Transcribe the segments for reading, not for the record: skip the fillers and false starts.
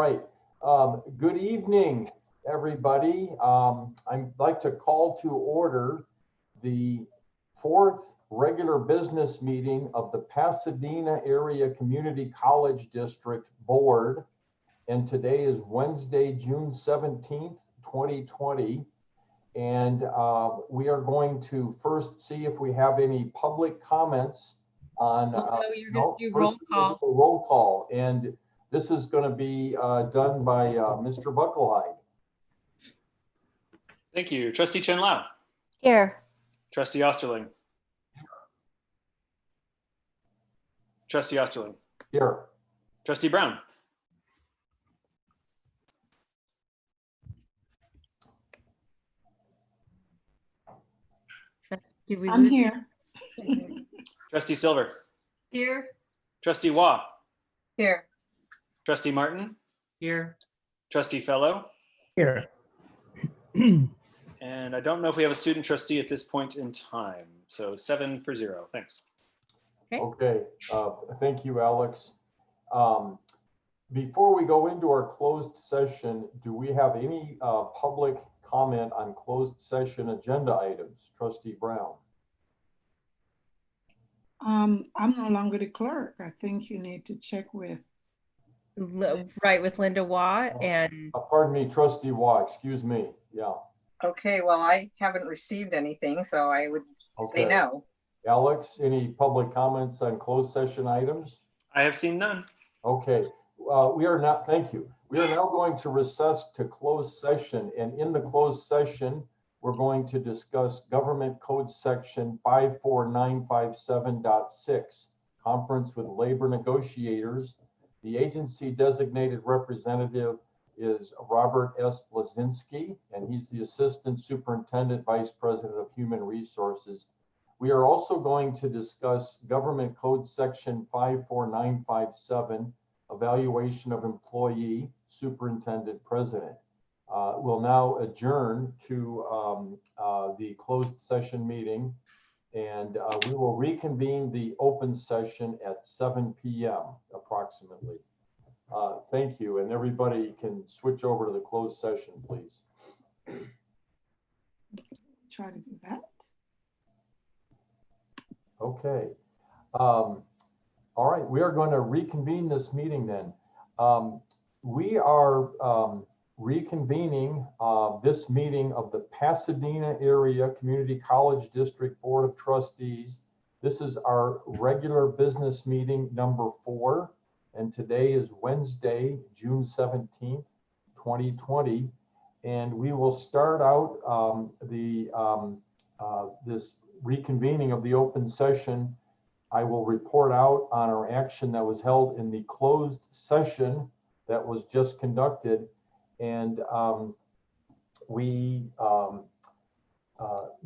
right. Good evening, everybody. I'd like to call to order the fourth regular business meeting of the Pasadena Area Community College District Board. And today is Wednesday, June 17th, 2020. And we are going to first see if we have any public comments on you're going to do roll call. Roll call. And this is going to be done by Mr. Bucklehide. Thank you. Trustee Chen Lau. Here. Trustee Osterling. Trustee Osterling. Here. Trustee Brown. I'm here. Trustee Silver. Here. Trustee Waugh. Here. Trustee Martin. Here. Trustee Fellow. Here. And I don't know if we have a student trustee at this point in time. So 7-0. Thanks. Okay. Thank you, Alex. Before we go into our closed session, do we have any public comment on closed session agenda items? Trustee Brown. I'm no longer the clerk. I think you need to check with. Right, with Linda Waugh and. Pardon me, Trustee Waugh, excuse me. Yeah. Okay, well, I haven't received anything, so I would say no. Alex, any public comments on closed session items? I have seen none. Okay, we are not, thank you. We are now going to recess to closed session, and in the closed session, we're going to discuss Government Code Section 54957.6, Conference with Labor Negotiators. The agency designated representative is Robert S. Blazinski, and he's the Assistant Superintendent Vice President of Human Resources. We are also going to discuss Government Code Section 54957, Evaluation of Employee, Superintendent President. We'll now adjourn to the closed session meeting, and we will reconvene the open session at 7 p.m. approximately. Thank you, and everybody can switch over to the closed session, please. Try to do that. Okay. All right, we are going to reconvene this meeting then. We are reconvening this meeting of the Pasadena Area Community College District Board of Trustees. This is our regular business meeting number 4, and today is Wednesday, June 17th, 2020. And we will start out this reconvening of the open session. I will report out on our action that was held in the closed session that was just conducted. And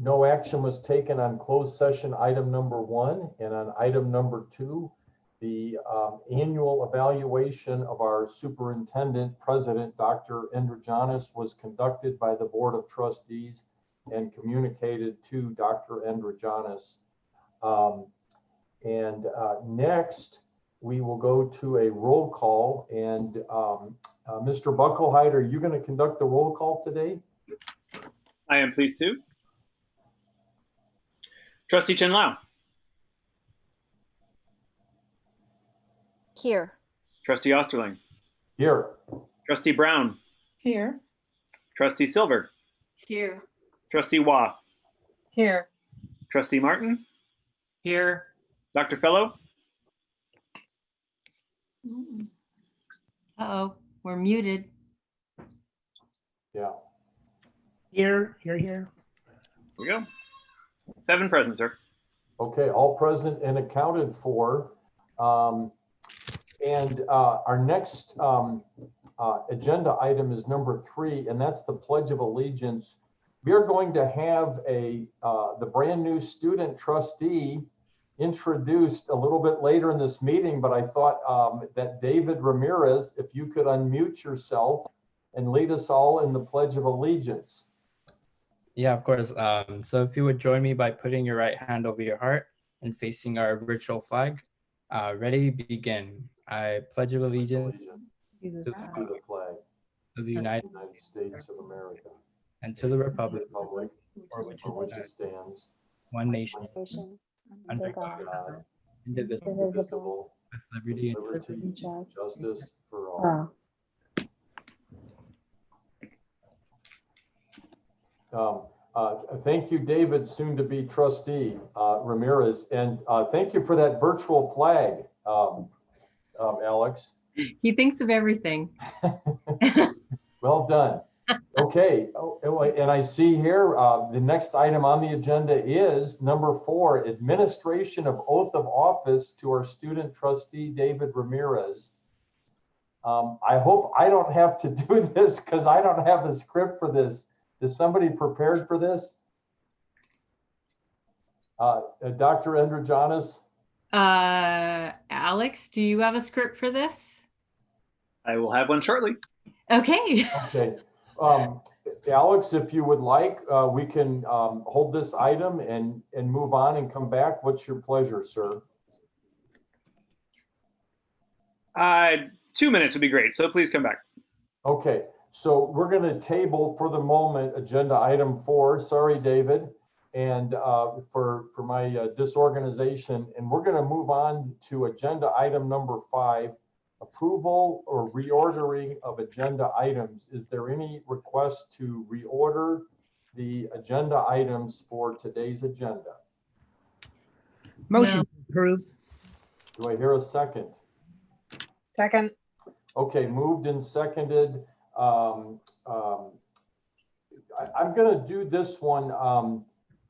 no action was taken on closed session item number 1, and on item number 2, the annual evaluation of our superintendent president, Dr. Androgianis, was conducted by the Board of Trustees and communicated to Dr. Androgianis. Next, we will go to a roll call, and Mr. Bucklehide, are you going to conduct the roll call today? I am pleased to. Trustee Chen Lau. Here. Trustee Osterling. Here. Trustee Brown. Here. Trustee Silver. Here. Trustee Waugh. Here. Trustee Martin. Here. Dr. Fellow. Uh-oh, we're muted. Yeah. Here. Here we go. 7 present, sir. Okay, all present and accounted for. Our next agenda item is number 3, and that's the Pledge of Allegiance. We are going to have the brand new student trustee introduced a little bit later in this meeting, but I thought that David Ramirez, if you could unmute yourself and lead us all in the Pledge of Allegiance. Yeah, of course. So if you would join me by putting your right hand over your heart and facing our virtual flag. Ready, begin. I pledge allegiance to the to the flag of the of United the United States of America, and to the republic republic for which for which it it stands, stands, one nation, Nation, under under God, God, indivisible, indivisible, with liberty and liberty, and justice for all. for Thank you, David, soon to be trustee Ramirez, and thank you for that virtual flag, Alex. He thinks of everything. Well done. Okay, and I see here the next item on the agenda is number 4, administration of oath of office to our student trustee, David Ramirez. I hope I don't have to do this because I don't have a script for this. Is somebody prepared for this? Dr. Androgenis? Alex, do you have a script for this? I will have one shortly. Okay. Okay. Alex, if you would like, we can hold this item and move on and come back. What's your pleasure, sir? 2 minutes would be great. So please come back. Okay, so we're going to table for the moment agenda item 4. Sorry, David, and for my disorganization. And we're going to move on to agenda item number 5, approval or reordering of agenda items. Is there any request to reorder the agenda items for today's agenda? Motion approved. Do I hear a second? Second, Okay, moved and seconded. I'm going to do this one.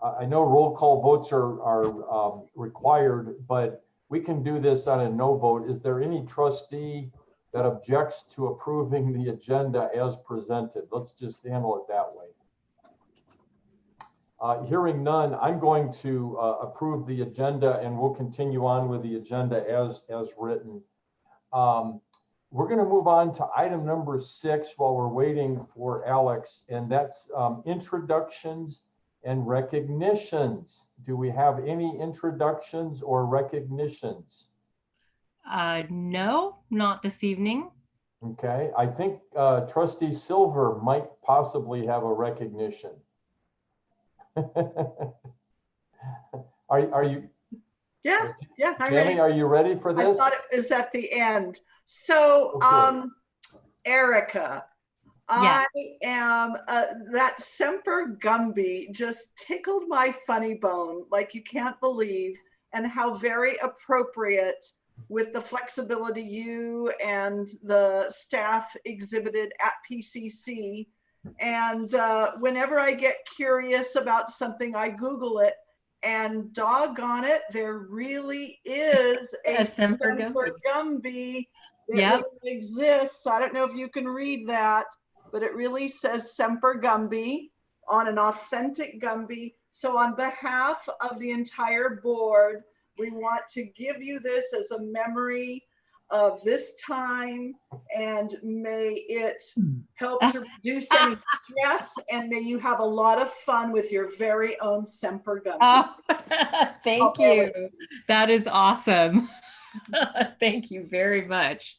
I know roll call votes are required, but we can do this on a no vote. Is there any trustee that objects to approving the agenda as presented? Let's just handle it that way. Hearing none, I'm going to approve the agenda, and we'll continue on with the agenda as written. We're going to move on to item number 6 while we're waiting for Alex, and that's introductions and recognitions. Do we have any introductions or recognitions? No, not this evening. Okay, I think Trustee Silver might possibly have a recognition. Are you, Yeah, I'm Tammy, ready. are you ready for I this? thought it was at the end. So, Okay. Erica, Yeah. I am, that Semper Gumby just tickled my funny bone like you can't believe, and how very appropriate with the flexibility you and the staff exhibited at PCC. And whenever I get curious about something, I Google it. And doggone it, there really is a A Semper Semper Gumby that Yep. really exists. I don't know if you can read that, but it really says Semper Gumby on an authentic Gumby. So on behalf of the entire board, we want to give you this as a memory of this time, and may it help to reduce any stress, and may you have a lot of fun with your very own Semper Gumby. Oh, thank Okay. you. That is awesome. Thank you very much.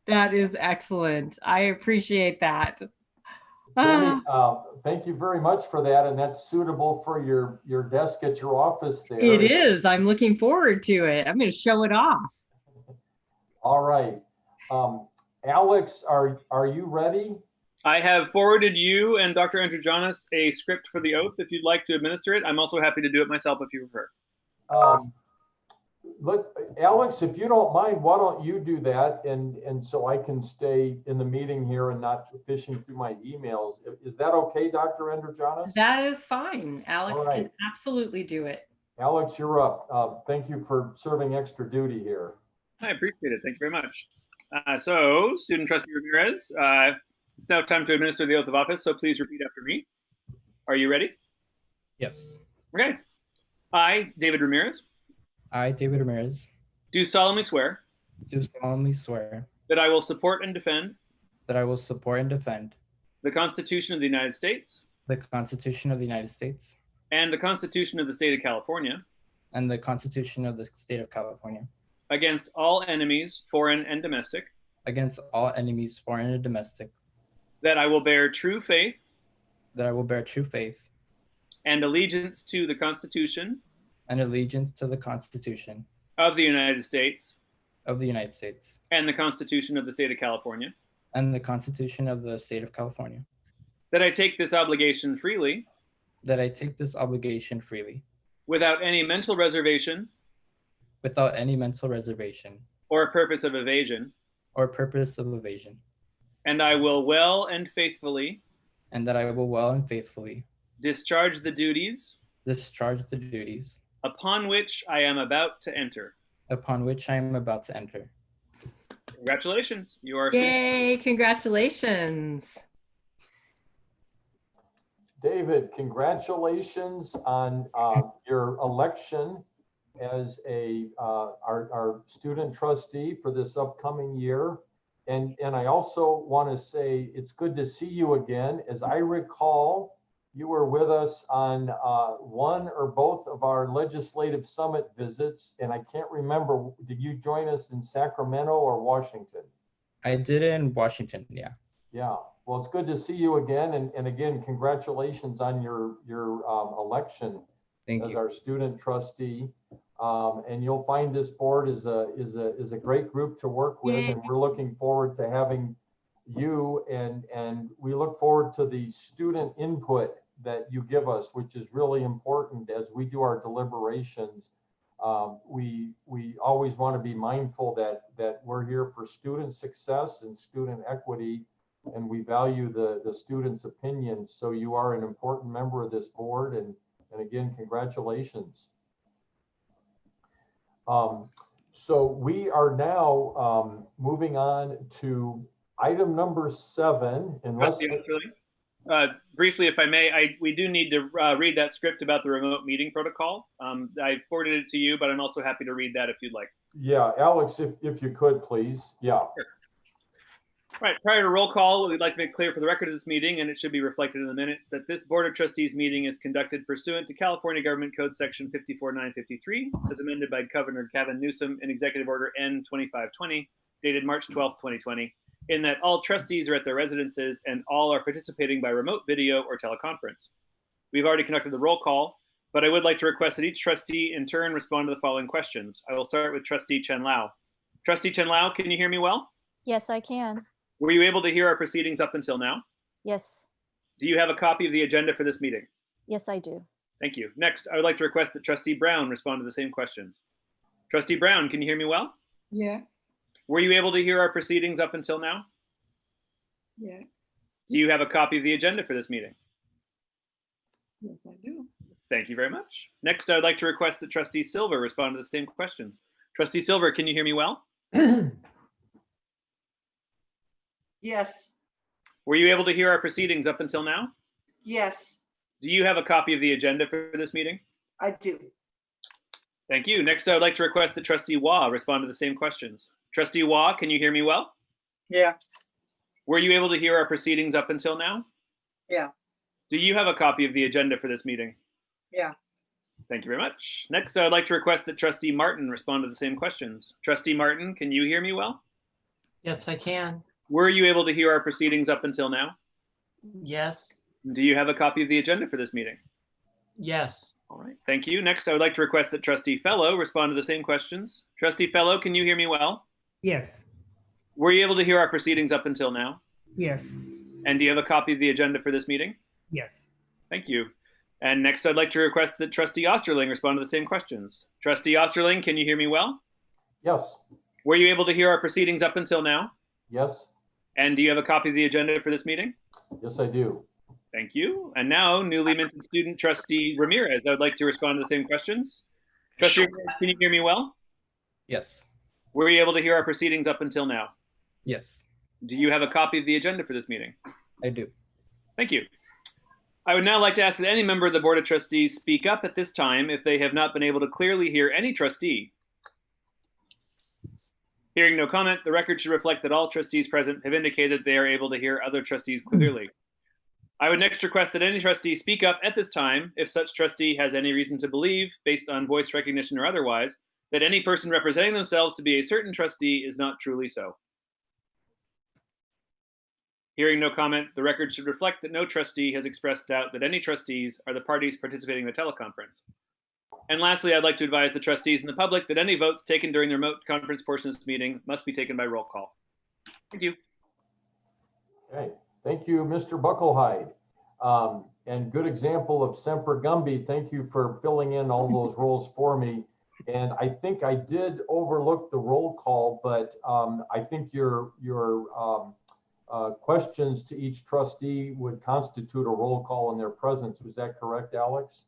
That is excellent. I appreciate that. Tammy, thank you very much for that, and that's suitable for your desk at your office there. It is. I'm looking forward to it. I'm going to show it off. All right. Alex, are you ready? I have forwarded you and Dr. Androgenis a script for the oath if you'd like to administer it. I'm also happy to do it myself if you prefer. Alex, if you don't mind, why don't you do that, and so I can stay in the meeting here and not fishing through my emails. Is that okay, Dr. Androgenis? That is fine. Alex All right. can absolutely do it. Alex, you're up. Thank you for serving extra duty here. I appreciate it. Thank you very much. So, student trustee Ramirez, it's now time to administer the oath of office, so please repeat after me. Are you ready? Yes. Okay. I, David Ramirez, I, David Ramirez, do solemnly swear do solemnly swear that I will support and defend that I will support and defend the Constitution of the United States the Constitution of the United States and the Constitution of the State of California and the Constitution of the State of California against all enemies, foreign and domestic, against all enemies, foreign and domestic, that I will bear true faith that I will bear true faith and allegiance to the Constitution and allegiance to the Constitution of the United States of the United States and the Constitution of the State of California, and the Constitution of the State of California, that I take this obligation freely that I take this obligation freely without any mental reservation without any mental reservation or purpose of evasion, or purpose of evasion, and I will well and faithfully and that I will well and faithfully discharge the duties discharge the duties upon which I am about to enter. upon which I am about to enter. Congratulations, you are a student. Yay, congratulations. David, congratulations on your election as our student trustee for this upcoming year. And I also want to say it's good to see you again. As I recall, you were with us on one or both of our legislative summit visits, and I can't remember, did you join us in Sacramento or Washington? I did it in Washington, yeah. Yeah, well, it's good to see you again, and again, congratulations on your election Thank as you. our student trustee. And you'll find this board is a great group to work with, and we're looking forward to having you, and we look forward to the student input that you give us, which is really important as we do our deliberations. We always want to be mindful that we're here for student success and student equity, and we value the students' opinion. So you are an important member of this board, and again, congratulations. So we are now moving on to item number 7. Unless Briefly, if I may, we do need to read that script about the remote meeting protocol. I forwarded it to you, but I'm also happy to read that if you'd like. Yeah, Alex, if you could, please. Yeah. Sure. All right, prior to roll call, we'd like to make clear for the record of this meeting, and it should be reflected in the minutes, that this Board of Trustees meeting is conducted pursuant to California Government Code Section 54953, as amended by Governor Gavin Newsom in Executive Order N2520, dated March 12th, 2020, in that all trustees are at their residences and all are participating by remote video or teleconference. We've already conducted the roll call, but I would like to request that each trustee in turn respond to the following questions. I will start with Trustee Chen Lao. Trustee Chen Lao, can you hear me well? Yes, I can. Were you able to hear our proceedings up until now? Yes. Do you have a copy of the agenda for this meeting? Yes, I do. Thank you. Next, I would like to request that Trustee Brown respond to the same questions. Trustee Brown, can you hear me well? Yes, Were you able to hear our proceedings up until now? yes, Do you have a copy of the agenda for this meeting? yes, I do. Thank you very much. Next, I would like to request that Trustee Silver respond to the same questions. Trustee Silver, can you hear me well? Yes, Were you able to hear our proceedings up until now? yes, Do you have a copy of the agenda for this meeting? I do. Thank you. Next, I would like to request that Trustee Wah respond to the same questions. Trustee Wah, can you hear me well? Yeah, Were you able to hear our proceedings up until now? yeah, Do you have a copy of the agenda for this meeting? yes, Thank you very much. Next, I would like to request that Trustee Martin respond to the same questions. Trustee Martin, can you hear me well? Yes, I can. Were you able to hear our proceedings up until now? Yes. Do you have a copy of the agenda for this meeting? Yes. All right, thank you. Next, I would like to request that Trustee Fellow respond to the same questions. Trustee Fellow, can you hear me well? Yes. Were you able to hear our proceedings up until now? Yes. And do you have a copy of the agenda for this meeting? Yes. Thank you. And next, I'd like to request that Trustee Osterling respond to the same questions. Trustee Osterling, can you hear me well? Yes. Were you able to hear our proceedings up until now? Yes. And do you have a copy of the agenda for this meeting? Yes, I do. Thank you. And now, newly minted student Trustee Ramirez, I would like to respond to the same questions. Trustee Ramirez, can you hear me well? Yes. Were you able to hear our proceedings up until now? Yes, Do you have a copy of the agenda for this meeting? I do. Thank you. I would now like to ask that any member of the Board of Trustees speak up at this time if they have not been able to clearly hear any trustee. Hearing no comment, the record should reflect that all trustees present have indicated they are able to hear other trustees clearly. I would next request that any trustee speak up at this time if such trustee has any reason to believe, based on voice recognition or otherwise, that any person representing themselves to be a certain trustee is not truly so. Hearing no comment, the record should reflect that no trustee has expressed doubt that any trustees are the parties participating in the teleconference. And lastly, I'd like to advise the trustees and the public that any votes taken during the remote conference portion of this meeting must be taken by roll call. Thank you. Okay, thank you, Mr. Bucklehide. And good example of Semper Gumby. Thank you for filling in all those roles for me. And I think I did overlook the roll call, but I think your questions to each trustee would constitute a roll call in their presence. Was that correct, Alex?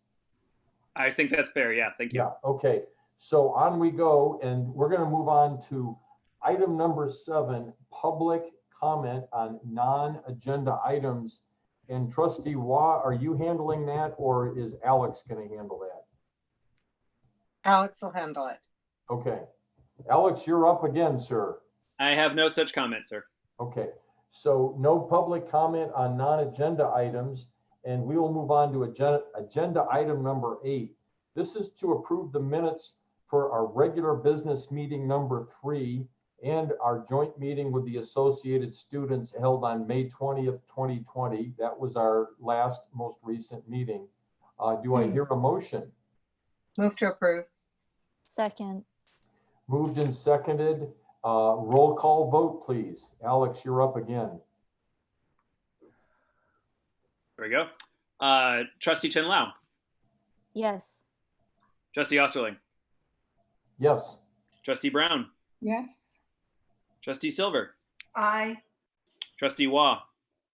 I think that's fair. Yeah, thank you. Yeah, okay. So on we go, and we're going to move on to item number 7, public comment on non-agenda items. And Trustee Waugh, are you handling that, or is Alex going to handle that? Alex will handle it. Okay. Alex, you're up again, sir. I have no such comment, sir. Okay. So no public comment on non-agenda items, and we will move on to agenda item number 8. This is to approve the minutes for our regular business meeting number 3 and our joint meeting with the Associated Students held on May 20th, 2020. That was our most recent meeting. Do I hear a motion? Move to approve. Second. Moved and seconded. Roll call vote, please. Alex, you're up again. There we go. Trustee Chen Lao. Yes. Trustee Osterling. Yes. Trustee Brown. Yes. Trustee Silver. Aye. Trustee Waugh.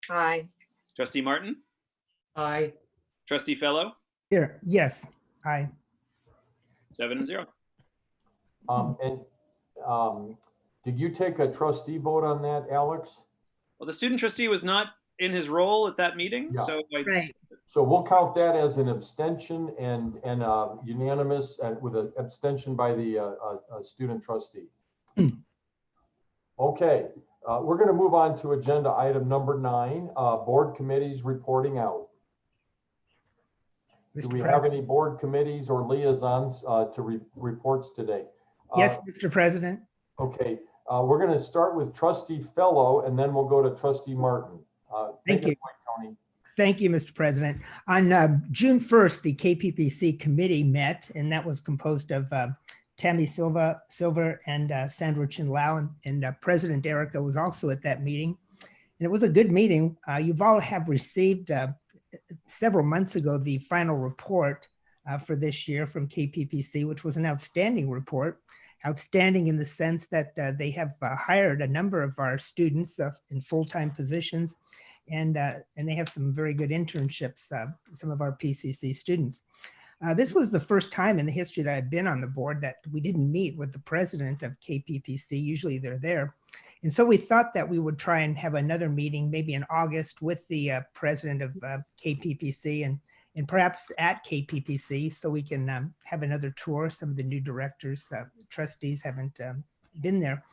Aye. Trustee Martin. Aye. Trustee Fellow. Here, yes, aye. 7-0. Did you take a trustee vote on that, Alex? Well, the student trustee was not in his role at that meeting, Yeah. so Right. So we'll count that as an abstention and unanimous with an abstention by the student trustee. Okay, we're going to move on to agenda item number 9, board committees reporting out. Do we have any board committees or liaisons to reports today? Yes, Mr. President. Okay, we're going to start with Trustee Fellow, and then we'll go to Trustee Martin. Thank you. Take it away, Tony. Thank you, Mr. President. On June 1st, the KPPC committee met, and that was composed of Tammy Silver and Sandra Chin-Lau, and President Erica was also at that meeting. And it was a good meeting. You've all have received several months ago the final report for this year from KPPC, which was an outstanding report. Outstanding in the sense that they have hired a number of our students in full-time positions, and they have some very good internships, some of our PCC students. This was the first time in the history that I've been on the board that we didn't meet with the president of KPPC. Usually they're there. And so we thought that we would try and have another meeting maybe in August with the president of KPPC and perhaps at KPPC, so we can have another tour. Some of the new directors, trustees haven't been there.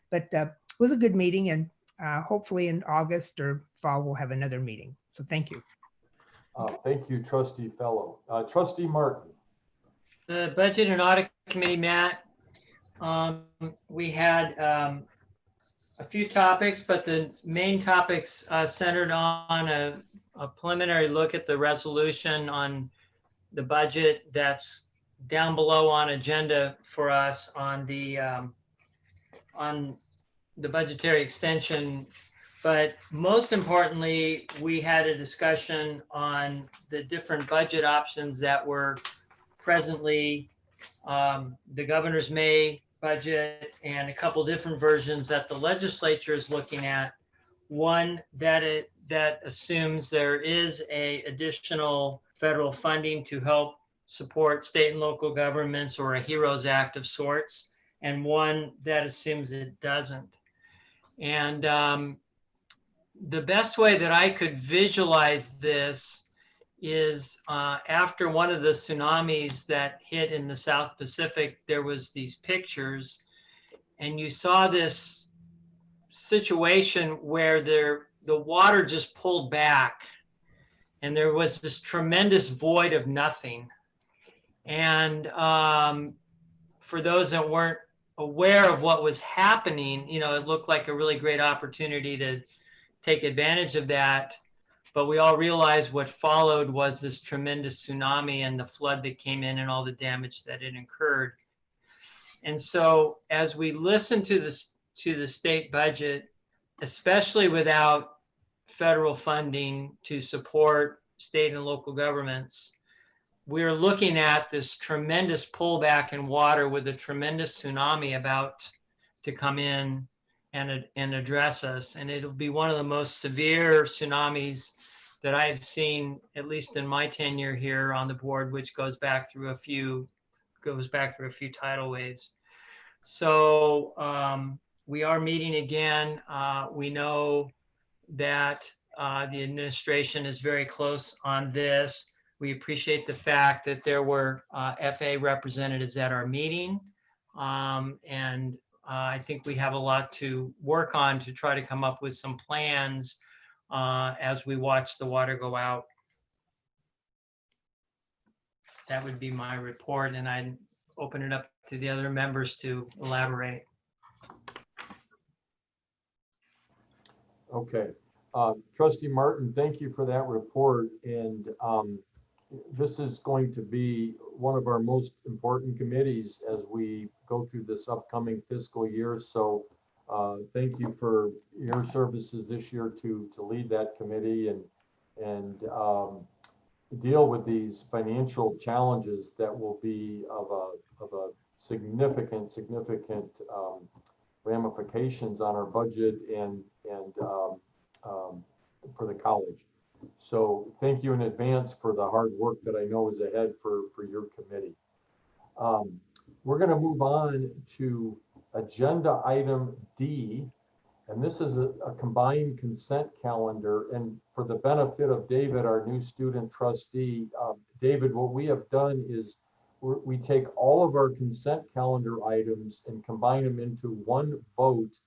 But it was a good meeting, and hopefully in August or fall we'll have another meeting. So thank you. Thank you, Trustee Fellow. Trustee Martin. The Budget and Audit Committee met. We had a few topics, but the main topics centered on a preliminary look at the resolution on the budget that's down below on agenda for us on the budgetary extension. But most importantly, we had a discussion on the different budget options that were presently the governor's May budget and a couple different versions that the legislature is looking at. One that assumes there is a additional federal funding to help support state and local governments, or a HEROES Act of sorts, and one that assumes it doesn't. And the best way that I could visualize this is after one of the tsunamis that hit in the South Pacific, there was these pictures, and you saw this situation where the water just pulled back and there was this tremendous void of nothing. And for those that weren't aware of what was happening, you know, it looked like a really great opportunity to take advantage of that. But we all realized what followed was this tremendous tsunami and the flood that came in and all the damage that it incurred. And so as we listen to the state budget, especially without federal funding to support state and local governments, we're looking at this tremendous pullback in water with a tremendous tsunami about to come in and address us. And it'll be one of the most severe tsunamis that I have seen, at least in my tenure here on the board, which goes back through a few tidal waves. So we are meeting again. We know that the administration is very close on this. We appreciate the fact that there were FA representatives at our meeting. And I think we have a lot to work on to try to come up with some plans as we watch the water go out. That would be my report, and I'd open it up to the other members to elaborate. Okay. Trustee Martin, thank you for that report. And this is going to be one of our most important committees as we go through this upcoming fiscal year. So thank you for your services this year to lead that committee and deal with these financial challenges that will be of a significant ramifications on our budget and for the college. So thank you in advance for the hard work that I know is ahead for your committee. We're going to move on to agenda item D, and this is a combined consent calendar. And for the benefit of David, our new student trustee, David, what we have done is we take all of our consent calendar items and combine them into one vote.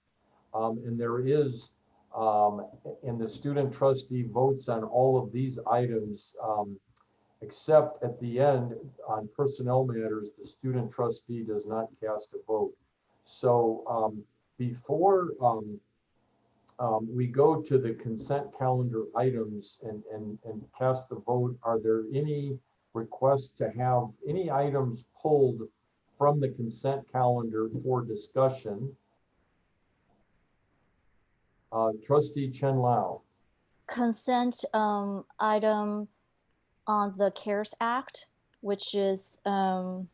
And there is, and the student trustee votes on all of these items, except at the end on personnel matters, the student trustee does not cast a vote. So before we go to the consent calendar items and cast the vote, are there any requests to have any items pulled from the consent calendar for discussion? Trustee Chen Lao. Consent item on the CARES Act, which is G5.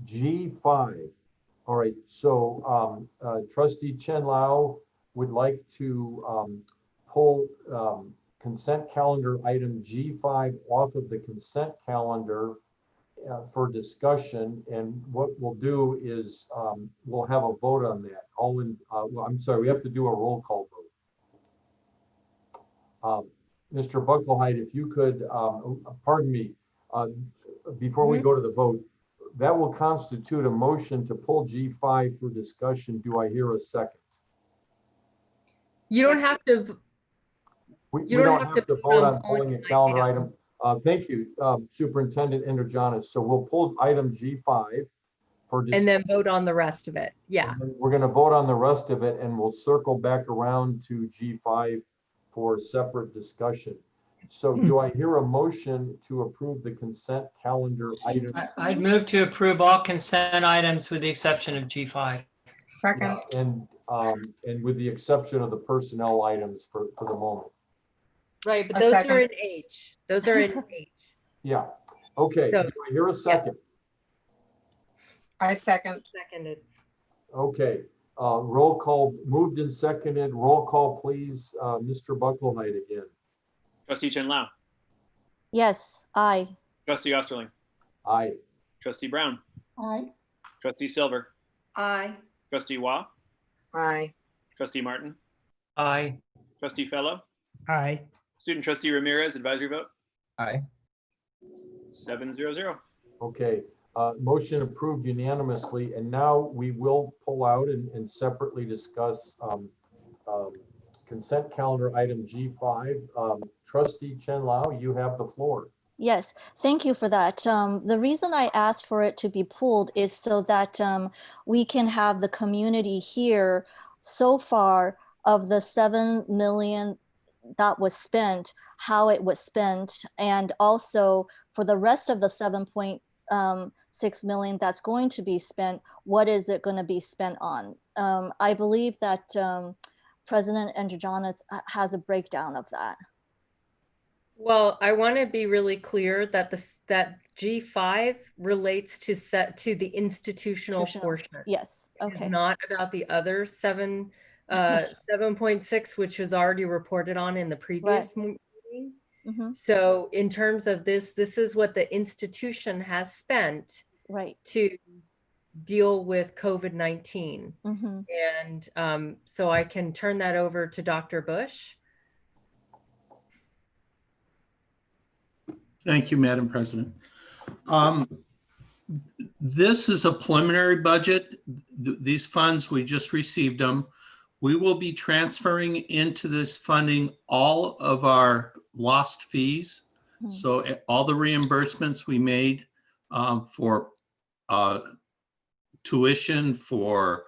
G5. All right, so Trustee Chen Lao would like to pull consent calendar item G5 off of the consent calendar for discussion. And what we'll do is we'll have a vote on that. Well, I'm sorry, we have to do a roll call vote. Mr. Bucklehide, if you could, pardon me, before we go to the vote, that will constitute a motion to pull G5 for discussion. Do I hear a second? You don't have to. We don't have to vote on pulling a calendar item. Thank you, Superintendent Androgenis. So we'll pull item G5 for discussion. And then vote on the rest of it. Yeah. We're going to vote on the rest of it, and we'll circle back around to G5 for separate discussion. So do I hear a motion to approve the consent calendar items? I'd move to approve all consent items with the exception of G5. Second. And with the exception of the personnel items for the moment. Right, but those are in H. Those are in H. Yeah. Okay. So, do I hear a second? I second. Seconded. Okay. Roll call, moved and seconded. Roll call, please. Mr. Bucklehide again. Trustee Chen Lao. Yes, aye. Trustee Osterling. Aye. Trustee Brown. Aye. Trustee Silver. Aye. Trustee Waugh. Aye. Trustee Martin. Aye. Trustee Fellow. Aye. Student Trustee Ramirez, advisory vote. Aye. 7-0-0. Okay. Motion approved unanimously. And now we will pull out and separately discuss consent calendar item G5. Trustee Chen Lao, you have the floor. Yes, thank you for that. The reason I asked for it to be pooled is so that we can have the community hear so far of the 7 million that was spent, how it was spent, and also for the rest of the 7.6 million that's going to be spent, what is it going to be spent on? I believe that President Androgenis has a breakdown of that. Well, I want to be really clear that that G5 relates to the institutional portion. Yes. It is Okay. not about the other 7.6, which was already reported on in the previous meeting. So in terms of this is what the institution has spent to deal with COVID-19. And so I can turn that over to Dr. Bush. Thank you, Madam President. This is a preliminary budget. These funds, we just received them. We will be transferring into this funding all of our lost fees. So all the reimbursements we made for tuition, for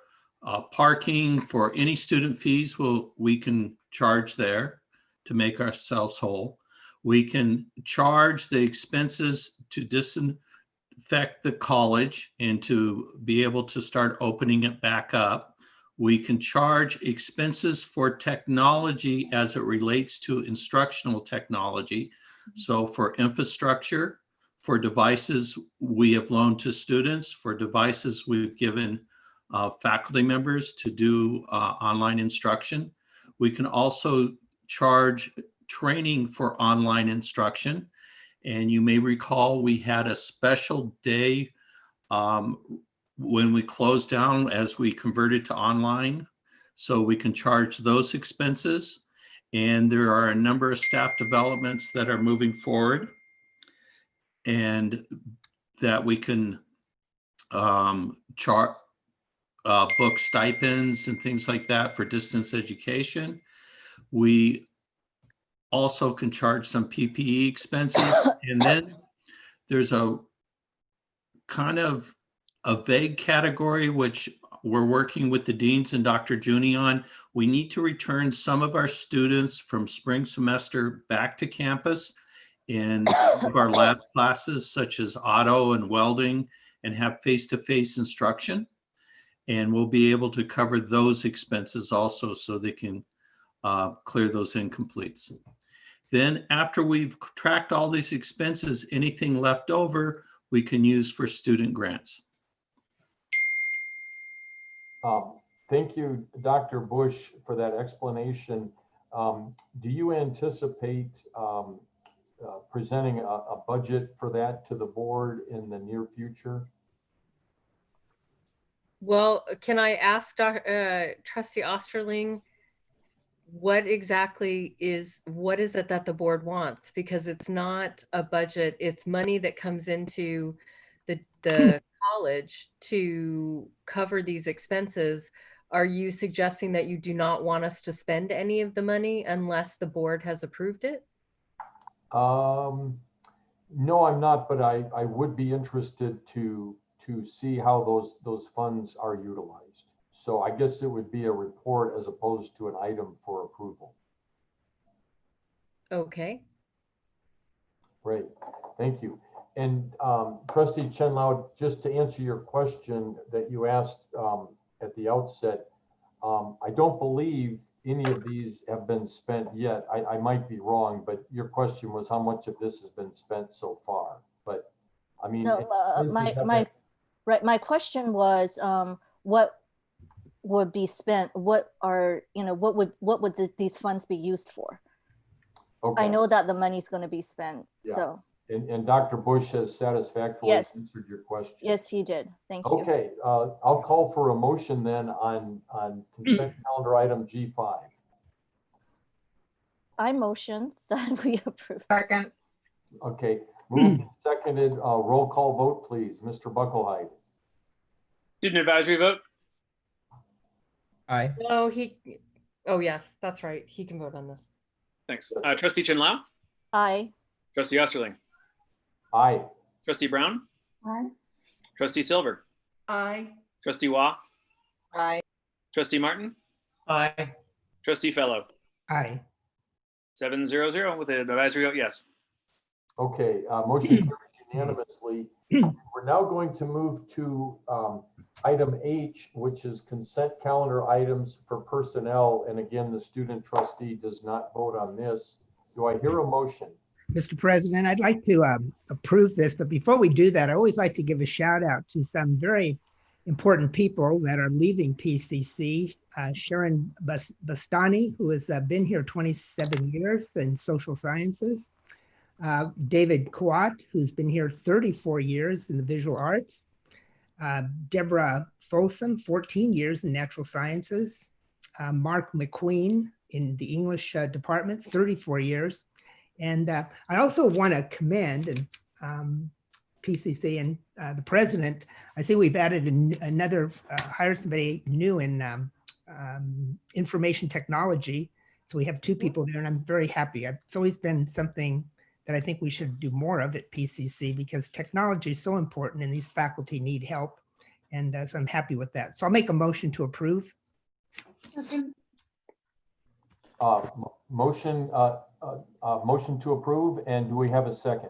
parking, for any student fees, we can charge there to make ourselves whole. We can charge the expenses to disinfect the college and to be able to start opening it back up. We can charge expenses for technology as it relates to instructional technology. So for infrastructure, for devices we have loaned to students, for devices we've given faculty members to do online instruction. We can also charge training for online instruction. And you may recall we had a special day when we closed down as we converted to online. So we can charge those expenses. And there are a number of staff developments that are moving forward and that we can book stipends and things like that for distance education. We also can charge some PPE expenses. And then there's a kind of a vague category, which we're working with the deans and Dr. Juni on. We need to return some of our students from spring semester back to campus in some of our lab classes, such as auto and welding, and have face-to-face instruction. And we'll be able to cover those expenses also so they can clear those incompletes. Then after we've tracked all these expenses, anything left over, we can use for student grants. Thank you, Dr. Bush, for that explanation. Do you anticipate presenting a budget for that to the board in the near future? Well, can I ask Trustee Osterling, what is it that the board wants? Because it's not a budget, it's money that comes into the college to cover these expenses. Are you suggesting that you do not want us to spend any of the money unless the board has approved it? No, I'm not, but I would be interested to see how those funds are utilized. So I guess it would be a report as opposed to an item for approval. Okay. Great, thank you. And Trustee Chen-Lao, just to answer your question that you asked at the outset, I don't believe any of these have been spent yet. I might be wrong, but your question was how much of this has been spent so far. But I mean, no, my question was what would be spent? What are, what would these funds be used for? Okay. I know that the money's going to be spent. Yeah. So. And Dr. Bush has satisfactorily answered your question. Yes, he did. Thank you. Okay, I'll call for a motion then on consent calendar item G5. I motion that we approve. Second. Okay, moved and seconded. Roll call vote, please. Mr. Buckelheid. Student advisory vote. Aye. No, oh yes, that's right. He can vote on this. Thanks. Trustee Chen-Lao. Aye. Trustee Osterling. Aye. Trustee Brown, Aye. Trustee Silver, Aye. Trustee Waugh, Aye. Trustee Martin, Aye. Trustee Fellow. Aye. 7-0-0 with an advisory vote yes. Okay, motion carries unanimously. We're now going to move to item H, which is consent calendar items for personnel. And again, the student trustee does not vote on this. Do I hear a motion? Mr. President, I'd like to approve this, but before we do that, I always like to give a shout out to some very important people that are leaving PCC. Sharon Bastani, who has been here 27 years in social sciences. David Kuat, who's been here 34 years in the visual arts. Deborah Folsom, 14 years in natural sciences. Mark McQueen in the English department, 34 years. And I also want to commend PCC and the president. I see we've added another, hired somebody new in information technology. So we have two people there, and I'm very happy. It's always been something that I think we should do more of at PCC because technology is so important and these faculty need help. And so I'm happy with that. So I'll make a motion to approve. Motion to approve, and do we have a second?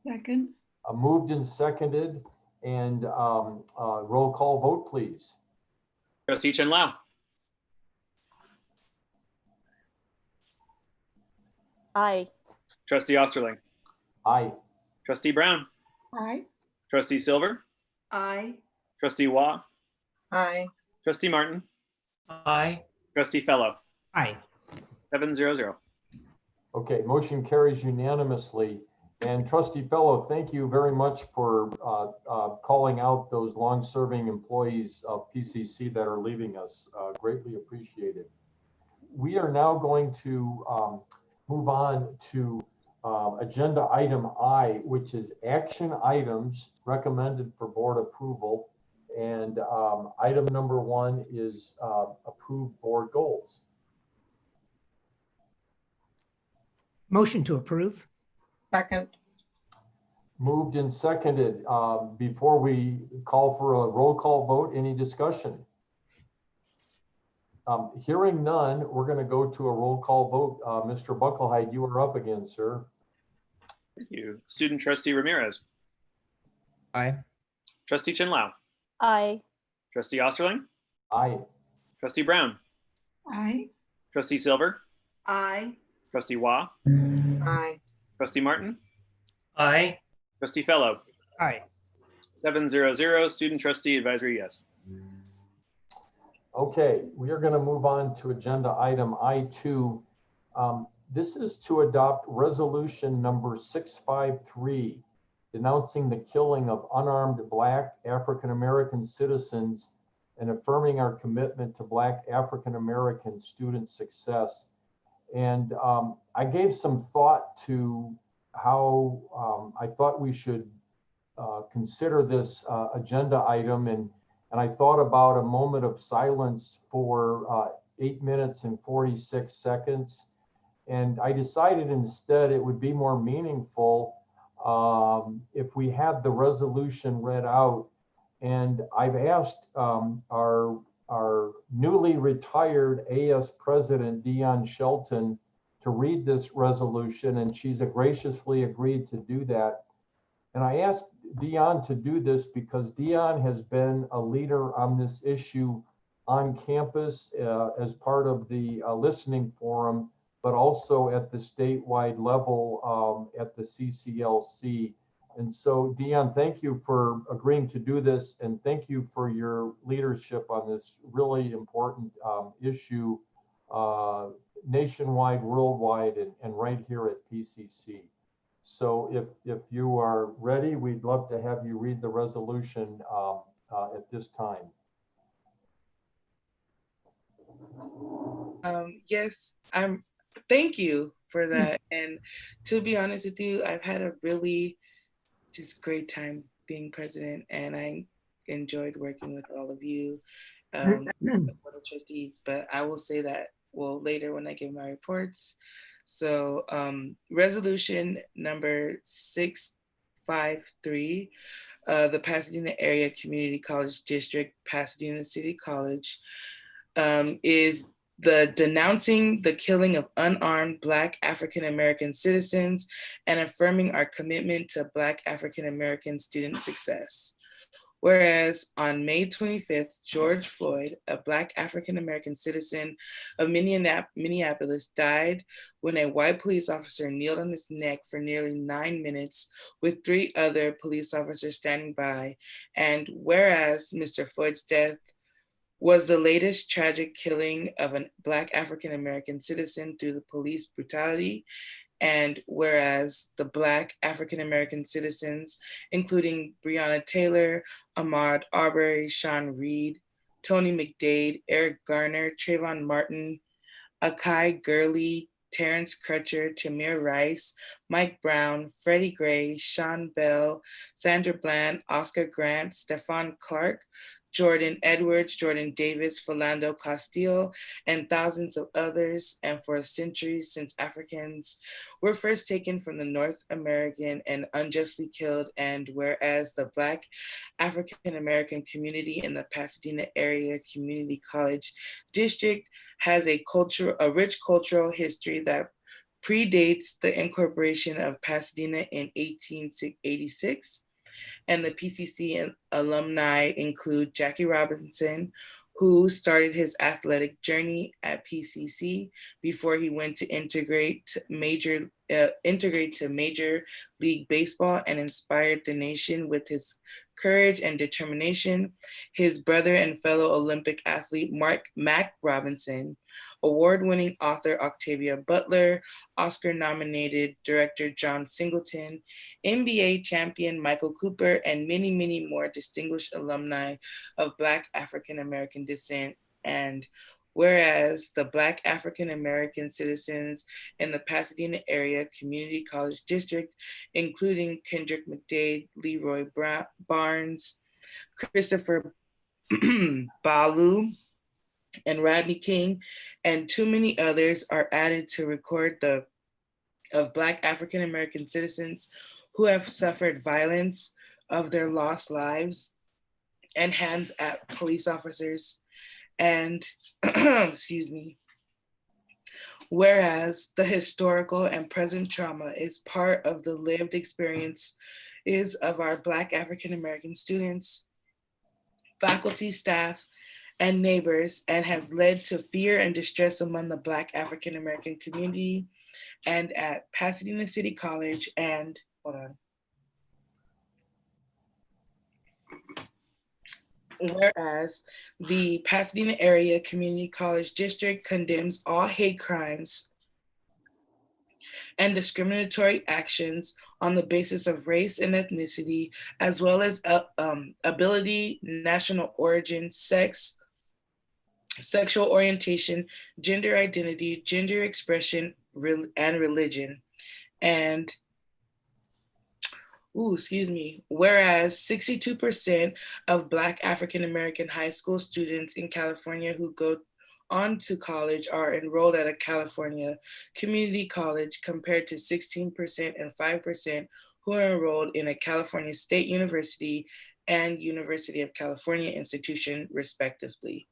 Second. Moved and seconded, and roll call vote, please. Trustee Chen Lao, Aye. Trustee Osterling, Aye. Trustee Brown, Aye. Trustee Silver, Aye. Trustee Waugh, Aye. Trustee Martin, Aye. Trustee Fellow. Aye. 7-0-0. Okay, motion carries unanimously. And Trustee Fellow, thank you very much for calling out those long-serving employees of PCC that are leaving us. Greatly appreciated. We are now going to move on to agenda item I, which is action items recommended for board approval. And item number 1 is approved board goals. Motion to approve. Second. Moved and seconded. Before we call for a roll call vote, any discussion? Hearing none, we're going to go to a roll call vote. Mr. Bucklehide, you are up again, sir. Thank you. Student Trustee Ramirez, Aye. Trustee Chen Lao, Aye. Trustee Osterling, Aye. Trustee Brown, Aye. Trustee Silver, Aye. Trustee Waugh, Aye. Trustee Martin, Aye. Trustee Fellow. Aye. 7-0-0. Student Trustee advisory yes. Okay, we are going to move on to agenda item I2. This is to adopt resolution number 653, denouncing the killing of unarmed Black African-American citizens and affirming our commitment to Black African-American student success. And I gave some thought to how I thought we should consider this agenda item, and I thought about a moment of silence for 8 minutes and 46 seconds. And I decided instead it would be more meaningful if we had the resolution read out. And I've asked our newly retired AS president, Dion Shelton, to read this resolution, and she's graciously agreed to do that. And I asked Dion to do this because Dion has been a leader on this issue on campus as part of the listening forum, but also at the statewide level at the CCLC. And so, Dion, thank you for agreeing to do this, and thank you for your leadership on this really important issue nationwide, worldwide, and right here at PCC. So if you are ready, we'd love to have you read the resolution at this time. Yes, thank you for that. And to be honest with you, I've had a really just great time being president, and I enjoyed working with all of you, the Board of Trustees. But I will say that, well, later when I give my reports. So resolution number 5-3, the Pasadena Area Community College District, Pasadena City College, is the denouncing the killing of unarmed Black African American citizens and affirming our commitment to Black African American student success. Whereas on May 25th, George Floyd, a Black African American citizen of Minneapolis, died when a white police officer kneeled on his neck for nearly 9 minutes with 3 other police officers standing by. And whereas Mr. Floyd's death was the latest tragic killing of a Black African American citizen through the police brutality, and whereas the Black African American citizens, including Breonna Taylor, Ahmaud Arbery, Sean Reed, Tony McDade, Eric Garner, Trayvon Martin, Akai Gurley, Terrence Crutcher, Tamir Rice, Mike Brown, Freddie Gray, Sean Bell, Sandra Bland, Oscar Grant, Stephon Clark, Jordan Edwards, Jordan Davis, Philando Castile, and thousands of others, and for centuries since Africans were first taken from the North American and unjustly killed, and whereas the Black African American community in the Pasadena Area Community College District has a rich cultural history that predates the incorporation of Pasadena in 1886. And the PCC alumni include Jackie Robinson, who started his athletic journey at PCC before he went to integrate to Major League Baseball and inspired the nation with his courage and determination. His brother and fellow Olympic athlete Mac Robinson, award-winning author Octavia Butler, Oscar-nominated director John Singleton, NBA champion Michael Cooper, and many, many more distinguished alumni of Black African American descent. And whereas the Black African American citizens in the Pasadena Area Community College District, including Kendrick McDade, Leroy Barnes, Christopher Balu, and Rodney King, and too many others are added to record of Black African American citizens who have suffered violence of their lost lives and hands at police officers. And excuse me, whereas the historical and present trauma is part of the lived experience of our Black African American students, faculty, staff, and neighbors, and has led to fear and distress among the Black African American community. And at Pasadena City College and, whereas the Pasadena Area Community College District condemns all hate crimes and discriminatory actions on the basis of race and ethnicity, as well as ability, national origin, sex, sexual orientation, gender identity, gender expression, and religion. And, whereas 62% of Black African American high school students in California who go on to college are enrolled at a California community college, compared to 16% and 5% who are enrolled in a California State University and University of California institution, respectively.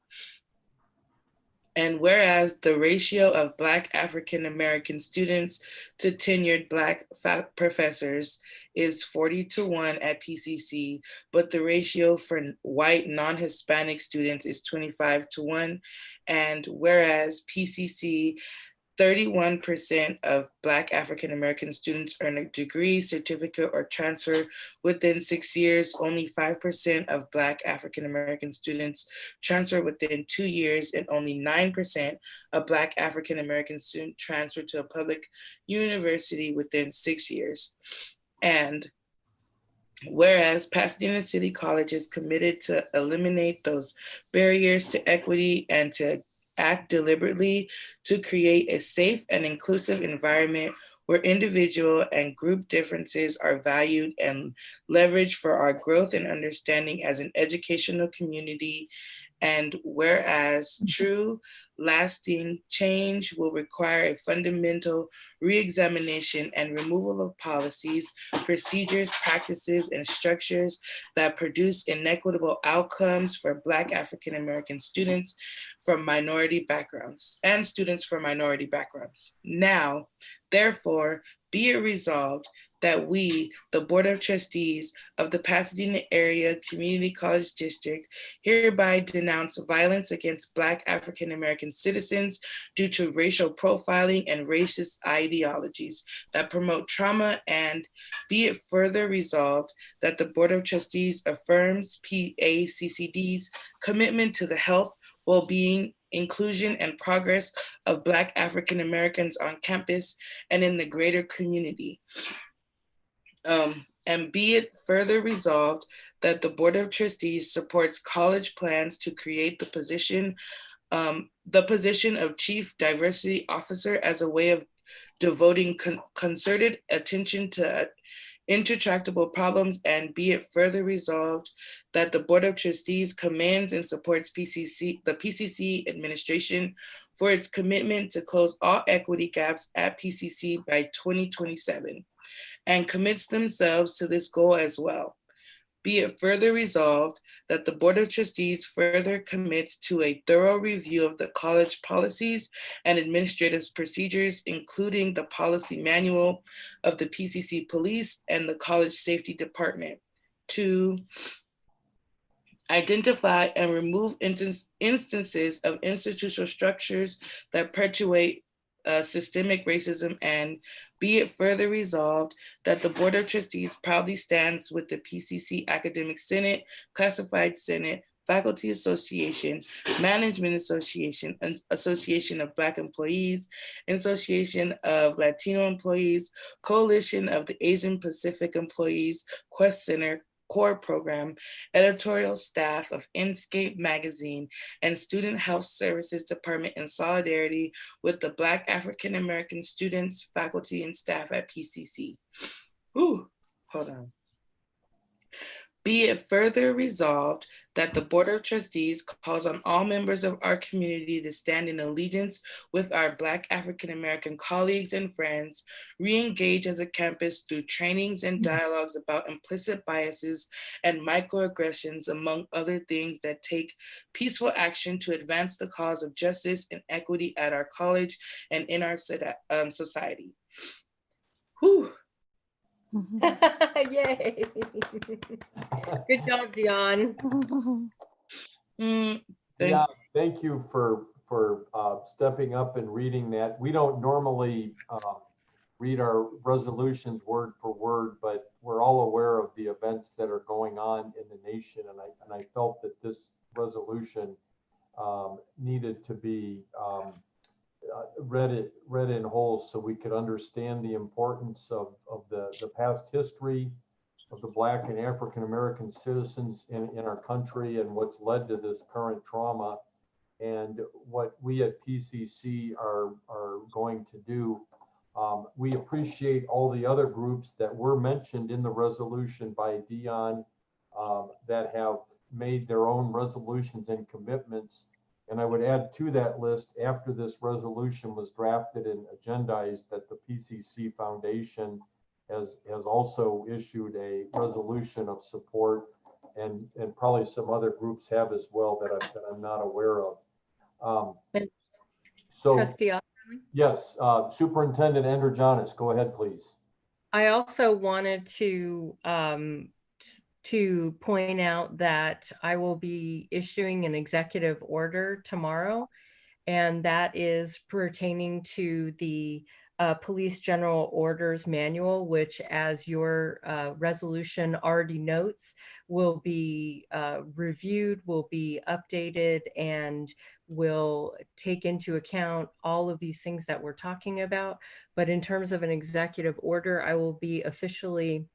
And whereas the ratio of Black African American students to tenured Black professors is 40-1 at PCC, but the ratio for white non-Hispanic students is 25-1. And whereas PCC, 31% of Black African American students earn a degree, certificate, or transfer within 6 years. Only 5% of Black African American students transfer within 2 years, and only 9% of Black African American students transfer to a public university within 6 years. And whereas Pasadena City College is committed to eliminate those barriers to equity and to act deliberately to create a safe and inclusive environment where individual and group differences are valued and leveraged for our growth and understanding as an educational community. And whereas true lasting change will require a fundamental re-examination and removal of policies, procedures, practices, and structures that produce inequitable outcomes for Black African American students from minority backgrounds and students from minority backgrounds. Now, therefore, be it resolved that we, the Board of Trustees of the Pasadena Area Community College District, hereby denounce violence against Black African American citizens due to racial profiling and racist ideologies that promote trauma, and be it further resolved that the Board of Trustees affirms PACCD's commitment to the health, well-being, inclusion, and progress of Black African Americans on campus and in the greater community. And be it further resolved that the Board of Trustees supports college plans to create the position of Chief Diversity Officer as a way of devoting concerted attention to intractable problems, and be it further resolved that the Board of Trustees commends and supports the PCC administration for its commitment to close all equity gaps at PCC by 2027, and commits themselves to this goal as well. Be it further resolved that the Board of Trustees further commits to a thorough review of the college policies and administrative procedures, including the policy manual of the PCC Police and the College Safety Department, to identify and remove instances of institutional structures that perpetuate systemic racism, and be it further resolved that the Board of Trustees proudly stands with the PCC Academic Senate, Classified Senate, Faculty Association, Management Association, and Association of Black Employees, Association of Latino Employees, Coalition of the Asian Pacific Employees, Quest Center, Core Program, editorial staff of Inscape Magazine, and Student Health Services Department in solidarity with the Black African American students, faculty, and staff at PCC. Ooh, hold on. Be it further resolved that the Board of Trustees calls on all members of our community to stand in allegiance with our Black African American colleagues and friends, re-engage as a campus through trainings and dialogues about implicit biases and microaggressions, among other things, that take peaceful action to advance the cause of justice and equity at our college and in our society. Whew. Yay. Good job, Dion. Yeah, thank you for stepping up and reading that. We don't normally read our resolutions word for word, but we're all aware of the events that are going on in the nation, and I felt that this resolution needed to be read in whole so we could understand the importance of the past history of the Black and African American citizens in our country, and what's led to this current trauma, and what we at PCC are going to do. We appreciate all the other groups that were mentioned in the resolution by Dion that have made their own resolutions and commitments. And I would add to that list, after this resolution was drafted and agendized, that the PCC Foundation has also issued a resolution of support, and probably some other groups have as well that I'm not aware of. So, Trustee, yes, Superintendent Androgenis, go ahead, please. I also wanted to point out that I will be issuing an executive order tomorrow, and that is pertaining to the Police General Orders Manual, which, as your resolution already notes, will be reviewed, will be updated, and will take into account all of these things that we're talking about. But in terms of an executive order, I will be officially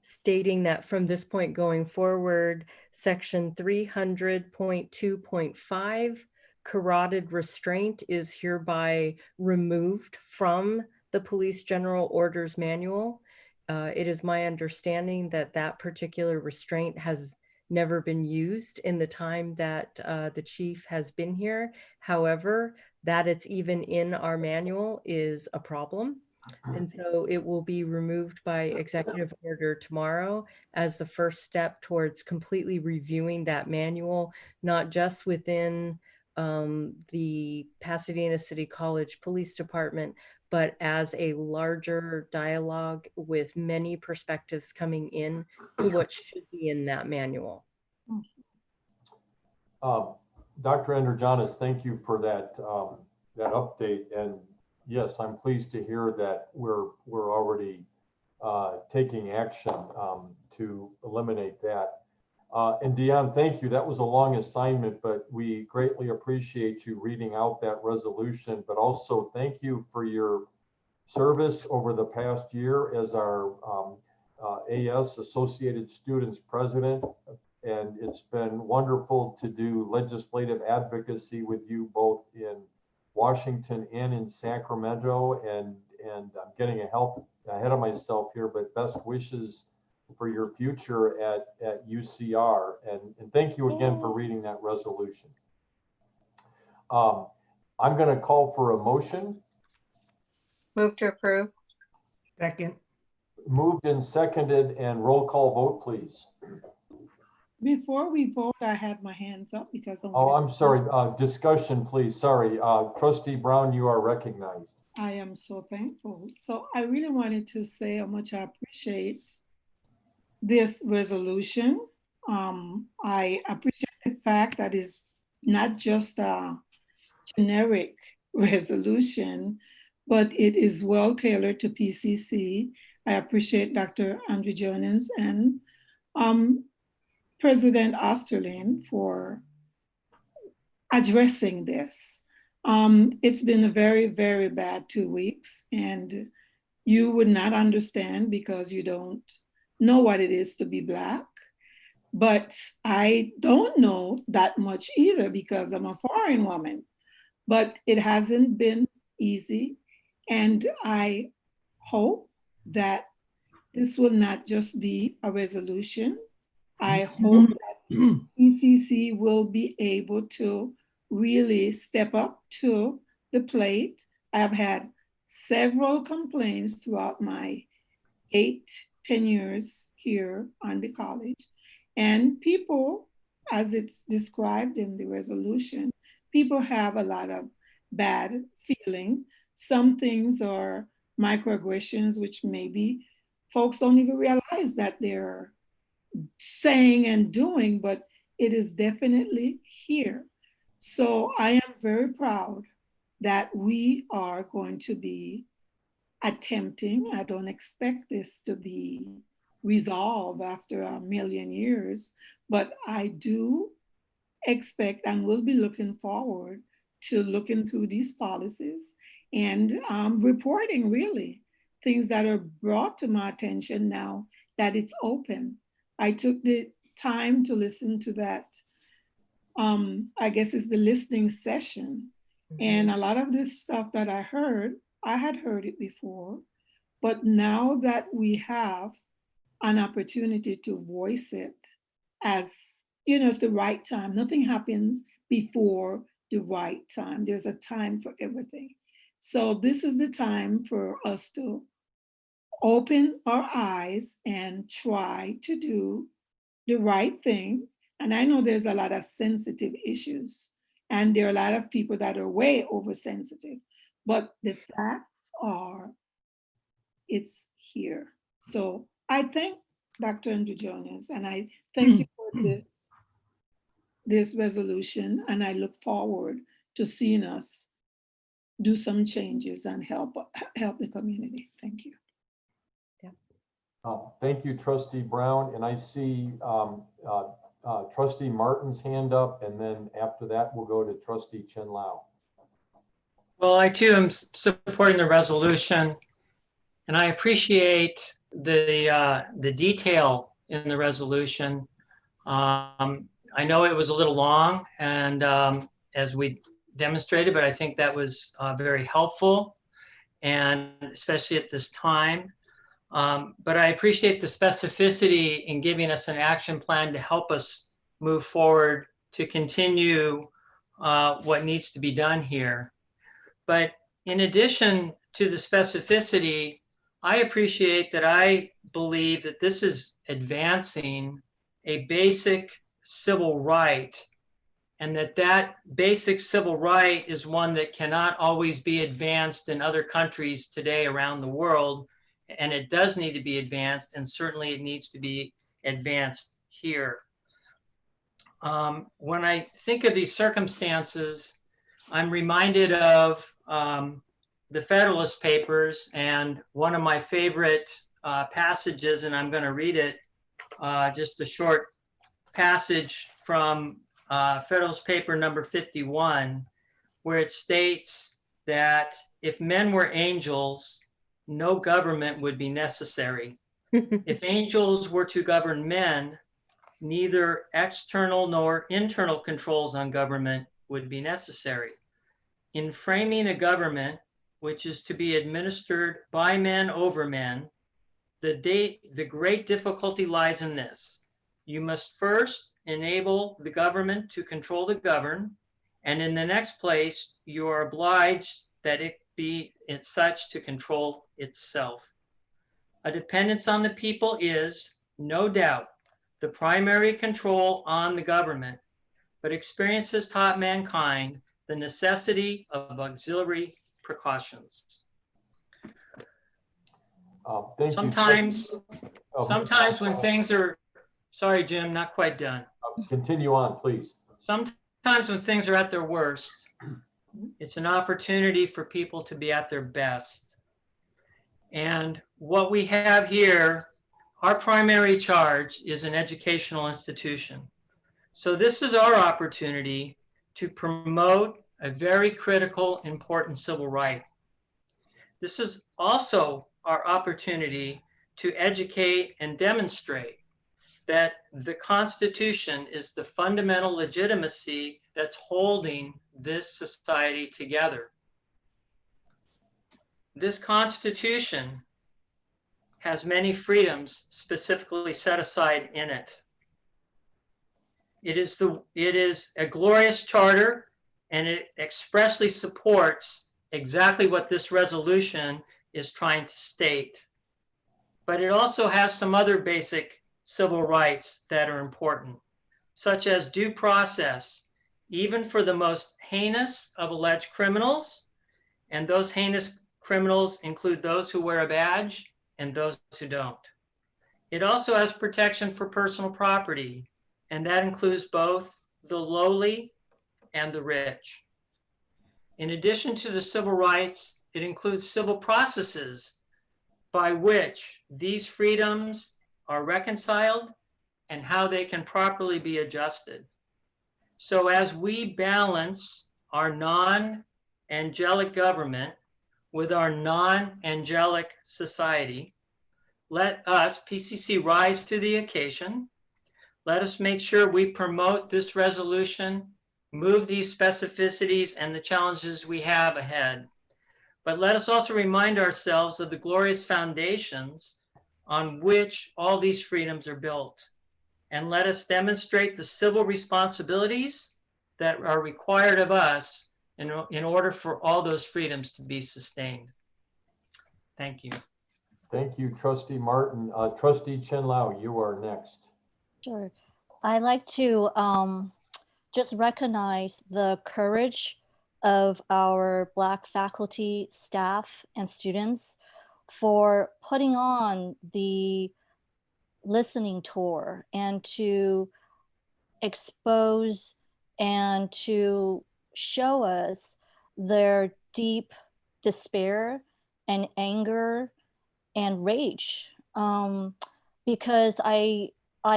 stating that from this point going forward, section 300.2.5, carotid restraint, is hereby removed from the Police General Orders Manual. It is my understanding that that particular restraint has never been used in the time that the chief has been here. However, that it's even in our manual is a problem. And so it will be removed by executive order tomorrow as the first step towards completely reviewing that manual, not just within the Pasadena City College Police Department, but as a larger dialogue with many perspectives coming in to what should be in that manual. Dr. Androgenis, thank you for that that update. And yes, I'm pleased to hear that we're already taking action to eliminate that. And Dion, thank you. That was a long assignment, but we greatly appreciate you reading out that resolution. But also thank you for your service over the past year as our AS, Associated Students President. And it's been wonderful to do legislative advocacy with you both in Washington and in Sacramento. And I'm getting ahead of myself here, but best wishes for your future at UCR. And thank you again for reading that resolution. I'm going to call for a motion. Move to approve. Second. Moved and seconded, and roll call vote, please. Before we vote, I had my hands up because I'm sorry. Discussion, please. Sorry. Trustee Brown, you are recognized. I am so thankful. So I really wanted to say how much I appreciate this resolution. I appreciate the fact that it's not just a generic resolution, but it is well tailored to PCC. I appreciate Dr. Androgenis and President Osterling for addressing this. It's been a very, very bad 2 weeks, and you would not understand because you don't know what it is to be Black. But I don't know that much either because I'm a foreign woman. But it hasn't been easy, and I hope that this will not just be a resolution. I hope that PCC will be able to really step up to the plate. I've had several complaints throughout my 8-10 years here on the college. And people, as it's described in the resolution, people have a lot of bad feeling. Some things are microaggressions, which maybe folks don't even realize that they're saying and doing, but it is definitely here. So I am very proud that we are going to be attempting. I don't expect this to be resolved after 1,000,000 years, but I do expect and will be looking forward to looking through these policies and reporting really things that are brought to my attention now that it's open. I took the time to listen to that, I guess it's the listening session. And a lot of this stuff that I heard, I had heard it before, but now that we have an opportunity to voice it as, you know, it's the right time. Nothing happens before the right time. There's a time for everything. So this is the time for us to open our eyes and try to do the right thing. And I know there's a lot of sensitive issues, and there are a lot of people that are way oversensitive, but the facts are, it's here. So I thank Dr. Androgenis, and I thank you for this resolution, and I look forward to seeing us do some changes and help the community. Thank you. Thank you, Trustee Brown. And I see Trustee Martin's hand up, and then after that, we'll go to Trustee Chen Lao. Well, I too am supporting the resolution, and I appreciate the detail in the resolution. I know it was a little long, and as we demonstrated, but I think that was very helpful, and especially at this time. But I appreciate the specificity in giving us an action plan to help us move forward to continue what needs to be done here. But in addition to the specificity, I appreciate that I believe that this is advancing a basic civil right, and that basic civil right is one that cannot always be advanced in other countries today around the world. And it does need to be advanced, and certainly it needs to be advanced here. When I think of these circumstances, I'm reminded of the Federalist Papers, and one of my favorite passages, and I'm going to read it, just a short passage from Federalist Paper number 51, where it states that if men were angels, no government would be necessary. If angels were to govern men, neither external nor internal controls on government would be necessary. In framing a government which is to be administered by men over men, the great difficulty lies in this. You must first enable the government to control the governed, and in the next place, you are obliged that it be it's such to control itself. A dependence on the people is, no doubt, the primary control on the government, but experience has taught mankind the necessity of auxiliary precautions. Thank sometimes, you. sometimes when things are, sorry, Jim, not quite done. Continue on, please. Sometimes when things are at their worst, it's an opportunity for people to be at their best. And what we have here, our primary charge is an educational institution. So this is our opportunity to promote a very critical, important civil right. This is also our opportunity to educate and demonstrate that the Constitution is the fundamental legitimacy that's holding this society together. This Constitution has many freedoms specifically set aside in it. It is a glorious charter, and it expressly supports exactly what this resolution is trying to state. But it also has some other basic civil rights that are important, such as due process, even for the most heinous of alleged criminals. And those heinous criminals include those who wear a badge and those who don't. It also has protection for personal property, and that includes both the lowly and the rich. In addition to the civil rights, it includes civil processes by which these freedoms are reconciled and how they can properly be adjusted. So as we balance our non-angelic government with our non-angelic society, let us, PCC, rise to the occasion. Let us make sure we promote this resolution, move these specificities and the challenges we have ahead. But let us also remind ourselves of the glorious foundations on which all these freedoms are built. And let us demonstrate the civil responsibilities that are required of us in order for all those freedoms to be sustained. Thank you. Thank you, Trustee Martin. Trustee Chen Lao, you are next. Sure. I'd like to just recognize the courage of our Black faculty, staff, and students for putting on the listening tour and to expose and to show us their deep despair and anger and rage, because I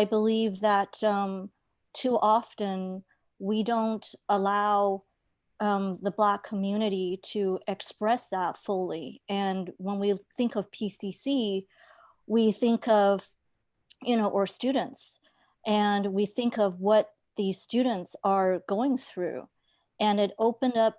believe that too often we don't allow the Black community to express that fully. And when we think of PCC, we think of, our students, and we think of what these students are going through. And it opened up,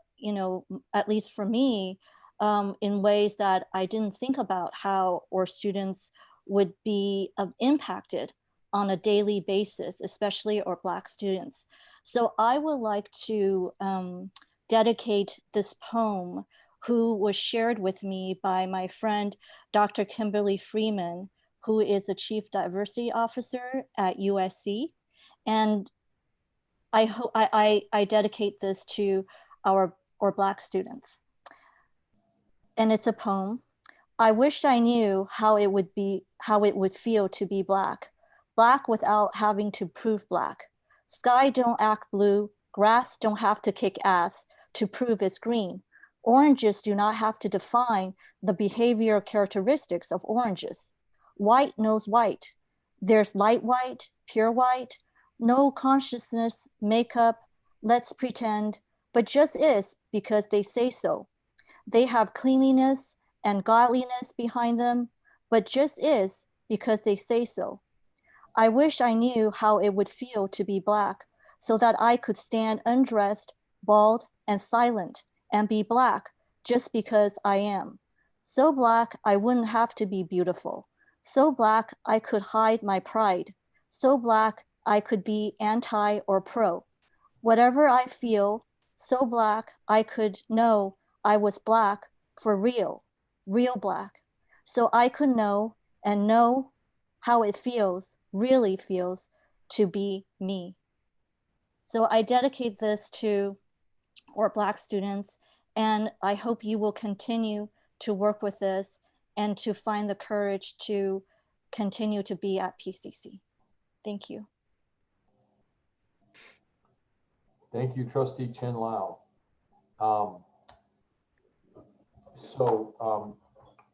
at least for me, in ways that I didn't think about how our students would be impacted on a daily basis, especially our Black students. So I would like to dedicate this poem, who was shared with me by my friend, Dr. Kimberly Freeman, who is the Chief Diversity Officer at USC. And I dedicate this to our Black students. And it's a poem. I wish I knew how it would feel to be Black. Black without having to prove Black. Sky don't act blue, grass don't have to kick ass to prove it's green. Oranges do not have to define the behavioral characteristics of oranges. White knows white. There's light white, pure white, no consciousness, makeup, let's pretend, but just is because they say so. They have cleanliness and godliness behind them, but just is because they say so. I wish I knew how it would feel to be Black so that I could stand undressed, bald, and silent and be Black just because I am. So Black, I wouldn't have to be beautiful. So Black, I could hide my pride. So Black, I could be anti or pro. Whatever I feel, so Black, I could know I was Black for real, real Black. So I could know and know how it feels, really feels, to be me. So I dedicate this to our Black students, and I hope you will continue to work with this and to find the courage to continue to be at PCC. Thank you. Thank you, Trustee Chen Lao.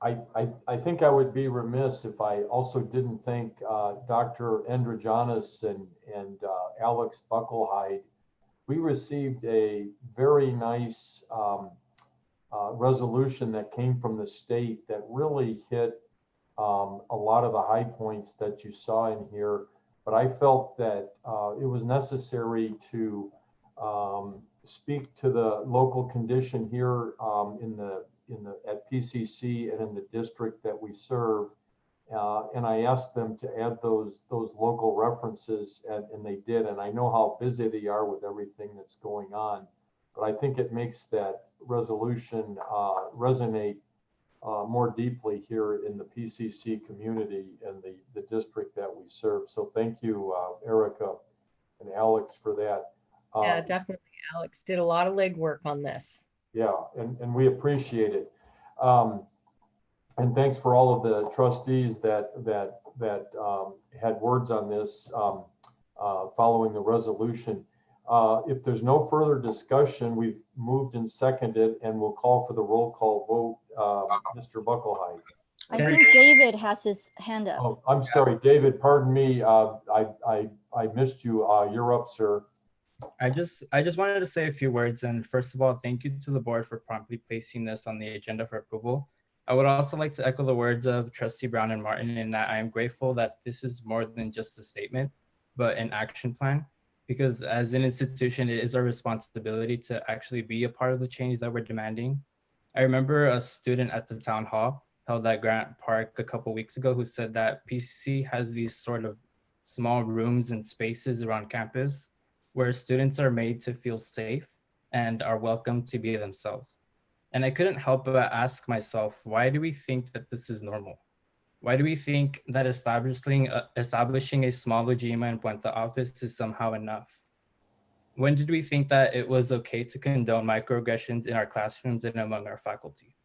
I think I would be remiss if I also didn't thank Dr. Androgenis and Alex Bucklehide. We received a very nice resolution that came from the state that really hit a lot of the high points that you saw in here. But I felt that it was necessary to speak to the local condition here at PCC and in the district that we serve. And I asked them to add those local references, and they did. And I know how busy they are with everything that's going on, but I think it makes that resolution resonate more deeply here in the PCC community and the district that we serve. So thank you, Erica and Alex, for that. Yeah, definitely. Alex did a lot of legwork on this. Yeah, and we appreciate it. And thanks for all of the trustees that had words on this following the resolution. If there's no further discussion, we've moved and seconded, and we'll call for the roll call vote. Mr. Bucklehide. I think David has his hand up. Oh, I'm sorry, David. Pardon me. I missed you. You're up, sir. I just wanted to say a few words. And first of all, thank you to the board for promptly placing this on the agenda for approval. I would also like to echo the words of Trustee Brown and Martin in that I am grateful that this is more than just a statement, but an action plan. Because as an institution, it is our responsibility to actually be a part of the change that we're demanding. I remember a student at the town hall held at Grant Park a couple weeks ago who said that PCC has these sort of small rooms and spaces around campus where students are made to feel safe and are welcome to be themselves. And I couldn't help but ask myself, why do we think that this is normal? Why do we think that establishing a small Ujima and Puente office is somehow enough? When did we think that it was okay to condone microaggressions in our classrooms and among our faculty?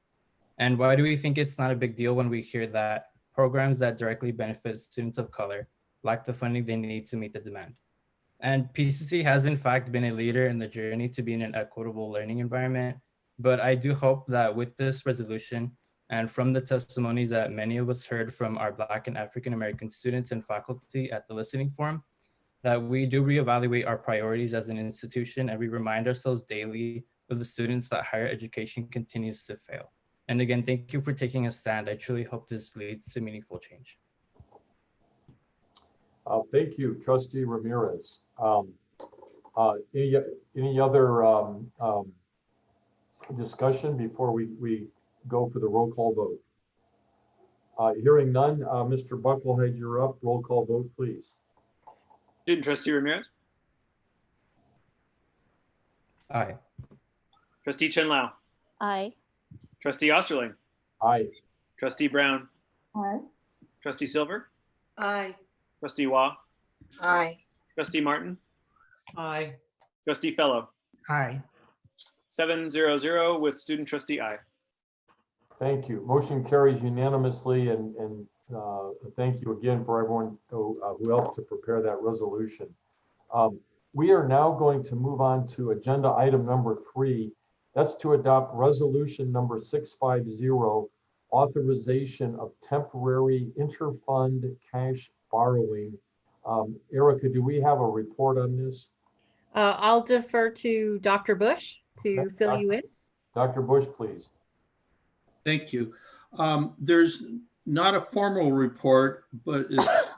And why do we think it's not a big deal when we hear that programs that directly benefit students of color lack the funding they need to meet the demand? And PCC has in fact been a leader in the journey to be in an equitable learning environment. But I do hope that with this resolution and from the testimonies that many of us heard from our Black and African American students and faculty at the listening forum, that we do reevaluate our priorities as an institution and we remind ourselves daily of the students that higher education continues to fail. And again, thank you for taking a stand. I truly hope this leads to meaningful change. Thank you, Trustee Ramirez. Any other discussion before we go for the roll call vote? Hearing none, Mr. Bucklehead, you're up. Roll call vote, please. Student trustee Ramirez, Aye. trustee Chen Lao, Aye. trustee Osterling, Aye. trustee Brown, Aye. trustee Silver, Aye. trustee Wah, Aye. trustee Martin, Aye. trustee Fellow. Aye. 7-0-0 with student trustee I. Thank you. Motion carries unanimously, and thank you again for everyone who helped to prepare that resolution. We are now going to move on to agenda item number 3. That's to adopt resolution number 650, authorization of temporary interfund cash borrowing. Erica, do we have a report on this? I'll defer to Dr. Bush to fill you in. Dr. Bush, please. Thank you. There's not a formal report, but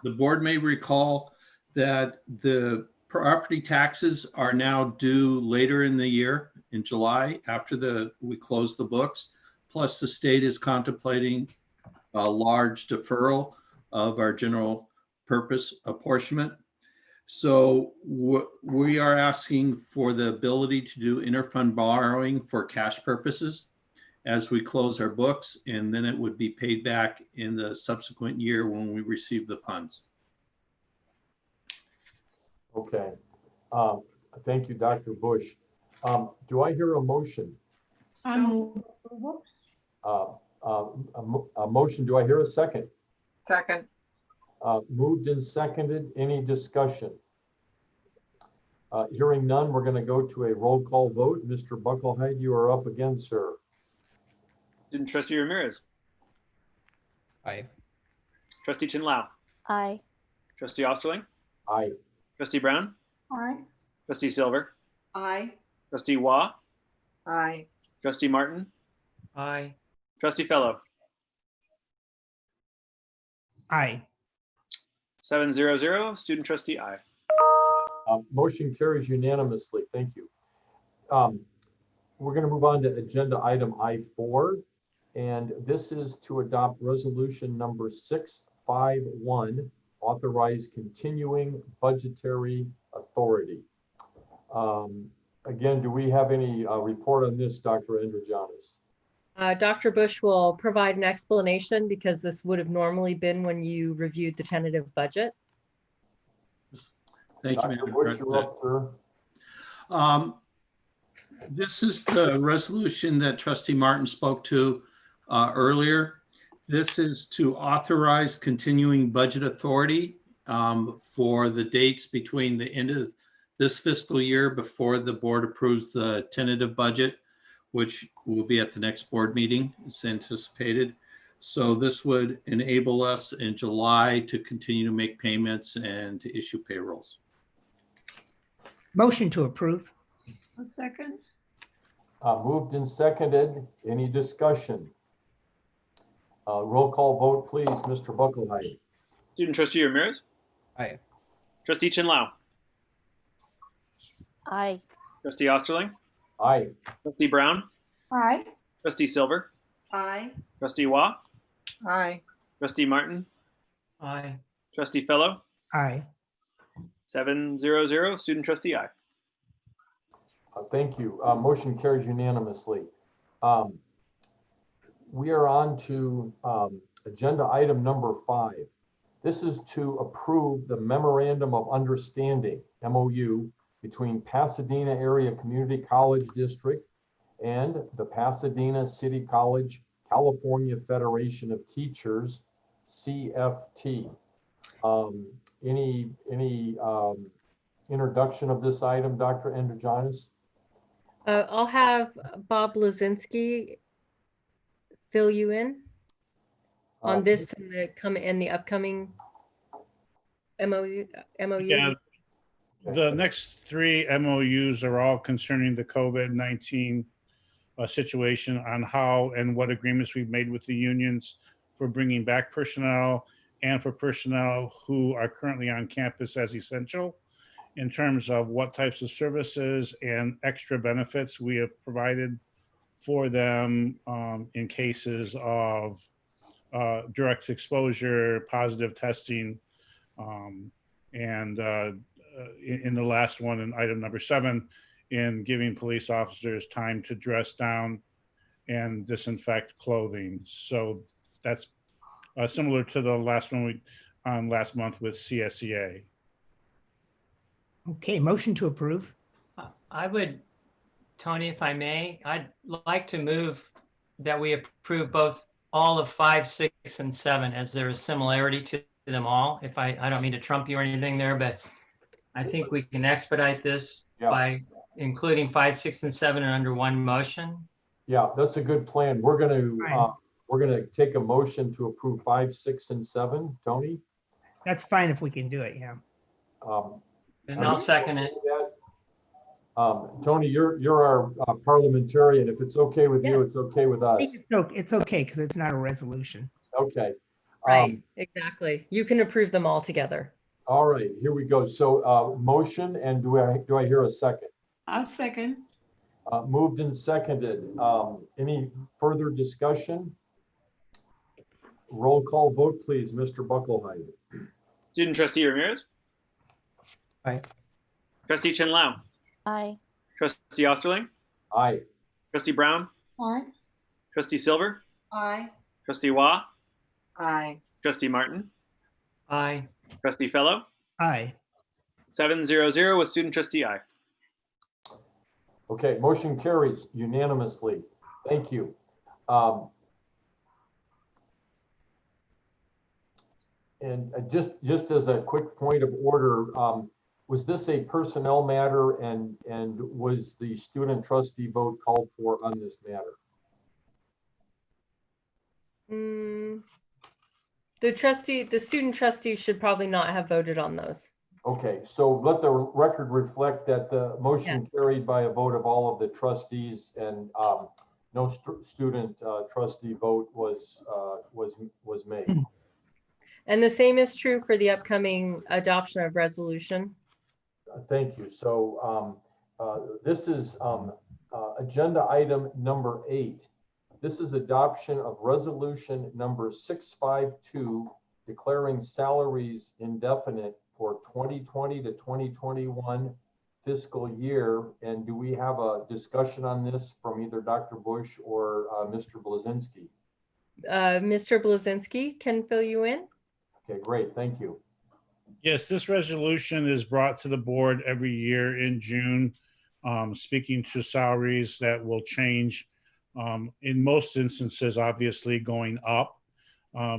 the board may recall that the property taxes are now due later in the year, in July, after we close the books. Plus, the state is contemplating a large deferral of our general purpose apportionment. So we are asking for the ability to do interfund borrowing for cash purposes as we close our books, and then it would be paid back in the subsequent year when we receive the funds. Okay. Thank you, Dr. Bush. Do I hear a motion? I move. A motion, do I hear a second? Second. Moved and seconded. Any discussion? Hearing none, we're going to go to a roll call vote. Mr. Bucklehead, you are up again, sir. Student trustee Ramirez, Aye. trustee Chen Lao, Aye. trustee Osterling, Aye. trustee Brown, Aye. trustee Silver, Aye. trustee Wah, Aye. trustee Martin, Aye. trustee Fellow. Aye. 7-0-0, student trustee I. Motion carries unanimously. Thank you. We're going to move on to agenda item I4, and this is to adopt resolution number 651, authorize continuing budgetary authority. Again, do we have any report on this, Dr. Androgenis? Dr. Bush will provide an explanation because this would have normally been when you reviewed the tentative budget. Thank you, Dr. Madam Bush, you're up, sir. This is the resolution that Trustee Martin spoke to earlier. This is to authorize continuing budget authority for the dates between the end of this fiscal year before the board approves the tentative budget, which will be at the next board meeting, it's anticipated. So this would enable us in July to continue to make payments and to issue payrolls. Motion to approve. A second. Moved and seconded. Any discussion? Roll call vote, please, Mr. Bucklehead. Student trustee Ramirez, Aye. trustee Chen Lao, Aye. trustee Osterling, Aye. trustee Brown, Aye. trustee Silver, Aye. trustee Wah, Aye. trustee Martin, Aye. trustee Fellow. Aye. 7-0-0, student trustee I. Thank you. Motion carries unanimously. We are on to agenda item number 5. This is to approve the Memorandum of Understanding, MOU, between Pasadena Area Community College District and the Pasadena City College California Federation of Teachers, CFT. Any introduction of this item, Dr. Androgenis? I'll have Bob Lazinski fill you in on this and the upcoming MOU. Yeah, the next 3 MOUs are all concerning the COVID-19 situation on how and what agreements we've made with the unions for bringing back personnel and for personnel who are currently on campus as essential, in terms of what types of services and extra benefits we have provided for them in cases of direct exposure, positive testing, and in the last one, in item number 7, in giving police officers time to dress down and disinfect clothing. So that's similar to the last one we last month with CSEA. Okay, motion to approve. I would, Tony, if I may, I'd like to move that we approve both all of 5, 6, and 7, as there is similarity to them all. If I don't mean to trump you or anything there, but I think we can expedite this by including 5, 6, and 7 under one motion. Yeah, that's a good plan. We're gonna take a motion to approve 5, 6, and 7. Tony? That's fine if we can do it, yeah. And I'll second it. Tony, you're our parliamentarian. If it's okay with you, it's okay with us. It's okay because it's not a resolution. Okay. Right, exactly. You can approve them all together. All right, here we go. So motion, and do I hear a second? I'll second. Moved and seconded. Any further discussion? Roll call vote, please, Mr. Buckelheim. Student trustee Ramirez. Aye. Trustee Chen Lao. Aye. Trustee Osterling. Aye. Trustee Brown. Aye. Trustee Silver. Aye. Trustee Wah. Aye. Trustee Martin. Aye. Trustee Fellow. Aye. 7-0-0 with student trustee aye. Okay, motion carries unanimously. Thank you. And just as a quick point of order, was this a personnel matter, and was the student trustee vote called for on this matter? The student trustee should probably not have voted on those. Okay, so let the record reflect that the motion carried by a vote of all of the trustees, and no student trustee vote was made. And the same is true for the upcoming adoption of resolution. Thank you. So this is agenda item number 8. This is adoption of resolution number 652, declaring salaries indefinite for 2020 to 2021 fiscal year. And do we have a discussion on this from either Dr. Bush or Mr. Blazinski? Mr. Blazinski can fill you in. Okay, great. Thank you. Yes, this resolution is brought to the board every year in June, speaking to salaries that will change. In most instances, obviously going up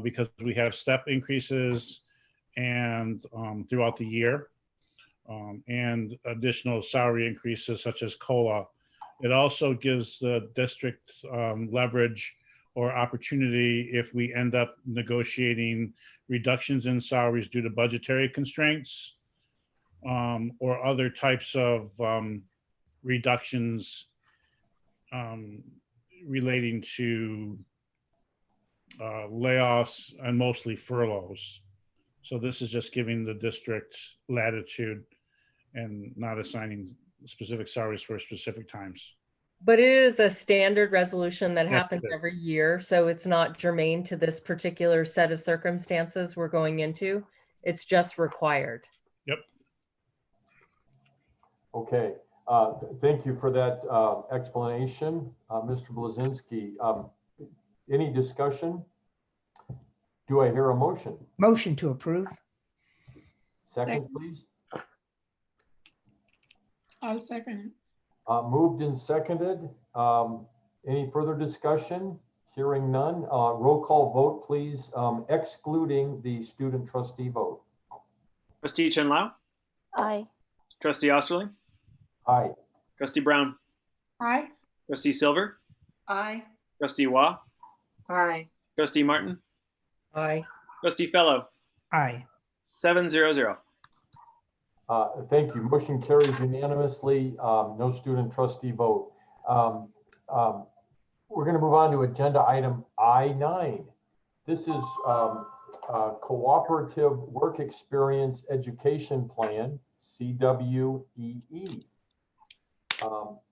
because we have step increases and throughout the year and additional salary increases such as COLA. It also gives the district leverage or opportunity if we end up negotiating reductions in salaries due to budgetary constraints or other types of reductions relating to layoffs and mostly furloughs. So this is just giving the district latitude and not assigning specific salaries for specific times. But it is a standard resolution that happens every year. So it's not germane to this particular set of circumstances we're going into. It's just required. Yep. Okay. Thank you for that explanation, Mr. Blazinski. Any discussion? Do I hear a motion? Motion to approve. Second, please. I'll second. Moved and seconded. Any further discussion? Hearing none. Roll call vote, please, excluding the student trustee vote. Trustee Chen Lao. Aye. Trustee Osterling. Aye. Trustee Brown. Aye. Trustee Silver. Aye. Trustee Wah. Aye. Trustee Martin. Aye. Trustee Fellow. Aye. 7-0-0. Thank you. Motion carries unanimously. No student trustee vote. We're going to move on to agenda item I-9. This is Cooperative Work Experience Education Plan, CWEE.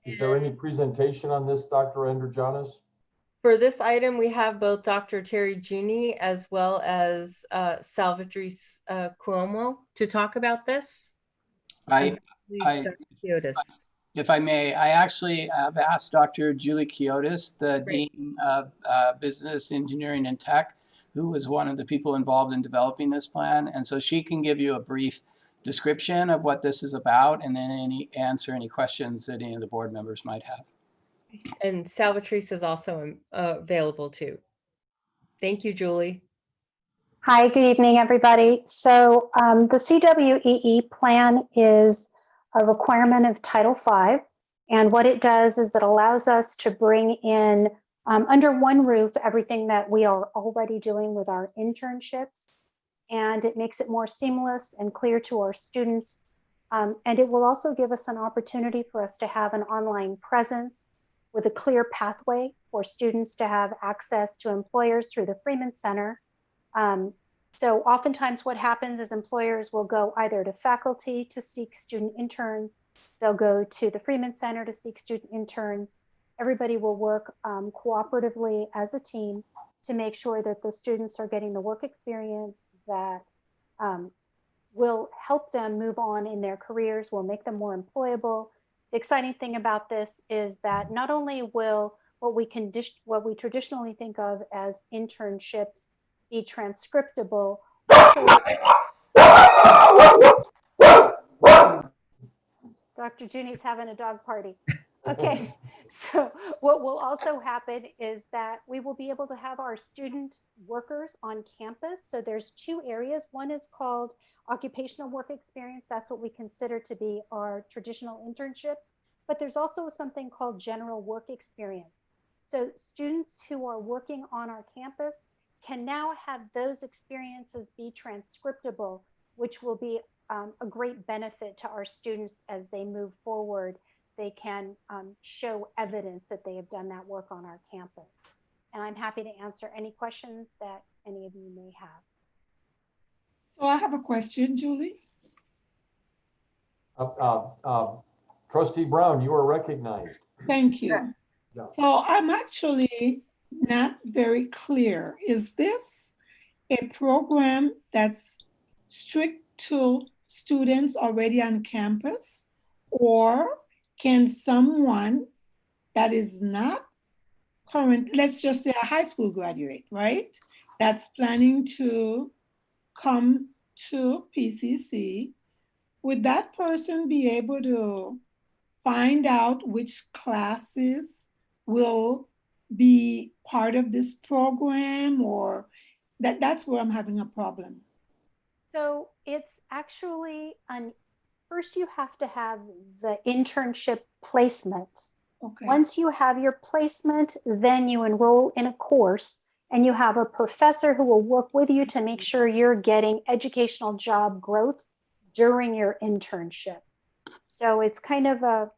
Is there any presentation on this, Dr. Androgenis? For this item, we have both Dr. Terry Juni as well as Salvatore Cuomo to talk about this. Dr. Chiotis. If I may, I actually have asked Dr. Julie Chiotis, the Great. Dean of Business, Engineering, and Tech, who was one of the people involved in developing this plan. And so she can give you a brief description of what this is about and then answer any questions that any of the board members might have. And Salvatore is also available too. Thank you, Julie. Hi, good evening, everybody. So the CWEE plan is a requirement of Title V. And what it does is it allows us to bring in under one roof everything that we are already doing with our internships. And it makes it more seamless and clear to our students. And it will also give us an opportunity for us to have an online presence with a clear pathway for students to have access to employers through the Freeman Center. So oftentimes what happens is employers will go either to faculty to seek student interns, they'll go to the Freeman Center to seek student interns. Everybody will work cooperatively as a team to make sure that the students are getting the work experience that will help them move on in their careers, will make them more employable. The exciting thing about this is that not only will what we traditionally think of as internships be transcriptable. Dr. Juni's having a dog party. Okay, so what will also happen is that we will be able to have our student workers on campus. So there's two areas. One is called occupational work experience. That's what we consider to be our traditional internships. But there's also something called general work experience. So students who are working on our campus can now have those experiences be transcriptable, which will be a great benefit to our students as they move forward. They can show evidence that they have done that work on our campus. And I'm happy to answer any questions that any of you may have. So I have a question, Julie. Trustee Brown, you are recognized. Thank you. Yeah. So I'm actually not very clear. Is this a program that's strict to students already on campus, or can someone that is not current, let's just say a high school graduate, right, that's planning to come to PCC, would that person be able to find out which classes will be part of this program, or that's where I'm having a problem? So it's actually, first you have to have the internship placement. Okay. Once you have your placement, then you enroll in a course and you have a professor who will work with you to make sure you're getting educational job growth during your internship. So it's kind of a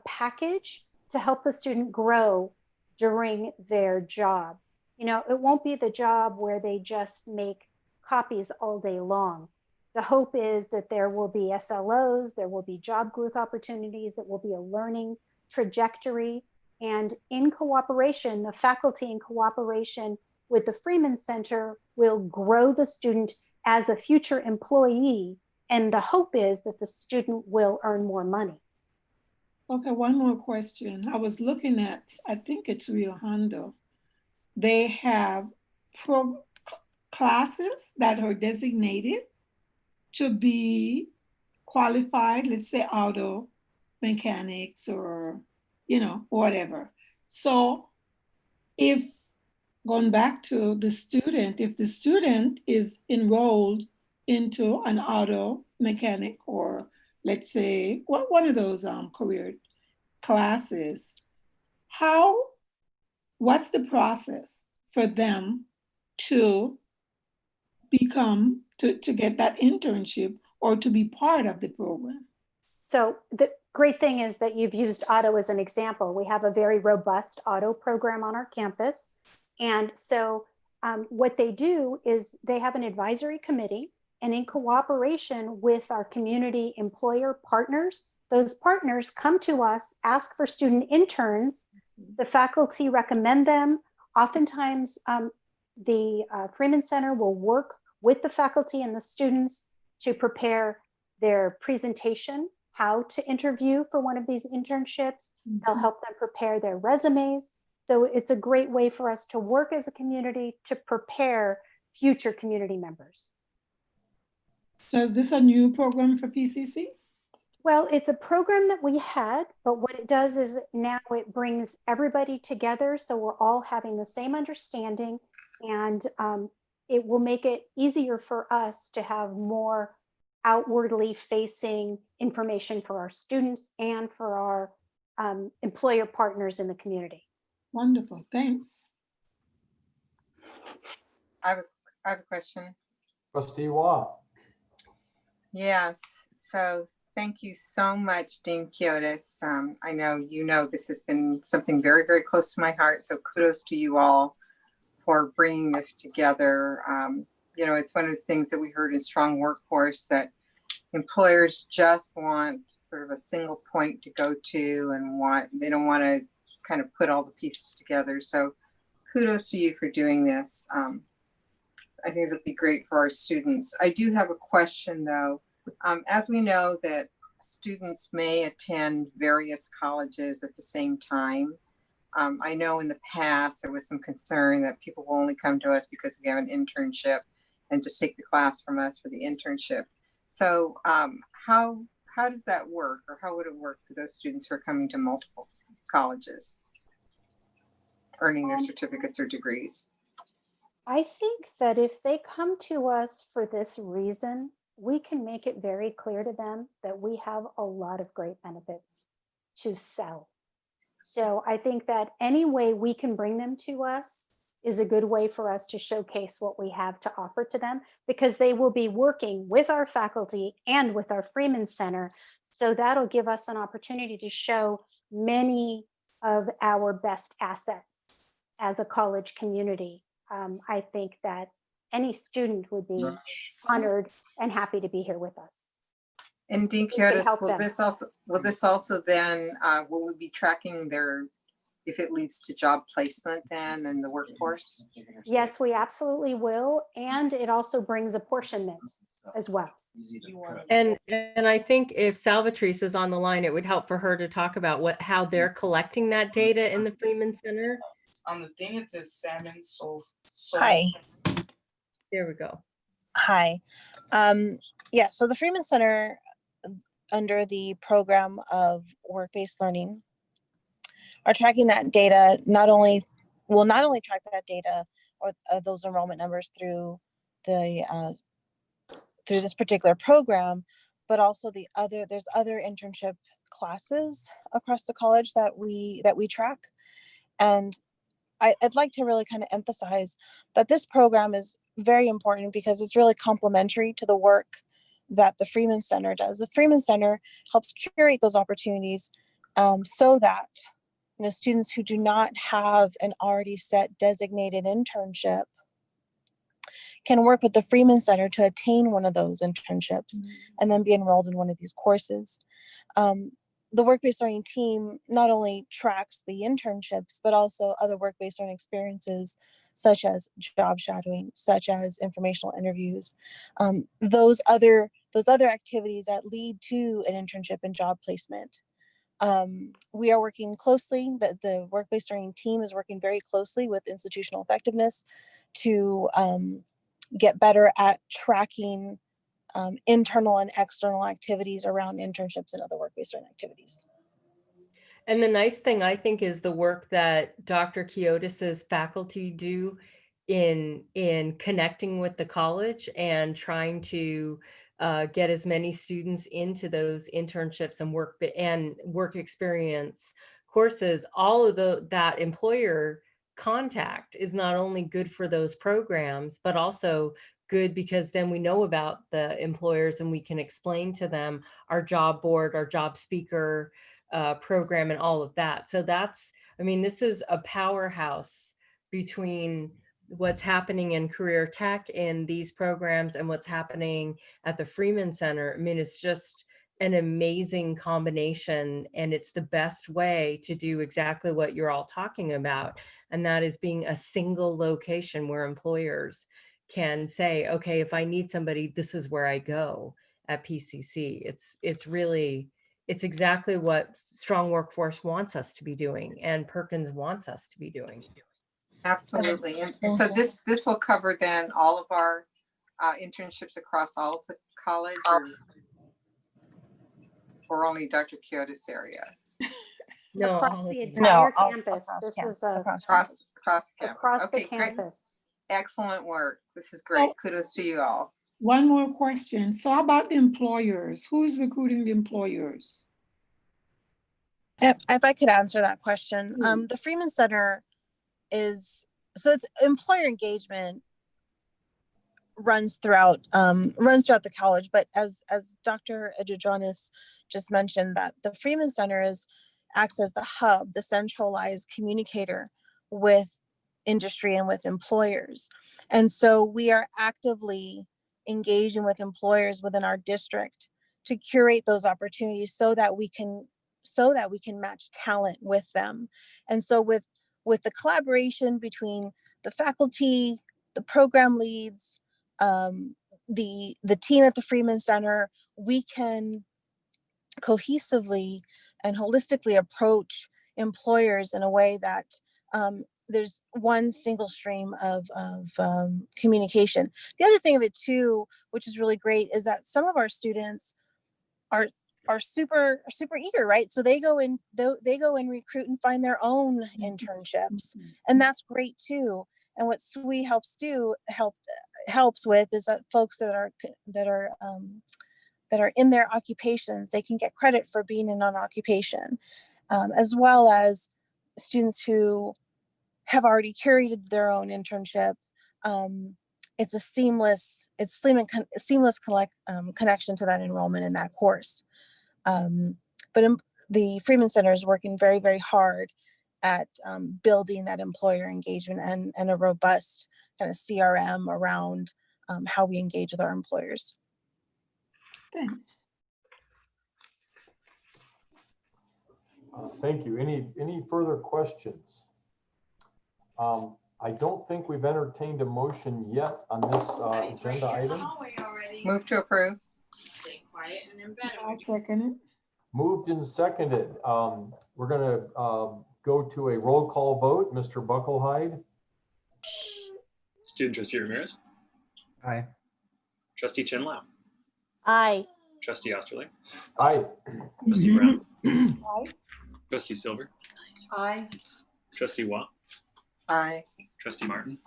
package to help the student grow during their job. You know, it won't be the job where they just make copies all day long. The hope is that there will be SLOs, there will be job growth opportunities, that will be a learning trajectory. And in cooperation, the faculty in cooperation with the Freeman Center will grow the student as a future employee. And the hope is that the student will earn more money. Okay, one more question. I was looking at, I think it's Rio Hondo. They have classes that are designated to be qualified, let's say auto mechanics or, you know, whatever. So if, going back to the student, if the student is enrolled into an auto mechanic or let's say one of those career classes, what's the process for them to become, to get that internship or to be part of the program? So the great thing is that you've used auto as an example. We have a very robust auto program on our campus. And so what they do is they have an advisory committee, and in cooperation with our community employer partners, those partners come to us, ask for student interns. The faculty recommend them. Oftentimes, the Freeman Center will work with the faculty and the students to prepare their presentation, how to interview for one of these internships. They'll help them prepare their resumes. So it's a great way for us to work as a community to prepare future community members. So is this a new program for PCC? Well, it's a program that we had, but what it does is now it brings everybody together. So we're all having the same understanding, and it will make it easier for us to have more outwardly facing information for our students and for our employer partners in the community. Wonderful, thanks. I have a question. Trustee Watt. Yes, so thank you so much, Dean Kiotis. I know you know this has been something very, very close to my heart, so kudos to you all for bringing this together. You know, it's one of the things that we heard in Strong Workforce, that employers just want sort of a single point to go to, and they don't want to kind of put all the pieces together. So kudos to you for doing this. I think it'll be great for our students. I do have a question though. As we know that students may attend various colleges at the same time, I know in the past there was some concern that people will only come to us because we have an internship and just take the class from us for the internship. So how does that work, or how would it work for those students who are coming to multiple colleges, earning their certificates or degrees? I think that if they come to us for this reason, we can make it very clear to them that we have a lot of great benefits to sell. So I think that any way we can bring them to us is a good way for us to showcase what we have to offer to them, because they will be working with our faculty and with our Freeman Center. So that'll give us an opportunity to show many of our best assets as a college community. I think that any student would be honored and happy to be here with us. And Dean Kiotis, will this also then, will we be tracking their, if it leads to job placement then in the workforce? Yes, we absolutely will. And it also brings apportionment as well. And I think if Salvatrice is on the line, it would help for her to talk about how they're collecting that data in the Freeman Center. On the thing it says salmon soul. Hi. There we go. Hi. Yeah, so the Freeman Center, under the program of work-based learning, are tracking that data. Will not only track that data or those enrollment numbers through the through this particular program, but also there's other internship classes across the college that we track. And I'd like to really kind of emphasize that this program is very important because it's really complementary to the work that the Freeman Center does. The Freeman Center helps curate those opportunities so that students who do not have an already set designated internship can work with the Freeman Center to attain one of those internships and then be enrolled in one of these courses. The work-based learning team not only tracks the internships, but also other work-based learning experiences, such as job shadowing, such as informational interviews, those other activities that lead to an internship and job placement. We are working closely, the work-based learning team is working very closely with institutional effectiveness to get better at tracking internal and external activities around internships and other work-based learning activities. And the nice thing, I think, is the work that Dr. Kiotis's faculty do in connecting with the college and trying to get as many students into those internships and work experience courses. All of that employer contact is not only good for those programs, but also good because then we know about the employers and we can explain to them our job board, our job speaker program, and all of that. So this is a powerhouse between what's happening in career tech in these programs and what's happening at the Freeman Center. It's just an amazing combination, and it's the best way to do exactly what you're all talking about. And that is being a single location where employers can say, okay, if I need somebody, this is where I go at PCC. It's exactly what Strong Workforce wants us to be doing, and Perkins wants us to be doing. Absolutely. And so this will cover then all of our internships across all of the college, or only Dr. Kyoto's area? No, across all the of them. entire No, campus. This is Across campus. across the Okay, great. campus. Excellent work. This is great. Kudos to you all. One more question. So how about the employers? Who's recruiting the employers? If I could answer that question, the Freeman Center is, so it's employer engagement runs throughout the college, but as Dr. Adjadronis just mentioned, that the Freeman Center acts as the hub, the centralized communicator with industry and with employers. And so we are actively engaging with employers within our district to curate those opportunities so that we can match talent with them. And so with the collaboration between the faculty, the program leads, the team at the Freeman Center, we can cohesively and holistically approach employers in a way that there's one single stream of communication. The other thing of it too, which is really great, is that some of our students are super eager, right? So they go and recruit and find their own internships, and that's great too. And what SWE helps with is that folks that are in their occupations, they can get credit for being in an occupation, as well as students who have already curated their own internship. It's a seamless connection to that enrollment in that course. But the Freeman Center is working very, very hard at building that employer engagement and a robust kind of CRM around how we engage with our employers. Thanks. Thank you. Any further questions? I don't think we've entertained a motion yet on this agenda item. Move to approve. I'll second it. Moved and seconded. We're going to go to a roll call vote. Mr. Bucklehide. Student Trustee Ramirez. Aye. Trustee Chin-Lau. Aye. Trustee Osterling. Aye. Trustee Brown. Aye. Trustee Silver. Aye. Trustee Watt. Aye. Trustee Martin.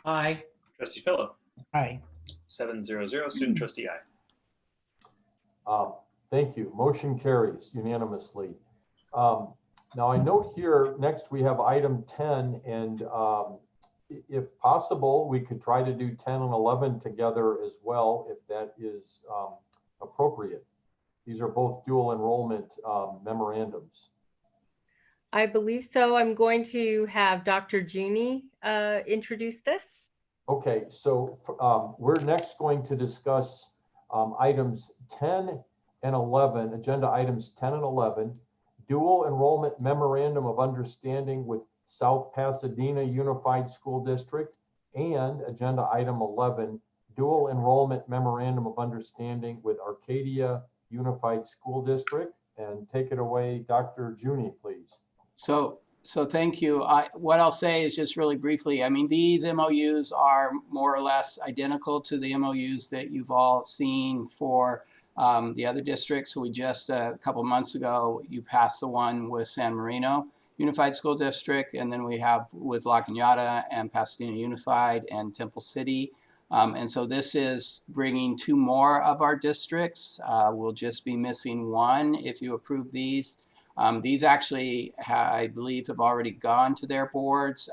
Aye. Trustee Fellow. Aye. 700. Student Trustee aye. Thank you. Motion carries unanimously. Now I note here next we have item 10, and if possible, we could try to do 10 and 11 together as well, if that is appropriate. These are both dual enrollment memorandums. I believe so. I'm going to have Dr. Junie introduce this. Okay, so we're next going to discuss items 10 and 11, agenda items 10 and 11, dual enrollment memorandum of understanding with South Pasadena Unified School District, and agenda item 11, dual enrollment memorandum of understanding with Arcadia Unified School District. And take it away, Dr. Junie, please. So thank you. What I'll say is just really briefly, I mean, these MOUs are more or less identical to the MOUs that you've all seen for the other districts. So we just, a couple months ago, you passed the one with San Marino Unified School District, and then we have with La Cañada and Pasadena Unified and Temple City. And so this is bringing two more of our districts. We'll just be missing one if you approve these. These actually, I believe, have already gone to their boards,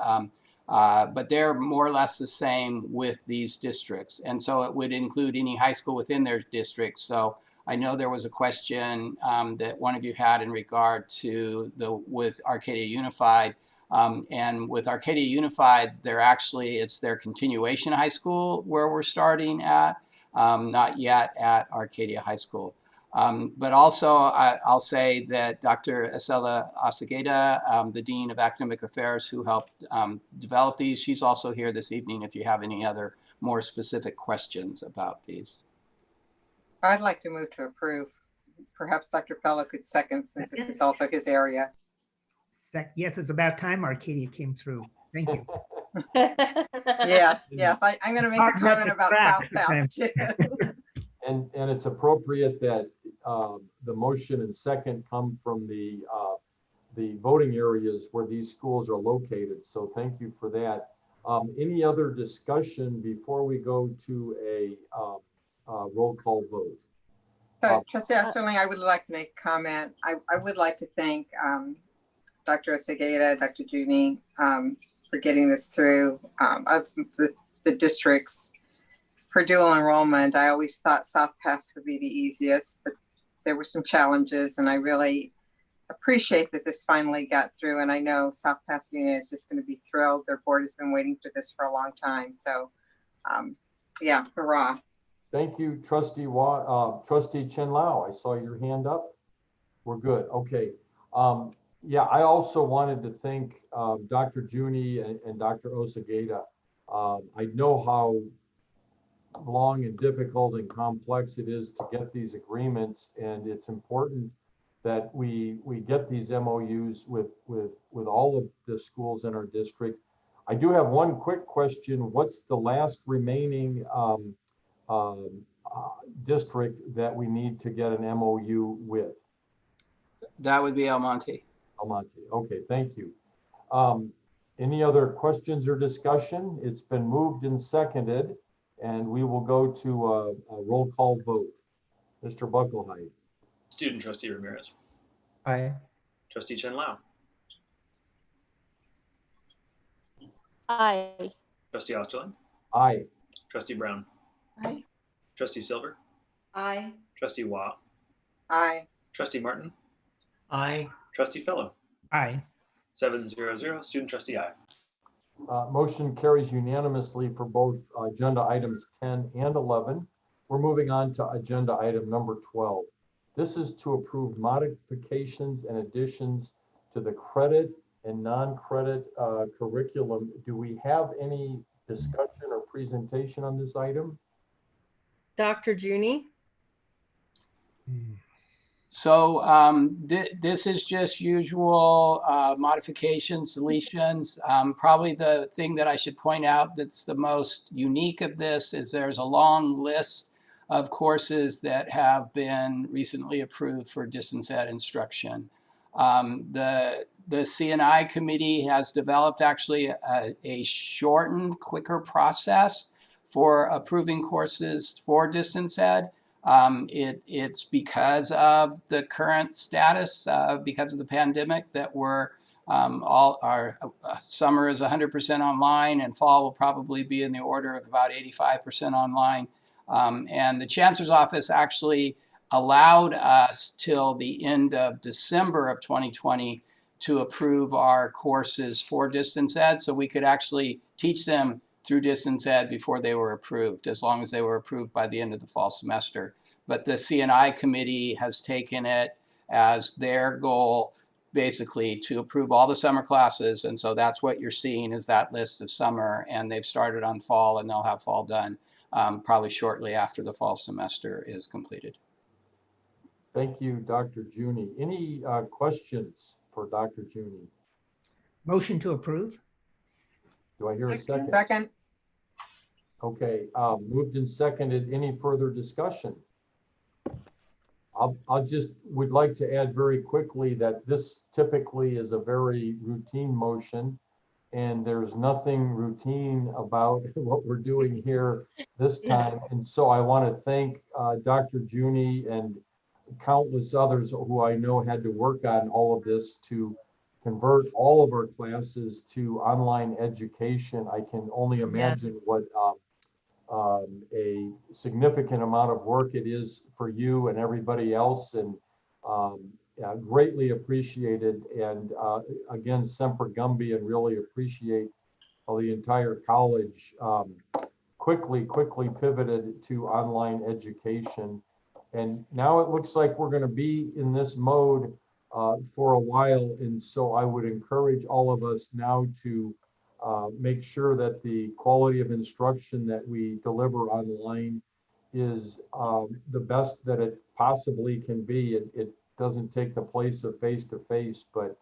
but they're more or less the same with these districts. And so it would include any high school within their district. So I know there was a question that one of you had in regard to with Arcadia Unified. And with Arcadia Unified, it's their continuation high school where we're starting at, not yet at Arcadia High School. But also, I'll say that Dr. Estela Osegueda, the Dean of Academic Affairs who helped develop these, she's also here this evening if you have any other more specific questions about these. I'd like to move to approve. Perhaps Dr. Fellow could second, since this is also his area. Yes, it's about time Arcadia came through. Thank you. Yes, I'm going to make a comment about South Pass too. And it's appropriate that the motion and second come from the voting areas where these schools are located. So thank you for that. Any other discussion before we go to a roll call vote? So, Trustee Osterling, I would like to make a comment. I would like to thank Dr. Osegueda, Dr. Juni, for getting this through. Of the districts for dual enrollment, I always thought South Pass would be the easiest, but there were some challenges, and I really appreciate that this finally got through. And I know South Pasadena is just going to be thrilled. Their board has been waiting for this for a long time. So, yeah, hurrah. Thank you, Trustee Trustee Chen Lao. I saw your hand up. We're good. Okay. Yeah, I also wanted to thank Dr. Juni and Dr. Osegueda. I know how long and difficult and complex it is to get these agreements, and it's important that we get these MOUs with all of the schools in our district. I do have one quick question. What's the last remaining district that we need to get an MOU with? That would be El Monte. El Monte. Okay, thank you. Any other questions or discussion? It's been moved and seconded, and we will go to a roll call vote. Mr. Bucklehide. Student Trustee Ramirez. Aye. Trustee Chen Lao. Aye. Trustee Osterling. Aye. Trustee Brown. Aye. Trustee Silver. Aye. Trustee Waugh. Aye. Trustee Martin. Aye. Trustee Fellow. Aye. 7-0-0. Student Trustee aye. Motion carries unanimously for both agenda items 10 and 11. We're moving on to agenda item number 12. This is to approve modifications and additions to the credit and non-credit curriculum. Do we have any discussion or presentation on this item? Dr. Juni? So this is just usual modifications, deletions. Probably the thing that I should point out that's the most unique of this is there's a long list of courses that have been recently approved for distance ed instruction. The CNI committee has developed actually a shortened, quicker process for approving courses for distance ed. It's because of the current status, because of the pandemic, that we're all our summer is 100% online, and fall will probably be in the order of about 85% online. And the Chancellor's Office actually allowed us till the end of December of 2020 to approve our courses for distance ed, so we could actually teach them through distance ed before they were approved, as long as they were approved by the end of the fall semester. But the CNI committee has taken it as their goal, basically, to approve all the summer classes. And so that's what you're seeing is that list of summer, and they've started on fall, and they'll have fall done probably shortly after the fall semester is completed. Thank you, Dr. Juni. Any questions for Dr. Juni? Motion to approve. Do I hear a second? Second. Okay, moved and seconded. Any further discussion? I just would like to add very quickly that this typically is a very routine motion, and there's nothing routine about what we're doing here this time. And so I want to thank Dr. Juni and countless others who I know had to work on all of this to convert all of our classes to online education. I can only imagine what a significant amount of work it is for you and everybody else, and greatly appreciated. And again, Semper Gumby, and really appreciate the entire college quickly pivoted to online education. And now it looks like we're going to be in this mode for a while. And so I would encourage all of us now to make sure that the quality of instruction that we deliver online is the best that it possibly can be. It doesn't take the place of face-to-face, but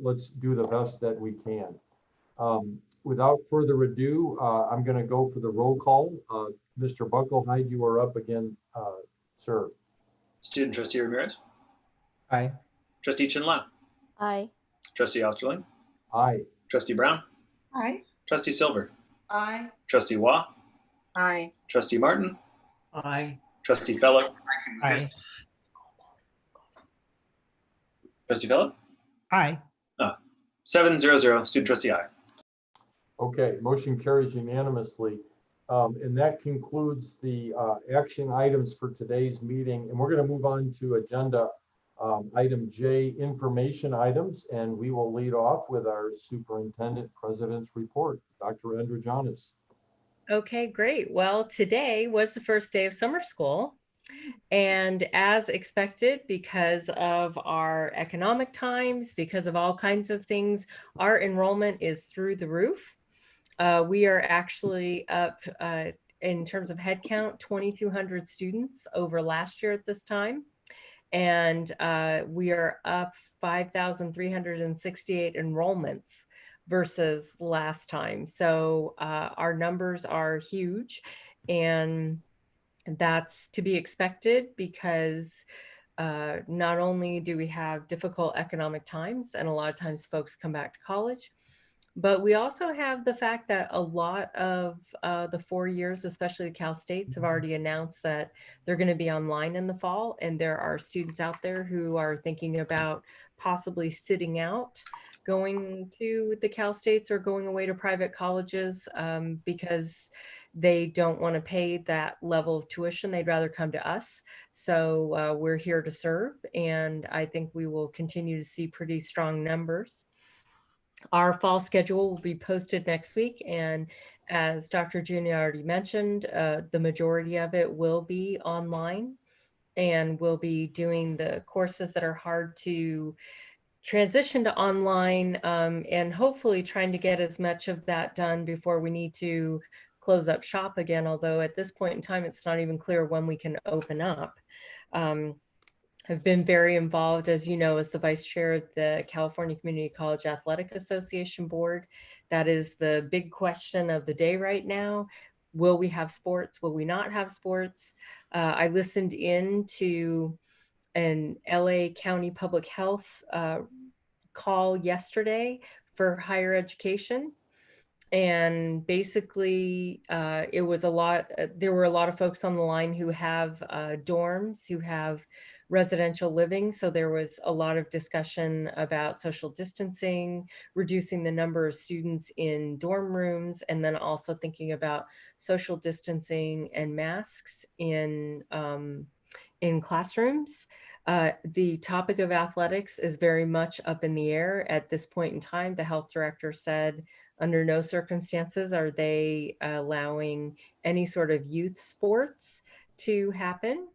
let's do the best that we can. Without further ado, I'm going to go for the roll call. Mr. Bucklehide, you are up again, sir. Student Trustee Ramirez. Aye. Trustee Chin-La. Aye. Trustee Osterling. Aye. Trustee Brown. Aye. Trustee Silver. Aye. Trustee Waugh. Aye. Trustee Martin. Aye. Trustee Fellow. Aye. Trustee Fellow. Aye. 7-0-0. Student Trustee aye. Okay, motion carries unanimously. And that concludes the action items for today's meeting. And we're going to move on to agenda item J, information items. And we will lead off with our superintendent president's report, Dr. Androgianis. Okay, great. Well, today was the first day of summer school. And as expected, because of our economic times, because of all kinds of things, our enrollment is through the roof. We are actually up in terms of head count, 2,200 students over last year at this time. And we are up 5,368 enrollments versus last time. So our numbers are huge, and that's to be expected because not only do we have difficult economic times, and a lot of times folks come back to college, but we also have the fact that a lot of the 4 years, especially the Cal States, have already announced that they're going to be online in the fall. And there are students out there who are thinking about possibly sitting out, going to the Cal States or going away to private colleges because they don't want to pay that level of tuition. They'd rather come to us. So we're here to serve. And I think we will continue to see pretty strong numbers. Our fall schedule will be posted next week. And as Dr. Juni already mentioned, the majority of it will be online. And we'll be doing the courses that are hard to transition to online and hopefully trying to get as much of that done before we need to close up shop again. Although at this point in time, it's not even clear when we can open up. I've been very involved, as you know, as the vice chair of the California Community College Athletic Association Board. That is the big question of the day right now. Will we have sports? Will we not have sports? I listened in to an LA County Public Health call yesterday for higher education. And basically, it was a lot. There were a lot of folks on the line who have dorms, who have residential living. So there was a lot of discussion about social distancing, reducing the number of students in dorm rooms, and then also thinking about social distancing and masks in classrooms. The topic of athletics is very much up in the air at this point in time. The health director said, under no circumstances are they allowing any sort of youth sports to happen.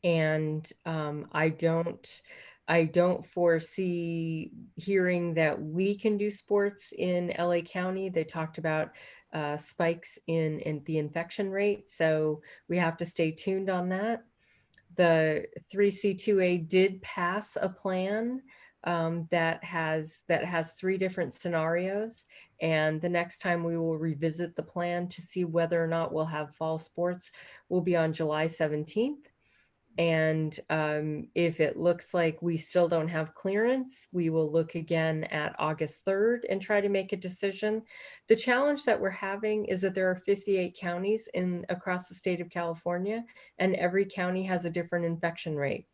And I don't foresee hearing that we can do sports in LA County. They talked about spikes in the infection rate. So we have to stay tuned on that. The 3C2A did pass a plan that has 3 different scenarios. And the next time we will revisit the plan to see whether or not we'll have fall sports will be on July 17th. And if it looks like we still don't have clearance, we will look again at August 3rd and try to make a decision. The challenge that we're having is that there are 58 counties across the state of California, and every county has a different infection rate.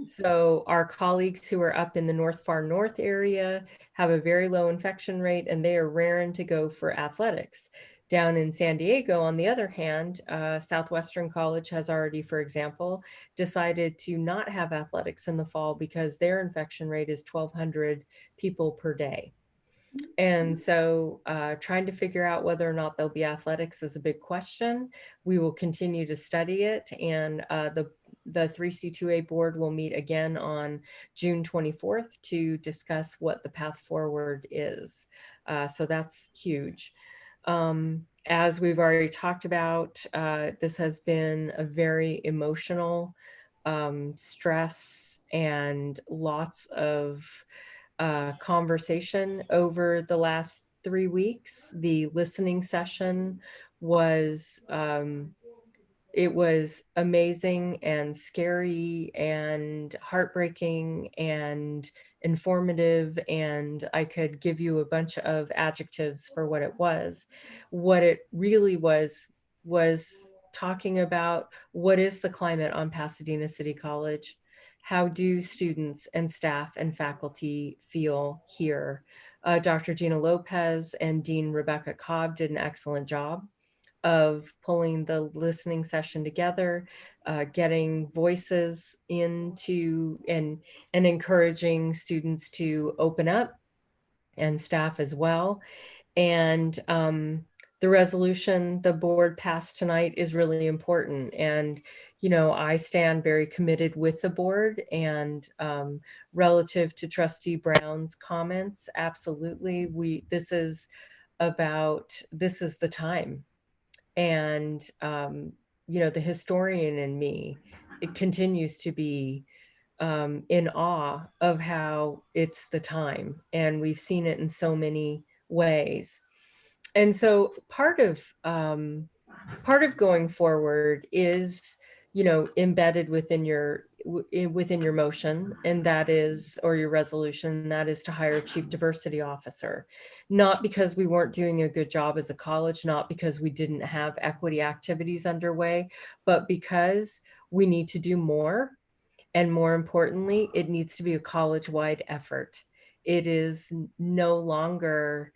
So our colleagues who are up in the far north area have a very low infection rate, and they are raring to go for athletics. Down in San Diego, on the other hand, Southwestern College has already, for example, decided to not have athletics in the fall because their infection rate is 1,200 people per day. And so trying to figure out whether or not there'll be athletics is a big question. We will continue to study it, and the 3C2A board will meet again on June 24th to discuss what the path forward is. So that's huge. As we've already talked about, this has been a very emotional stress and lots of conversation over the last 3 weeks. The listening session was, it was amazing and scary and heartbreaking and informative, and I could give you a bunch of adjectives for what it was. What it really was talking about what is the climate on Pasadena City College? How do students and staff and faculty feel here? Dr. Gina Lopez and Dean Rebecca Cobb did an excellent job of pulling the listening session together, getting voices into and encouraging students to open up, and staff as well. And the resolution the board passed tonight is really important. And, you know, I stand very committed with the board, and relative to Trustee Brown's comments, absolutely, this is the time. And, you know, the historian in me, it continues to be in awe of how it's the time. And we've seen it in so many ways. And so part of going forward is, you know, embedded within your motion, and that is, or your resolution, that is to hire a chief diversity officer. Not because we weren't doing a good job as a college, not because we didn't have equity activities underway, but because we need to do more. And more importantly, it needs to be a college-wide effort. It is no longer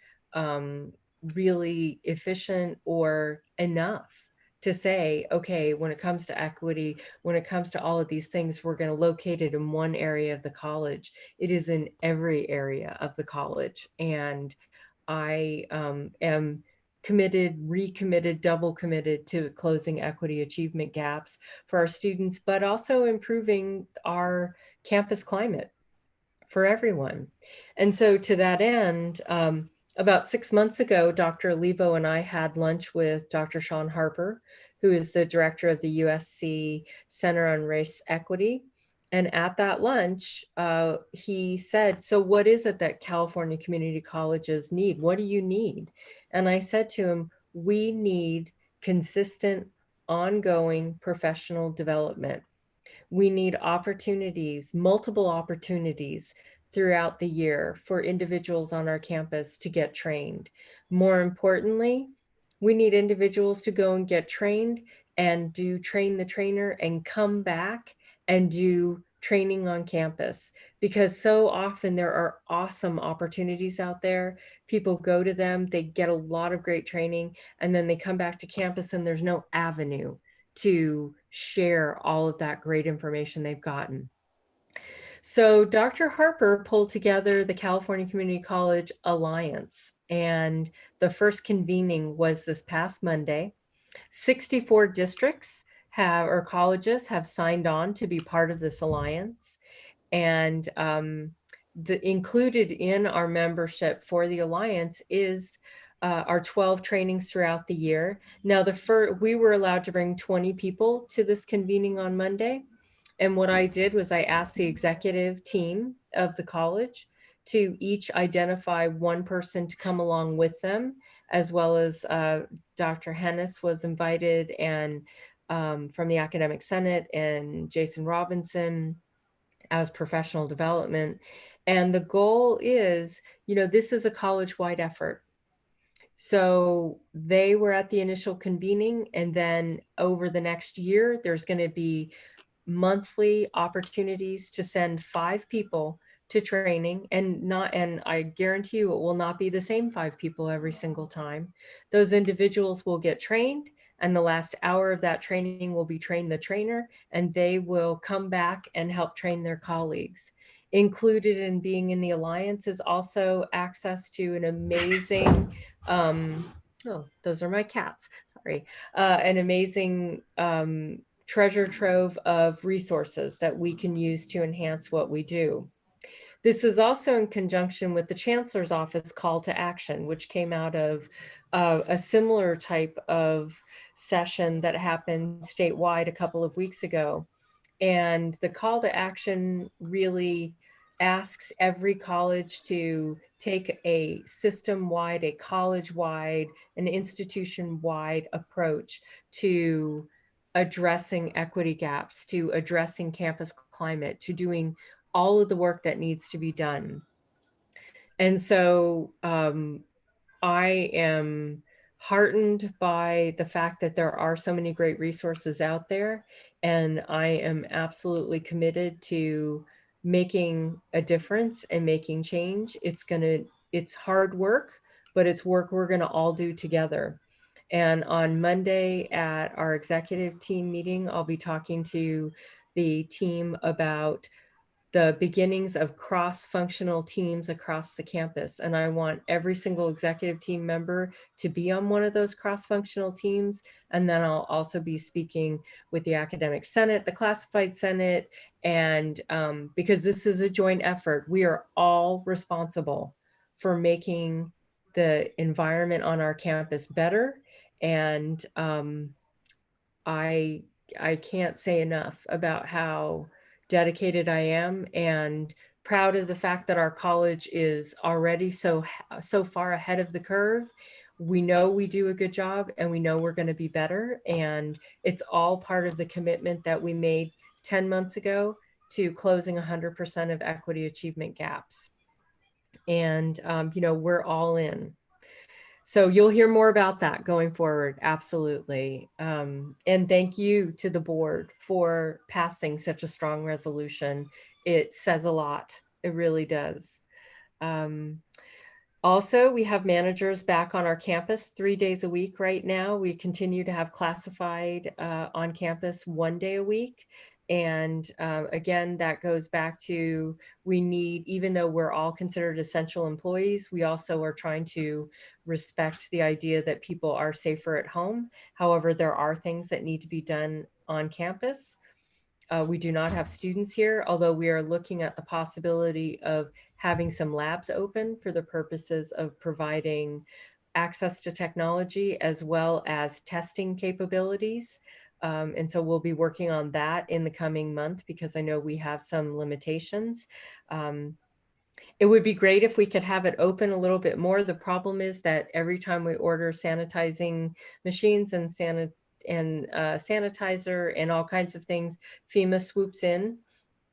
really efficient or enough to say, okay, when it comes to equity, when it comes to all of these things, we're going to locate it in one area of the college. It is in every area of the college. And I am committed, recommitted, double committed to closing equity achievement gaps for our students, but also improving our campus climate for everyone. And so to that end, about 6 months ago, Dr. Levo and I had lunch with Dr. Sean Harper, who is the director of the USC Center on Race Equity. And at that lunch, he said, so what is it that California community colleges need? What do you need? And I said to him, we need consistent, ongoing professional development. We need opportunities, multiple opportunities throughout the year for individuals on our campus to get trained. More importantly, we need individuals to go and get trained and do train the trainer and come back and do training on campus, because so often there are awesome opportunities out there. People go to them, they get a lot of great training, and then they come back to campus and there's no avenue to share all of that great information they've gotten. So Dr. Harper pulled together the California Community College Alliance, and the first convening was this past Monday. 64 districts or colleges have signed on to be part of this alliance. And included in our membership for the alliance is our 12 trainings throughout the year. Now, we were allowed to bring 20 people to this convening on Monday. And what I did was I asked the executive team of the college to each identify one person to come along with them, as well as Dr. Hennis was invited, and from the Academic Senate, and Jason Robinson as professional development. And the goal is, you know, this is a college-wide effort. So they were at the initial convening, and then over the next year, there's going to be monthly opportunities to send 5 people to training, and I guarantee you it will not be the same 5 people every single time. Those individuals will get trained, and the last hour of that training will be train the trainer, and they will come back and help train their colleagues. Included in being in the Alliance is also access to an amazing, oh, those are my cats, sorry, an amazing treasure trove of resources that we can use to enhance what we do. This is also in conjunction with the Chancellor's Office call to action, which came out of a similar type of session that happened statewide a couple of weeks ago. And the call to action really asks every college to take a system-wide, a college-wide, an institution-wide approach to addressing equity gaps, to addressing campus climate, to doing all of the work that needs to be done. And so I am heartened by the fact that there are so many great resources out there, and I am absolutely committed to making a difference and making change. It's hard work, but it's work we're gonna all do together. And on Monday at our executive team meeting, I'll be talking to the team about the beginnings of cross-functional teams across the campus. And I want every single executive team member to be on one of those cross-functional teams. And then I'll also be speaking with the Academic Senate, the Classified Senate, and because this is a joint effort, we are all responsible for making the environment on our campus better. And I can't say enough about how dedicated I am and proud of the fact that our college is already so far ahead of the curve. We know we do a good job and we know we're going to be better. And it's all part of the commitment that we made 10 months ago to closing 100% of equity achievement gaps. And, you know, we're all in. So you'll hear more about that going forward, absolutely. And thank you to the board for passing such a strong resolution. It says a lot, it really does. Also, we have managers back on our campus 3 days a week right now. We continue to have classified on campus 1 day a week. And again, that goes back to, we need, even though we're all considered essential employees, we also are trying to respect the idea that people are safer at home. However, there are things that need to be done on campus. We do not have students here, although we are looking at the possibility of having some labs open for the purposes of providing access to technology as well as testing capabilities. And so we'll be working on that in the coming month because I know we have some limitations. It would be great if we could have it open a little bit more. The problem is that every time we order sanitizing machines and sanitizer and all kinds of things, FEMA swoops in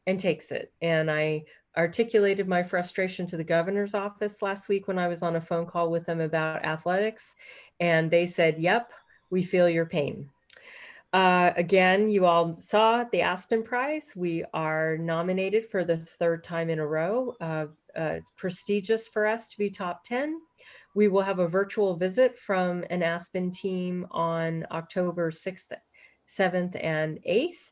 and takes it. And I articulated my frustration to the governor's office last week when I was on a phone call with them about athletics. And they said, yep, we feel your pain. Again, you all saw the Aspen Prize. We are nominated for the 3rd time in a row. Prestigious for us to be top 10. We will have a virtual visit from an Aspen team on October 6th, 7th, and 8th.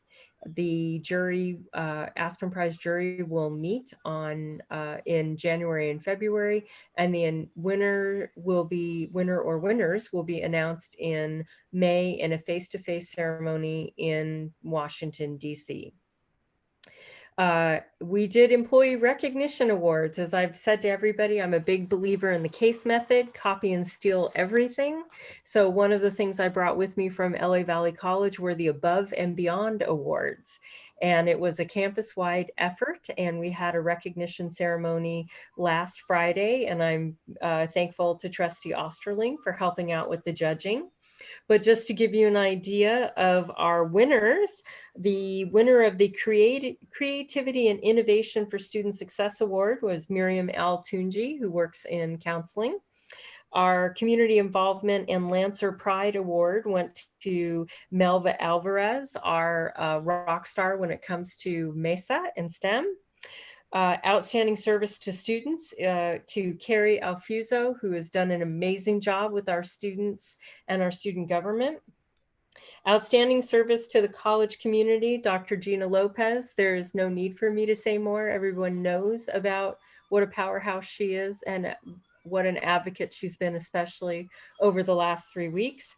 The jury, Aspen Prize jury, will meet on in January and February, and the winner or winners will be announced in May in a face-to-face ceremony in Washington, D.C. We did employee recognition awards. As I've said to everybody, I'm a big believer in the case method, copy and steal everything. So one of the things I brought with me from LA Valley College were the Above and Beyond Awards. And it was a campus-wide effort, and we had a recognition ceremony last Friday, and I'm thankful to Trustee Osterling for helping out with the judging. But just to give you an idea of our winners, the winner of the Creativity and Innovation for Student Success Award was Miriam Al-Tunji, who works in counseling. Our Community Involvement and Lancer Pride Award went to Melva Alvarez, our rock star when it comes to MESA and STEM. Outstanding service to students to Carrie Alfuso, who has done an amazing job with our students and our student government. Outstanding service to the college community, Dr. Gina Lopez. There is no need for me to say more. Everyone knows about what a powerhouse she is and what an advocate she's been, especially over the last 3 weeks.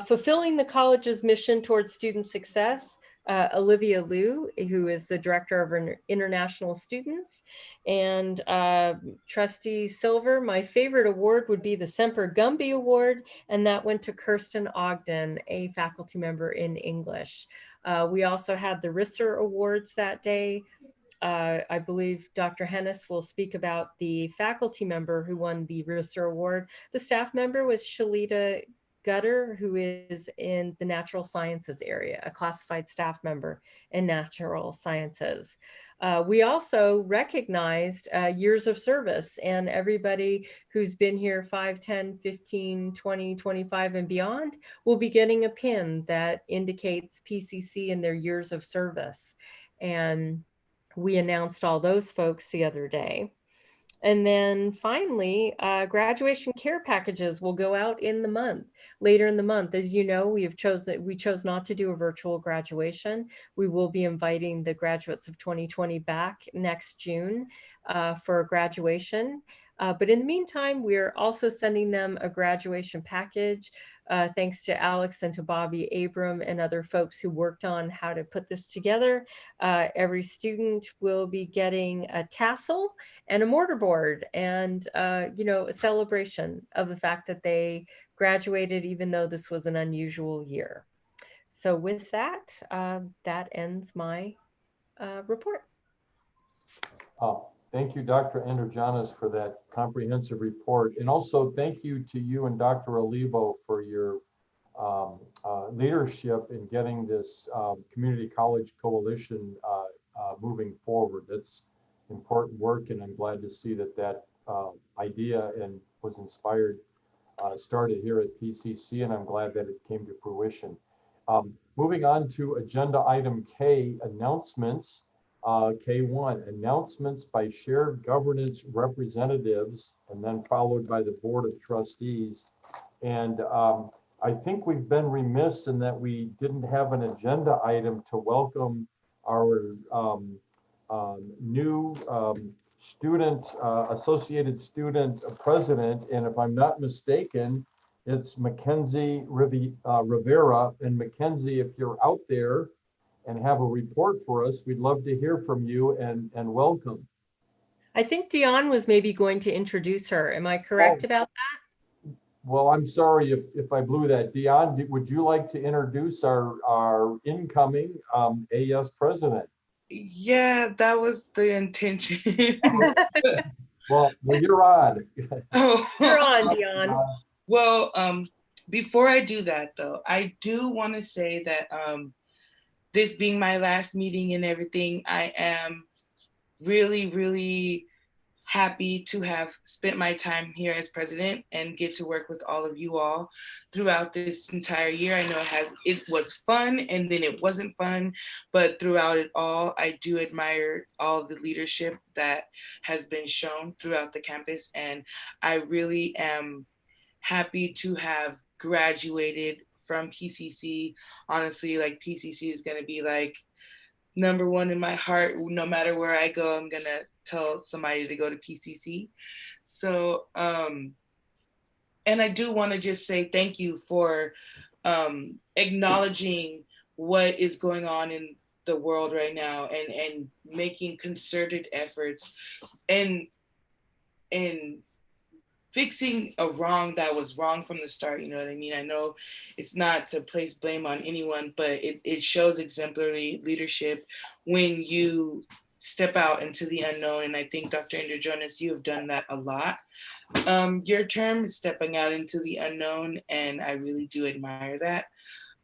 Fulfilling the college's mission towards student success, Olivia Liu, who is the Director of International Students, and Trustee Silver. My favorite award would be the Semper Gumby Award, and that went to Kirsten Ogden, a faculty member in English. We also had the Risser Awards that day. I believe Dr. Hennis will speak about the faculty member who won the Risser Award. The staff member was Shalita Gutter, who is in the natural sciences area, a classified staff member in natural sciences. We also recognized years of service, and everybody who's been here 5, 10, 15, 20, 25 and beyond will be getting a pin that indicates PCC and their years of service. And we announced all those folks the other day. And then finally, graduation care packages will go out in the month, later in the month. As you know, we chose not to do a virtual graduation. We will be inviting the graduates of 2020 back next June for graduation. But in the meantime, we're also sending them a graduation package. Thanks to Alex and to Bobby Abram and other folks who worked on how to put this together. Every student will be getting a tassel and a mortarboard and, you know, a celebration of the fact that they graduated, even though this was an unusual year. So with that, that ends my report. Thank you, Dr. Androgenis, for that comprehensive report. And also thank you to you and Dr. Olivo for your leadership in getting this community college coalition moving forward. That's important work, and I'm glad to see that that idea and was inspired, started here at PCC, and I'm glad that it came to fruition. Moving on to agenda item K, announcements. K1, announcements by shared governance representatives, and then followed by the Board of Trustees. And I think we've been remiss in that we didn't have an agenda item to welcome our new student, associated student president. And if I'm not mistaken, it's Mackenzie Rivera. And Mackenzie, if you're out there and have a report for us, we'd love to hear from you and welcome. I think Dion was maybe going to introduce her. Am I correct about that? Well, I'm sorry if I blew that. Dion, would you like to introduce our incoming AS president? Yeah, that was the intention. Well, you're on. You're on, Dion. Well, before I do that, though, I do want to say that this being my last meeting and everything, I am really, really happy to have spent my time here as president and get to work with all of you all throughout this entire year. I know it was fun and then it wasn't fun, but throughout it all, I do admire all the leadership that has been shown throughout the campus. And I really am happy to have graduated from PCC. Honestly, like PCC is going to be like #1 in my heart. No matter where I go, I'm going to tell somebody to go to PCC. So, and I do want to just say thank you for acknowledging what is going on in the world right now and making concerted efforts and fixing a wrong that was wrong from the start. You know what I mean? I know it's not to place blame on anyone, but it shows exemplary leadership when you step out into the unknown. And I think Dr. Androgenis, you have done that a lot. Your term is stepping out into the unknown, and I really do admire that.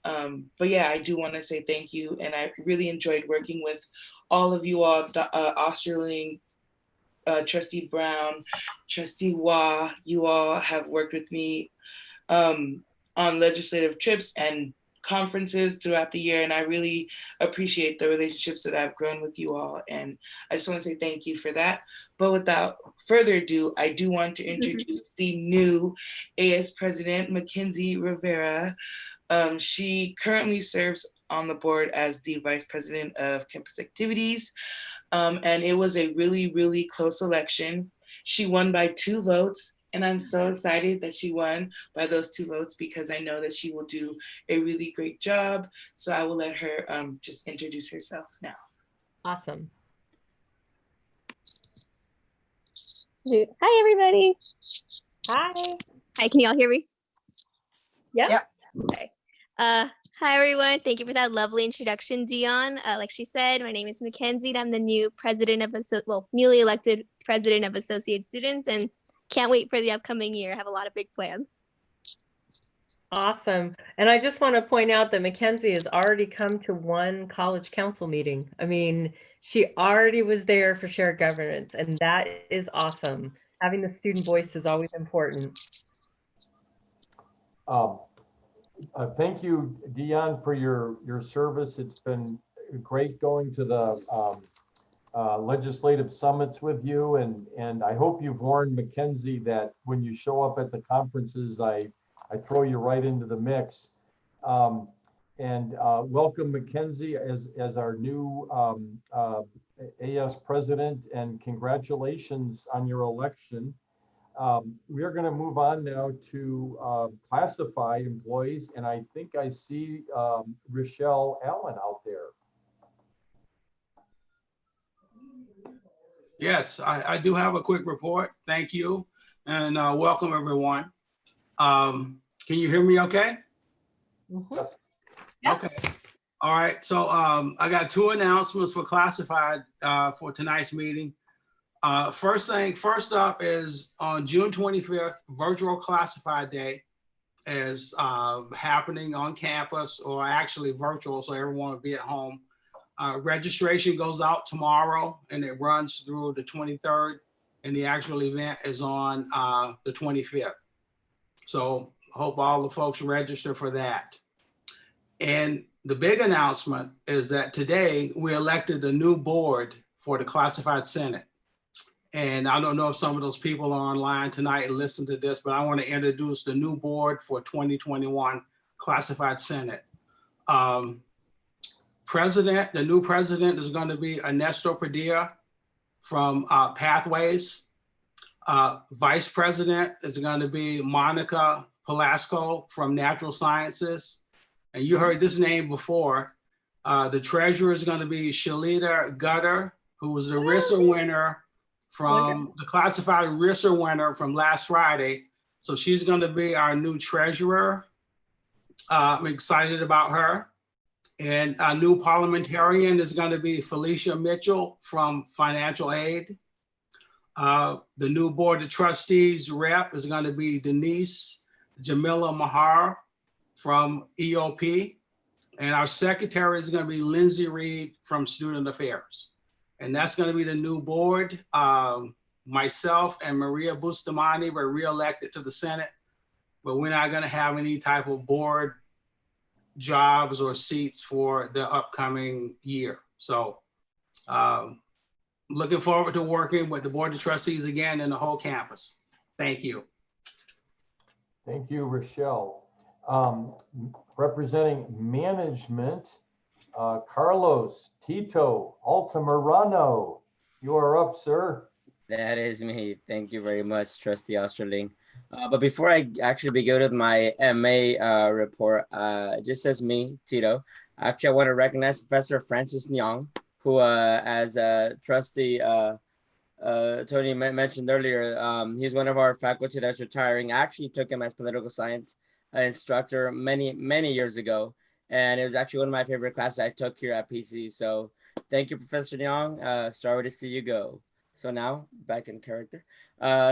But yeah, I do want to say thank you. And I really enjoyed working with all of you all, Osterling, Trustee Brown, Trustee Wah. You all have worked with me on legislative trips and conferences throughout the year, and I really appreciate the relationships that I've grown with you all, and I just want to say thank you for that. But without further ado, I do want to introduce the new AS President, Mackenzie Rivera. She currently serves on the board as the Vice President of Campus Activities. And it was a really, really close election. She won by 2 votes. And I'm so excited that she won by those 2 votes because I know that she will do a really great job. So I will let her just introduce herself now. Awesome. Hi, everybody. Hi. Hi, can y'all hear me? Yep. Okay. Hi, everyone. Thank you for that lovely introduction, Dion. Like she said, my name is Mackenzie, and I'm the new president of, newly elected president of Associate Students, and can't wait for the upcoming year. I have a lot of big plans. Awesome. And I just want to point out that Mackenzie has already come to 1 college council meeting. I mean, she already was there for shared governance, and that is awesome. Having the student voice is always important. Thank you, Dion, for your service. It's been great going to the legislative summits with you, and I hope you've warned Mackenzie that when you show up at the conferences, I throw you right into the mix. Welcome Mackenzie as our new AS president, and congratulations on your election. We are going to move on now to classified employees, and I think I see Rochelle Allen out there. Yes, I do have a quick report. Thank you, and welcome everyone. Can you hear me okay? Yes. Okay. All right. So I got 2 announcements for classified for tonight's meeting. First up is on June 25th, Virtual Classified Day is happening on campus, or actually virtual, so everyone will be at home. Registration goes out tomorrow and it runs through the 23rd, and the actual event is on the 25th. So I hope all the folks register for that. And the big announcement is that today we elected a new board for the Classified Senate. And I don't know if some of those people are online tonight and listen to this, but I want to introduce the new board for 2021 Classified Senate. The new president is going to be Ernesto Padilla from Pathways. Vice president is going to be Monica Pelasco from Natural Sciences. And you heard this name before. The treasurer is going to be Shalita Gutter, who was the RISA winner from the classified RISA winner from last Friday. So she's going to be our new treasurer. I'm excited about her. And a new parliamentarian is going to be Felicia Mitchell from Financial Aid. The new board of trustees rep is going to be Denise Jamila Mahar from EOP. And our secretary is going to be Lindsay Reed from Student Affairs. And that's going to be the new board. Myself and Maria Bustamante were reelected to the Senate, but we're not going to have any type of board jobs or seats for the upcoming year. So looking forward to working with the board of trustees again and the whole campus. Thank you. Thank you, Rochelle. Representing management, Carlos Tito Altamirano. You are up, sir. That is me. Thank you very much, Trustee Osterling. But before I actually begin with my MA report, just as me, Tito, actually I want to recognize Professor Francis Nyong, who as Trustee Tony mentioned earlier, he's one of our faculty that's retiring. I actually took him as political science instructor many years ago. And it was actually one of my favorite classes I took here at PC. So thank you, Professor Nyong. Sorry to see you go. So now back in character.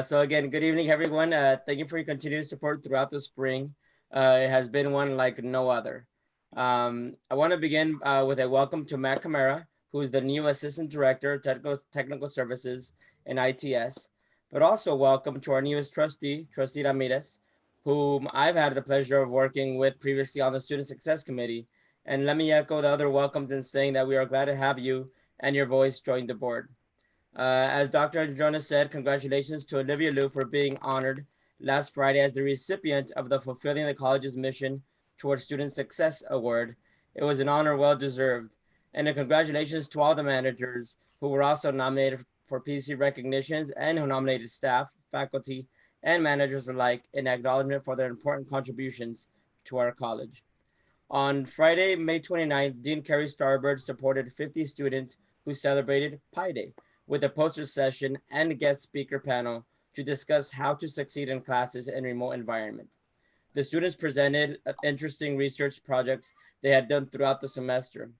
So again, good evening, everyone. Thank you for your continued support throughout the spring. It has been one like no other. I want to begin with a welcome to Matt Camara, who is the new Assistant Director of Technical Services in ITS, but also welcome to our newest trustee, Trustee Ramirez, whom I've had the pleasure of working with previously on the Student Success Committee. And let me echo the other welcomes in saying that we are glad to have you and your voice join the board. As Dr. Jonas said, congratulations to Olivia Liu for being honored last Friday as the recipient of the Fulfilling the College's Mission towards Student Success Award. It was an honor well deserved. And a congratulations to all the managers who were also nominated for PC recognitions and who nominated staff, faculty, and managers alike in acknowledgement for their important contributions to our college. On Friday, May 29th, Dean Kerry Starbird supported 50 students who celebrated Pi Day with a poster session and guest speaker panel to discuss how to succeed in classes in remote environments. The students presented interesting research projects they had done throughout the semester.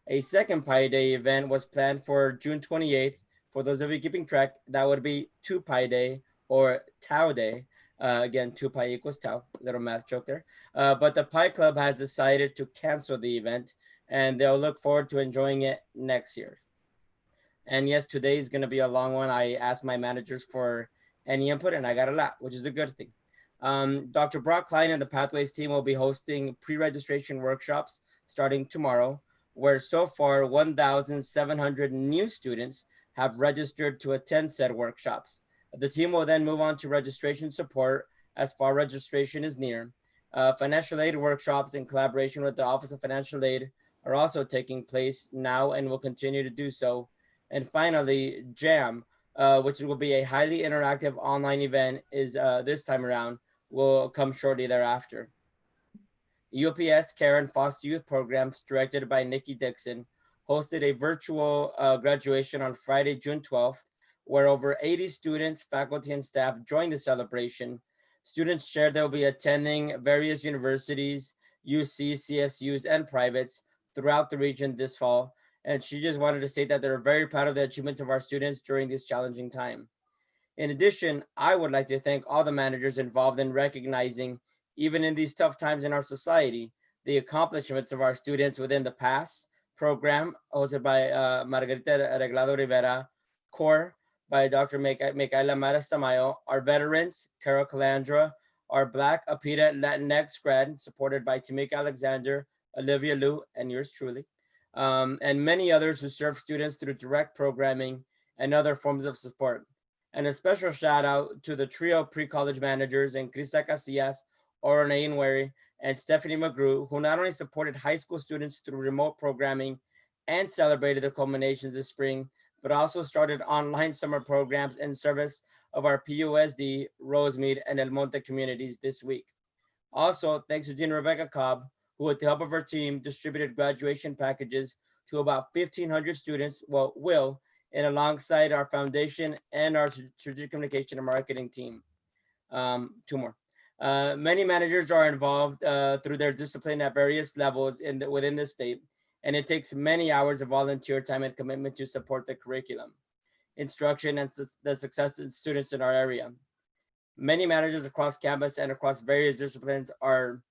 A second Pi Day event was planned for June 28th. For those of you keeping track, that would be 2 Pi Day or Tau Day. Again, 2 pi equals tau, little math joke there. But the Pi Club has decided to cancel the event and they'll look forward to enjoying it next year. And yes, today is gonna be a long one. I asked my managers for any input and I got a lot, which is a good thing. Dr. Brock Klein and the Pathways team will be hosting pre-registration workshops starting tomorrow, where so far 1,700 new students have registered to attend said workshops. The team will then move on to registration support as far registration is near. Financial aid workshops in collaboration with the Office of Financial Aid are also taking place now and will continue to do so. And finally, JAM, which will be a highly interactive online event, is this time around, will come shortly thereafter. UPS Care and Foster Youth Programs, directed by Nikki Dixon, hosted a virtual graduation on Friday, June 12th, where over 80 students, faculty, and staff joined the celebration. Students shared they'll be attending various universities, UC, CSUs, and privates throughout the region this fall. And she just wanted to say that they're very proud of the achievements of our students during this challenging time. In addition, I would like to thank all the managers involved in recognizing, even in these tough times in our society, the accomplishments of our students within the PASS program, hosted by Margarita Arreglado Rivera, CORE by Dr. Micaela Maras Tamayo, our veterans, Carol Calandra, our Black APITA Latinx grad, supported by Tamika Alexander, Olivia Liu, and yours truly, and many others who serve students through direct programming and other forms of support. And a special shout out to the trio pre-college managers and Krista Casillas, Oronain Wary, and Stephanie McGrew, who not only supported high school students through remote programming and celebrated the culminations this spring, but also started online summer programs in service of our PUSD, Rosemead, and El Monte communities this week. Also, thanks to Dean Rebecca Cobb, who with the help of her team distributed graduation packages to about 1,500 students, and alongside our foundation and our strategic communication and marketing team. 2 more. Many managers are involved through their discipline at various levels within the state, and it takes many hours of volunteer time and commitment to support the curriculum, instruction, and the success of students in our area. Many managers across campus and across various disciplines are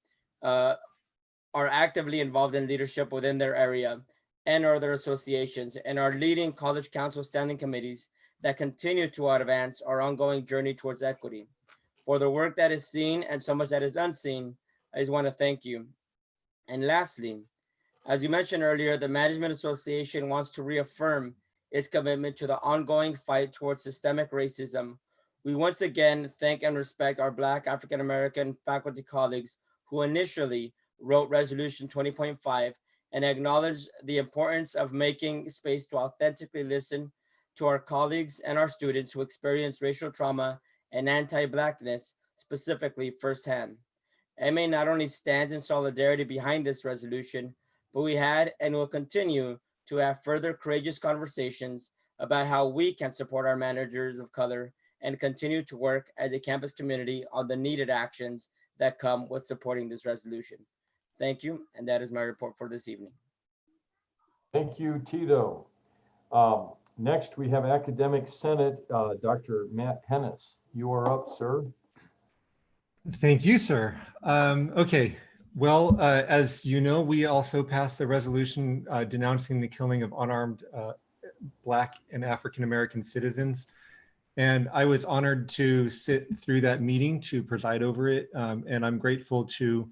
actively involved in leadership within their area and other associations, and are leading college council standing committees that continue to advance our ongoing journey towards equity. For the work that is seen and so much that is unseen, I just want to thank you. And lastly, as you mentioned earlier, the Management Association wants to reaffirm its commitment to the ongoing fight towards systemic racism. We once again thank and respect our Black African-American faculty colleagues who initially wrote Resolution 20.5 and acknowledge the importance of making space to authentically listen to our colleagues and our students who experience racial trauma and anti-Blackness, specifically firsthand. MA not only stands in solidarity behind this resolution, but we had and will continue to have further courageous conversations about how we can support our managers of color and continue to work as a campus community on the needed actions that come with supporting this resolution. Thank you, and that is my report for this evening. Thank you, Tito. Next, we have Academic Senate, Dr. Matt Hennis. You are up, sir. Thank you, sir. Okay, well, as you know, we also passed a resolution denouncing the killing of unarmed Black and African-American citizens. And I was honored to sit through that meeting to preside over it. And I'm grateful to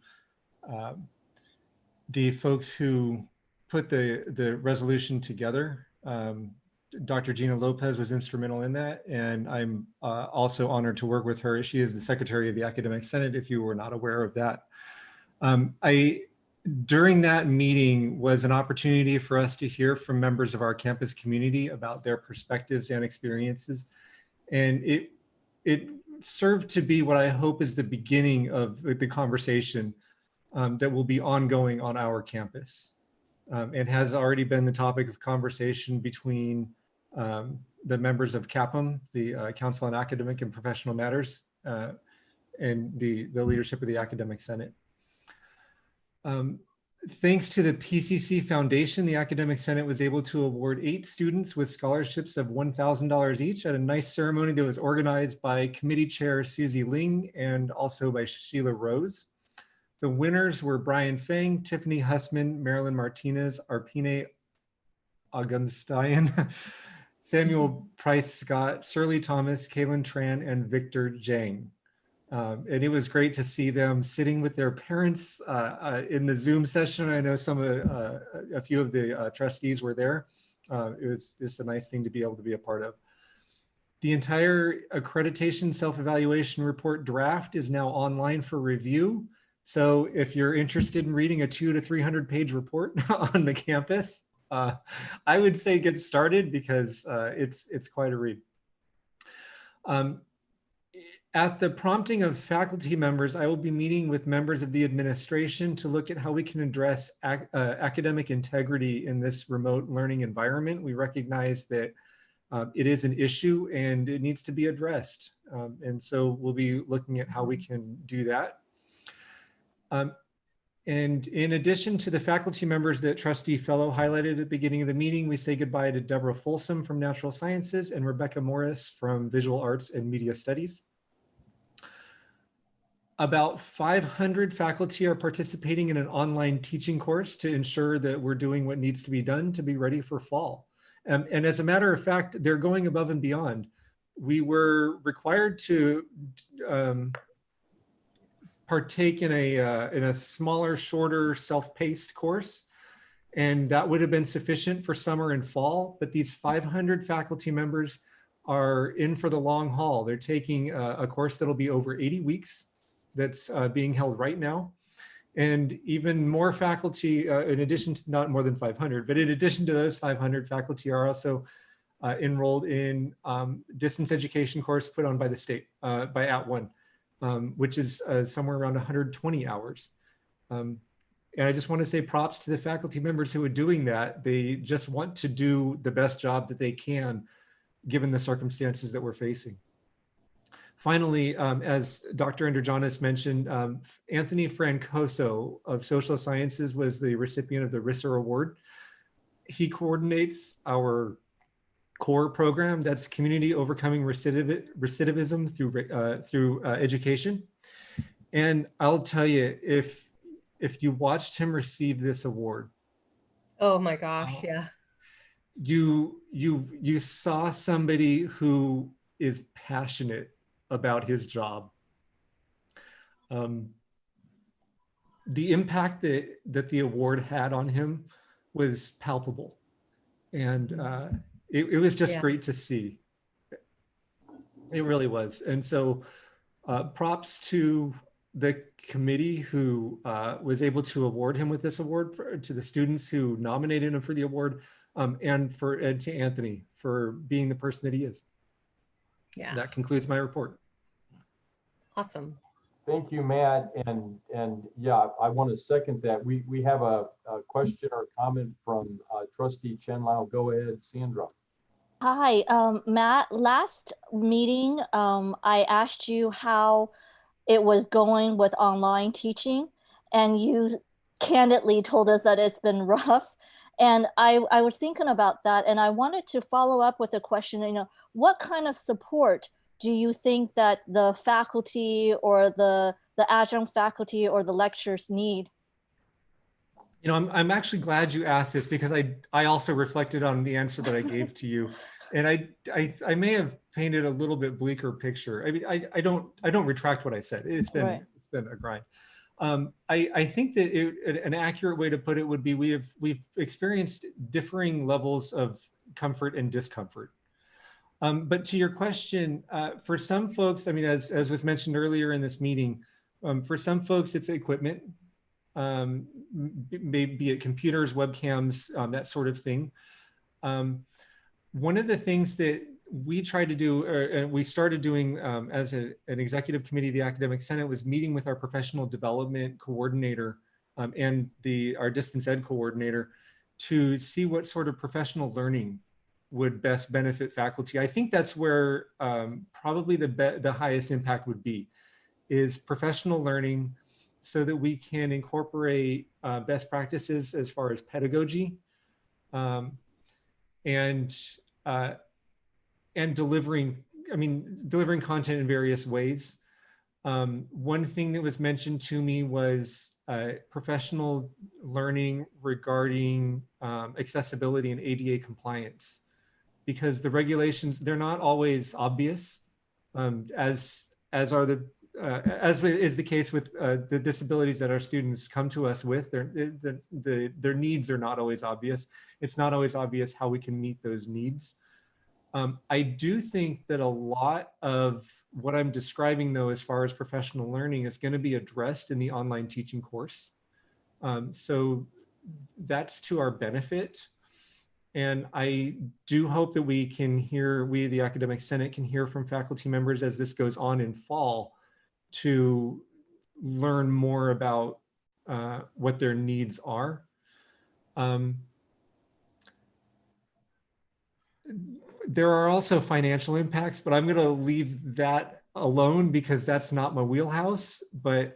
the folks who put the resolution together. Dr. Gina Lopez was instrumental in that, and I'm also honored to work with her. She is the Secretary of the Academic Senate, if you were not aware of that. During that meeting was an opportunity for us to hear from members of our campus community about their perspectives and experiences. And it served to be what I hope is the beginning of the conversation that will be ongoing on our campus. It has already been the topic of conversation between the members of CAPM, the Council on Academic and Professional Matters, and the leadership of the Academic Senate. Thanks to the PCC Foundation, the Academic Senate was able to award 8 students with scholarships of $1,000 each at a nice ceremony that was organized by Committee Chair Susie Ling and also by Sheila Rose. The winners were Brian Fang, Tiffany Hussman, Marilyn Martinez, Arpine Augustine, Samuel Price Scott, Shirley Thomas, Kaylin Tran, and Victor Jang. And it was great to see them sitting with their parents in the Zoom session. I know a few of the trustees were there. It was just a nice thing to be able to be a part of. The entire accreditation self-evaluation report draft is now online for review. So if you're interested in reading a 200 to 300 page report on the campus, I would say get started because it's quite a read. At the prompting of faculty members, I will be meeting with members of the administration to look at how we can address academic integrity in this remote learning environment. We recognize that it is an issue and it needs to be addressed. And so we'll be looking at how we can do that. And in addition to the faculty members that Trustee Fellow highlighted at the beginning of the meeting, we say goodbye to Deborah Folsom from Natural Sciences and Rebecca Morris from Visual Arts and Media Studies. About 500 faculty are participating in an online teaching course to ensure that we're doing what needs to be done to be ready for fall. And as a matter of fact, they're going above and beyond. We were required to partake in a smaller, shorter, self-paced course. And that would have been sufficient for summer and fall, but these 500 faculty members are in for the long haul. They're taking a course that'll be over 80 weeks. That's being held right now. And even more faculty, in addition to not more than 500, but in addition to those 500, faculty are also enrolled in distance education course put on by the state, by @ONE, which is somewhere around 120 hours. And I just want to say props to the faculty members who are doing that. They just want to do the best job that they can, given the circumstances that we're facing. Finally, as Dr. Androgenis mentioned, Anthony Francoso of Social Sciences was the recipient of the RISER Award. He coordinates our core program, that's Community Overcoming Recidivism through Education. And I'll tell you, if you watched him receive this award, oh my gosh, yeah. You saw somebody who is passionate about his job. The impact that the award had on him was palpable. And it was just great to see. It really was. And so props to the committee who was able to award him with this award, to the students who nominated him for the award, and to Anthony for being the person that he is. Yeah. That concludes my report. Awesome. Thank you, Matt. And yeah, I want to second that. We have a question or comment from Trustee Chen Lao. Go ahead, Sandra. Hi, Matt. Last meeting, I asked you how it was going with online teaching, and you candidly told us that it's been rough. And I was thinking about that, and I wanted to follow up with a question, what kind of support do you think that the faculty or the adjunct faculty or the lecturers need? I'm actually glad you asked this, because I also reflected on the answer that I gave to you. And I may have painted a little bit bleaker picture. I mean, I don't retract what I said. It's been a grind. I think that an accurate way to put it would be we've experienced differing levels of comfort and discomfort. But to your question, for some folks, I mean, as was mentioned earlier in this meeting, for some folks it's equipment. be it computers, webcams, that sort of thing. One of the things that we tried to do, or we started doing as an executive committee of the Academic Senate, was meeting with our professional development coordinator and our distance ed coordinator to see what sort of professional learning would best benefit faculty. I think that's where probably the highest impact would be, is professional learning, so that we can incorporate best practices as far as pedagogy and delivering content in various ways. One thing that was mentioned to me was professional learning regarding accessibility and ADA compliance, because the regulations, they're not always obvious, as is the case with the disabilities that our students come to us with. Their needs are not always obvious. It's not always obvious how we can meet those needs. I do think that a lot of what I'm describing, though, as far as professional learning, is going to be addressed in the online teaching course. So that's to our benefit. And I do hope that we, the Academic Senate, can hear from faculty members as this goes on in fall to learn more about what their needs are. There are also financial impacts, but I'm going to leave that alone because that's not my wheelhouse. But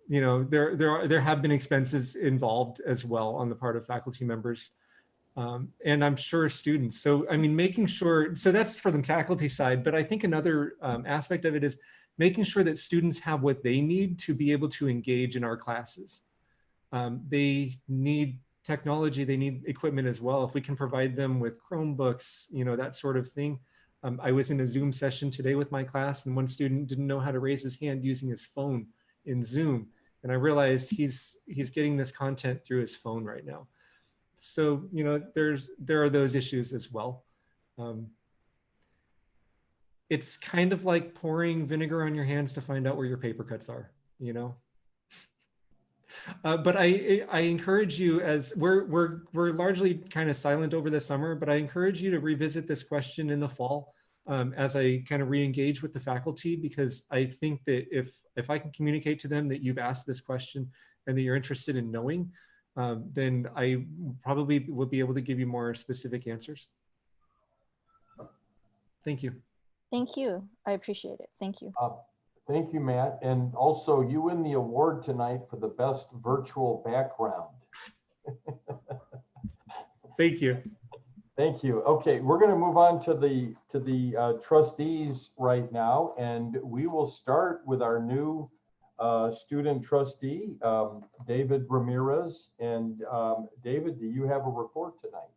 you know, there have been expenses involved as well on the part of faculty members. And I'm sure students. So, I mean, making sure, so that's for the faculty side, but I think another aspect of it is making sure that students have what they need to be able to engage in our classes. They need technology, they need equipment as well. If we can provide them with Chromebooks, you know, that sort of thing. I was in a Zoom session today with my class, and one student didn't know how to raise his hand using his phone in Zoom. And I realized he's getting this content through his phone right now. So, you know, there are those issues as well. It's kind of like pouring vinegar on your hands to find out where your paper cuts are, you know. But I encourage you, as we're largely kind of silent over the summer, but I encourage you to revisit this question in the fall as I kind of re-engage with the faculty, because I think that if I can communicate to them that you've asked this question and that you're interested in knowing, then I probably will be able to give you more specific answers. Thank you. Thank you. I appreciate it. Thank you. Thank you, Matt. And also, you win the award tonight for the best virtual background. Thank you. Thank you. Okay, we're going to move on to the trustees right now, and we will start with our new student trustee, David Ramirez. And David, do you have a report tonight?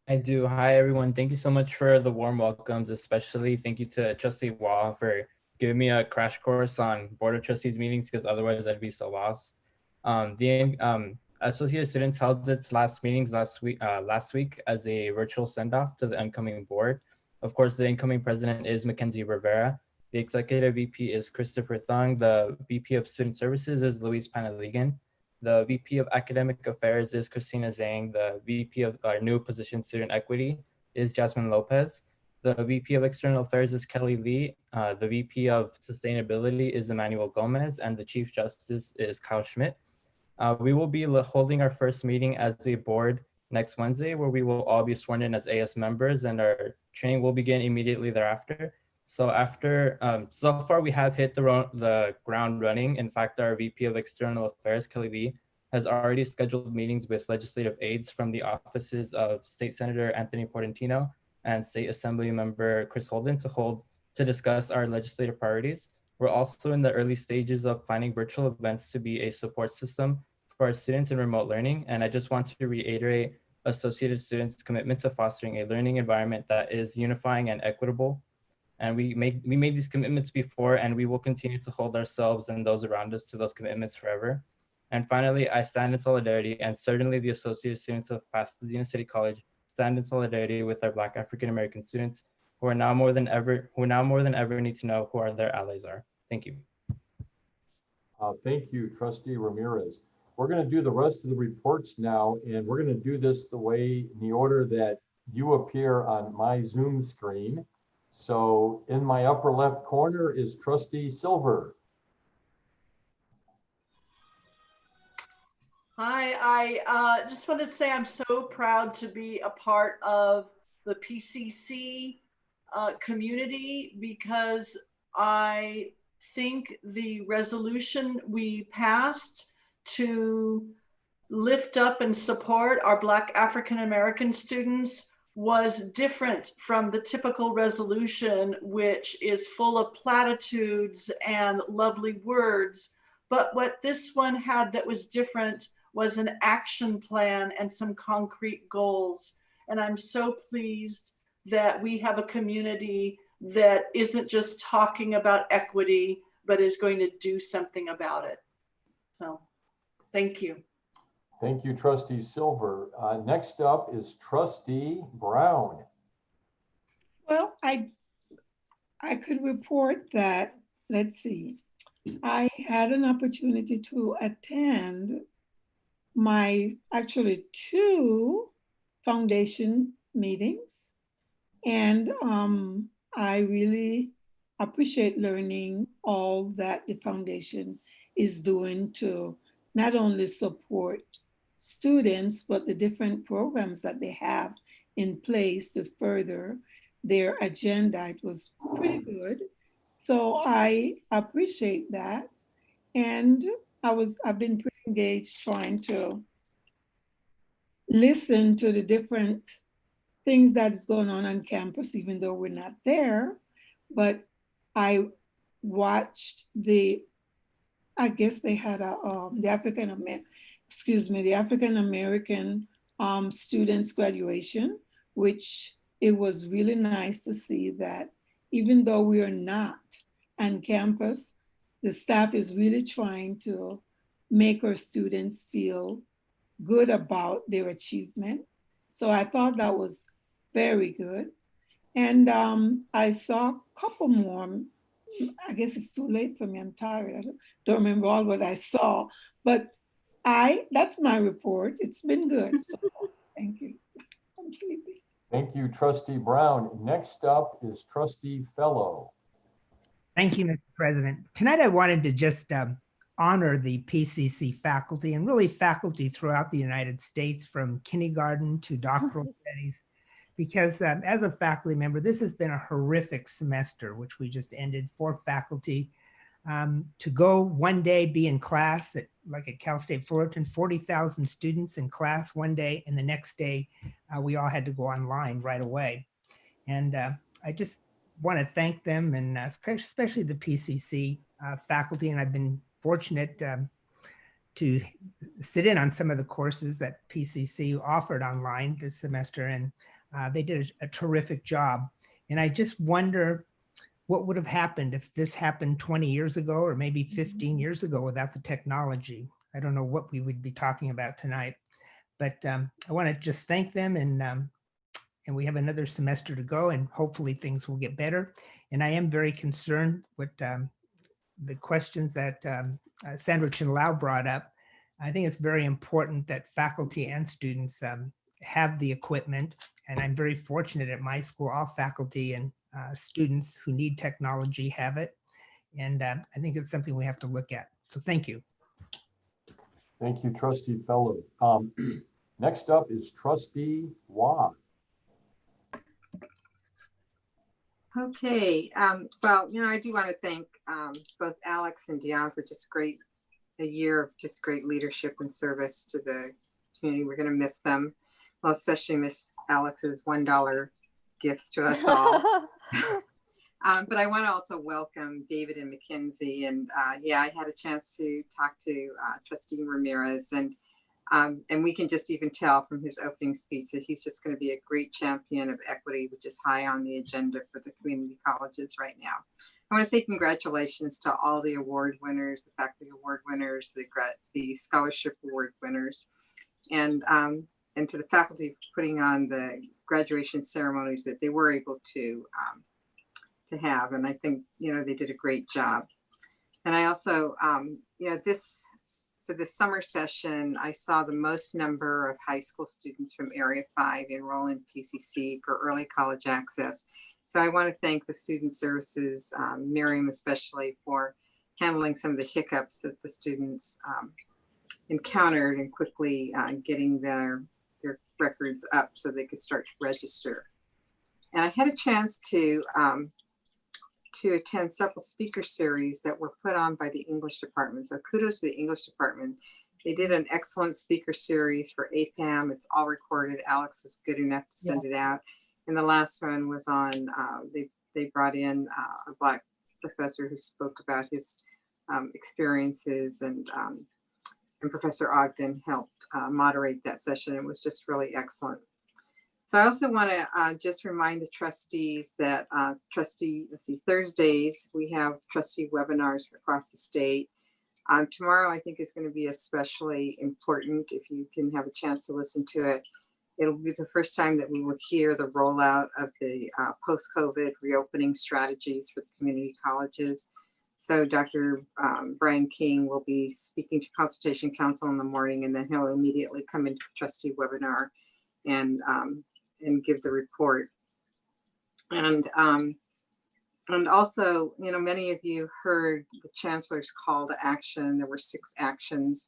I do. Hi, everyone. Thank you so much for the warm welcomes, especially thank you to Trustee Wah for giving me a crash course on Board of Trustees meetings, because otherwise I'd be so lost. The Associated Students held its last meetings last week as a virtual send-off to the incoming board. Of course, the incoming president is Mackenzie Rivera. The executive VP is Christopher Thung. The VP of Student Services is Luis Panaligan. The VP of Academic Affairs is Christina Zhang. The VP of our new position, Student Equity, is Jasmine Lopez. The VP of External Affairs is Kelly Lee. The VP of Sustainability is Emmanuel Gomez, and the Chief Justice is Kyle Schmidt. We will be holding our first meeting as a board next Wednesday, where we will all be sworn in as AS members, and our training will begin immediately thereafter. So so far we have hit the ground running. In fact, our VP of External Affairs, Kelly Lee, has already scheduled meetings with legislative aides from the offices of State Senator Anthony Portantino and State Assembly Member Chris Holden to discuss our legislative priorities. We're also in the early stages of planning virtual events to be a support system for our students in remote learning. And I just want to reiterate Associated Students' commitment to fostering a learning environment that is unifying and equitable. And we made these commitments before, and we will continue to hold ourselves and those around us to those commitments forever. And finally, I stand in solidarity, and certainly the Associated Students of Pasadena City College stand in solidarity with our Black African American students who now more than ever need to know who their allies are. Thank you. Thank you, Trustee Ramirez. We're going to do the rest of the reports now, and we're going to do this in the order that you appear on my Zoom screen. So in my upper left corner is Trustee Silver. Hi, I just want to say I'm so proud to be a part of the PCC community, because I think the resolution we passed to lift up and support our Black African American students was different from the typical resolution, which is full of platitudes and lovely words. But what this one had that was different was an action plan and some concrete goals. And I'm so pleased that we have a community that isn't just talking about equity, but is going to do something about it. So, thank you. Thank you, Trustee Silver. Next up is Trustee Brown. Well, I could report that, let's see, I had an opportunity to attend actually 2 foundation meetings. And I really appreciate learning all that the foundation is doing to not only support students, but the different programs that they have in place to further their agenda. It was pretty good. So I appreciate that. And I've been pretty engaged trying to listen to the different things that is going on campus, even though we're not there. But I watched I guess they had the African American students graduation, which it was really nice to see that even though we are not on campus, the staff is really trying to make our students feel good about their achievement. So I thought that was very good. And I saw a couple more. I guess it's too late for me. I'm tired. I don't remember all what I saw, but that's my report. It's been good. So thank you. I'm sleepy. Thank you, Trustee Brown. Next up is Trustee Fellow. Thank you, Mr. President. Tonight, I wanted to just honor the PCC faculty and really faculty throughout the United States, from kindergarten to doctoral studies, because as a faculty member, this has been a horrific semester, which we just ended for faculty. To go one day, be in class like at Cal State Fullerton, 40,000 students in class one day, and the next day we all had to go online right away. And I just want to thank them, and especially the PCC faculty. And I've been fortunate to sit in on some of the courses that PCC offered online this semester, and they did a terrific job. And I just wonder what would have happened if this happened 20 years ago or maybe 15 years ago without the technology. I don't know what we would be talking about tonight, but I want to just thank them, and we have another semester to go, and hopefully things will get better. And I am very concerned with the questions that Sandra Chin-Lau brought up. I think it's very important that faculty and students have the equipment, and I'm very fortunate at my school, all faculty and students who need technology have it. And I think it's something we have to look at. So thank you. Thank you, Trustee Fellow. Next up is Trustee Wah. Okay, well, I do want to thank both Alex and Dion for just a year of just great leadership and service to the community. We're going to miss them. Well, especially miss Alex's $1 gifts to us all. But I want to also welcome David and Mackenzie. And yeah, I had a chance to talk to Trustee Ramirez, and we can just even tell from his opening speech that he's just going to be a great champion of equity, which is high on the agenda for the community colleges right now. I want to say congratulations to all the award winners, the faculty award winners, the scholarship award winners, and to the faculty putting on the graduation ceremonies that they were able to have. And I think, they did a great job. And I also, this for the summer session, I saw the most number of high school students from Area 5 enroll in PCC for early college access. So I want to thank the Student Services, Miriam especially, for handling some of the hiccups that the students encountered and quickly getting their records up so they could start to register. And I had a chance to attend several speaker series that were put on by the English department. So kudos to the English department. They did an excellent speaker series for APAM. It's all recorded. Alex was good enough to send it out. And the last one was on, they brought in a Black professor who spoke about his experiences, and Professor Ogden helped moderate that session. It was just really excellent. So I also want to just remind the trustees that Thursdays, we have trustee webinars across the state. Tomorrow, I think, is going to be especially important if you can have a chance to listen to it. It'll be the first time that we will hear the rollout of the post-COVID reopening strategies for the community colleges. So Dr. Brian King will be speaking to Consultation Council in the morning, and then he'll immediately come into the trustee webinar and give the report. And also, you know, many of you heard the Chancellor's call to action. There were 6 actions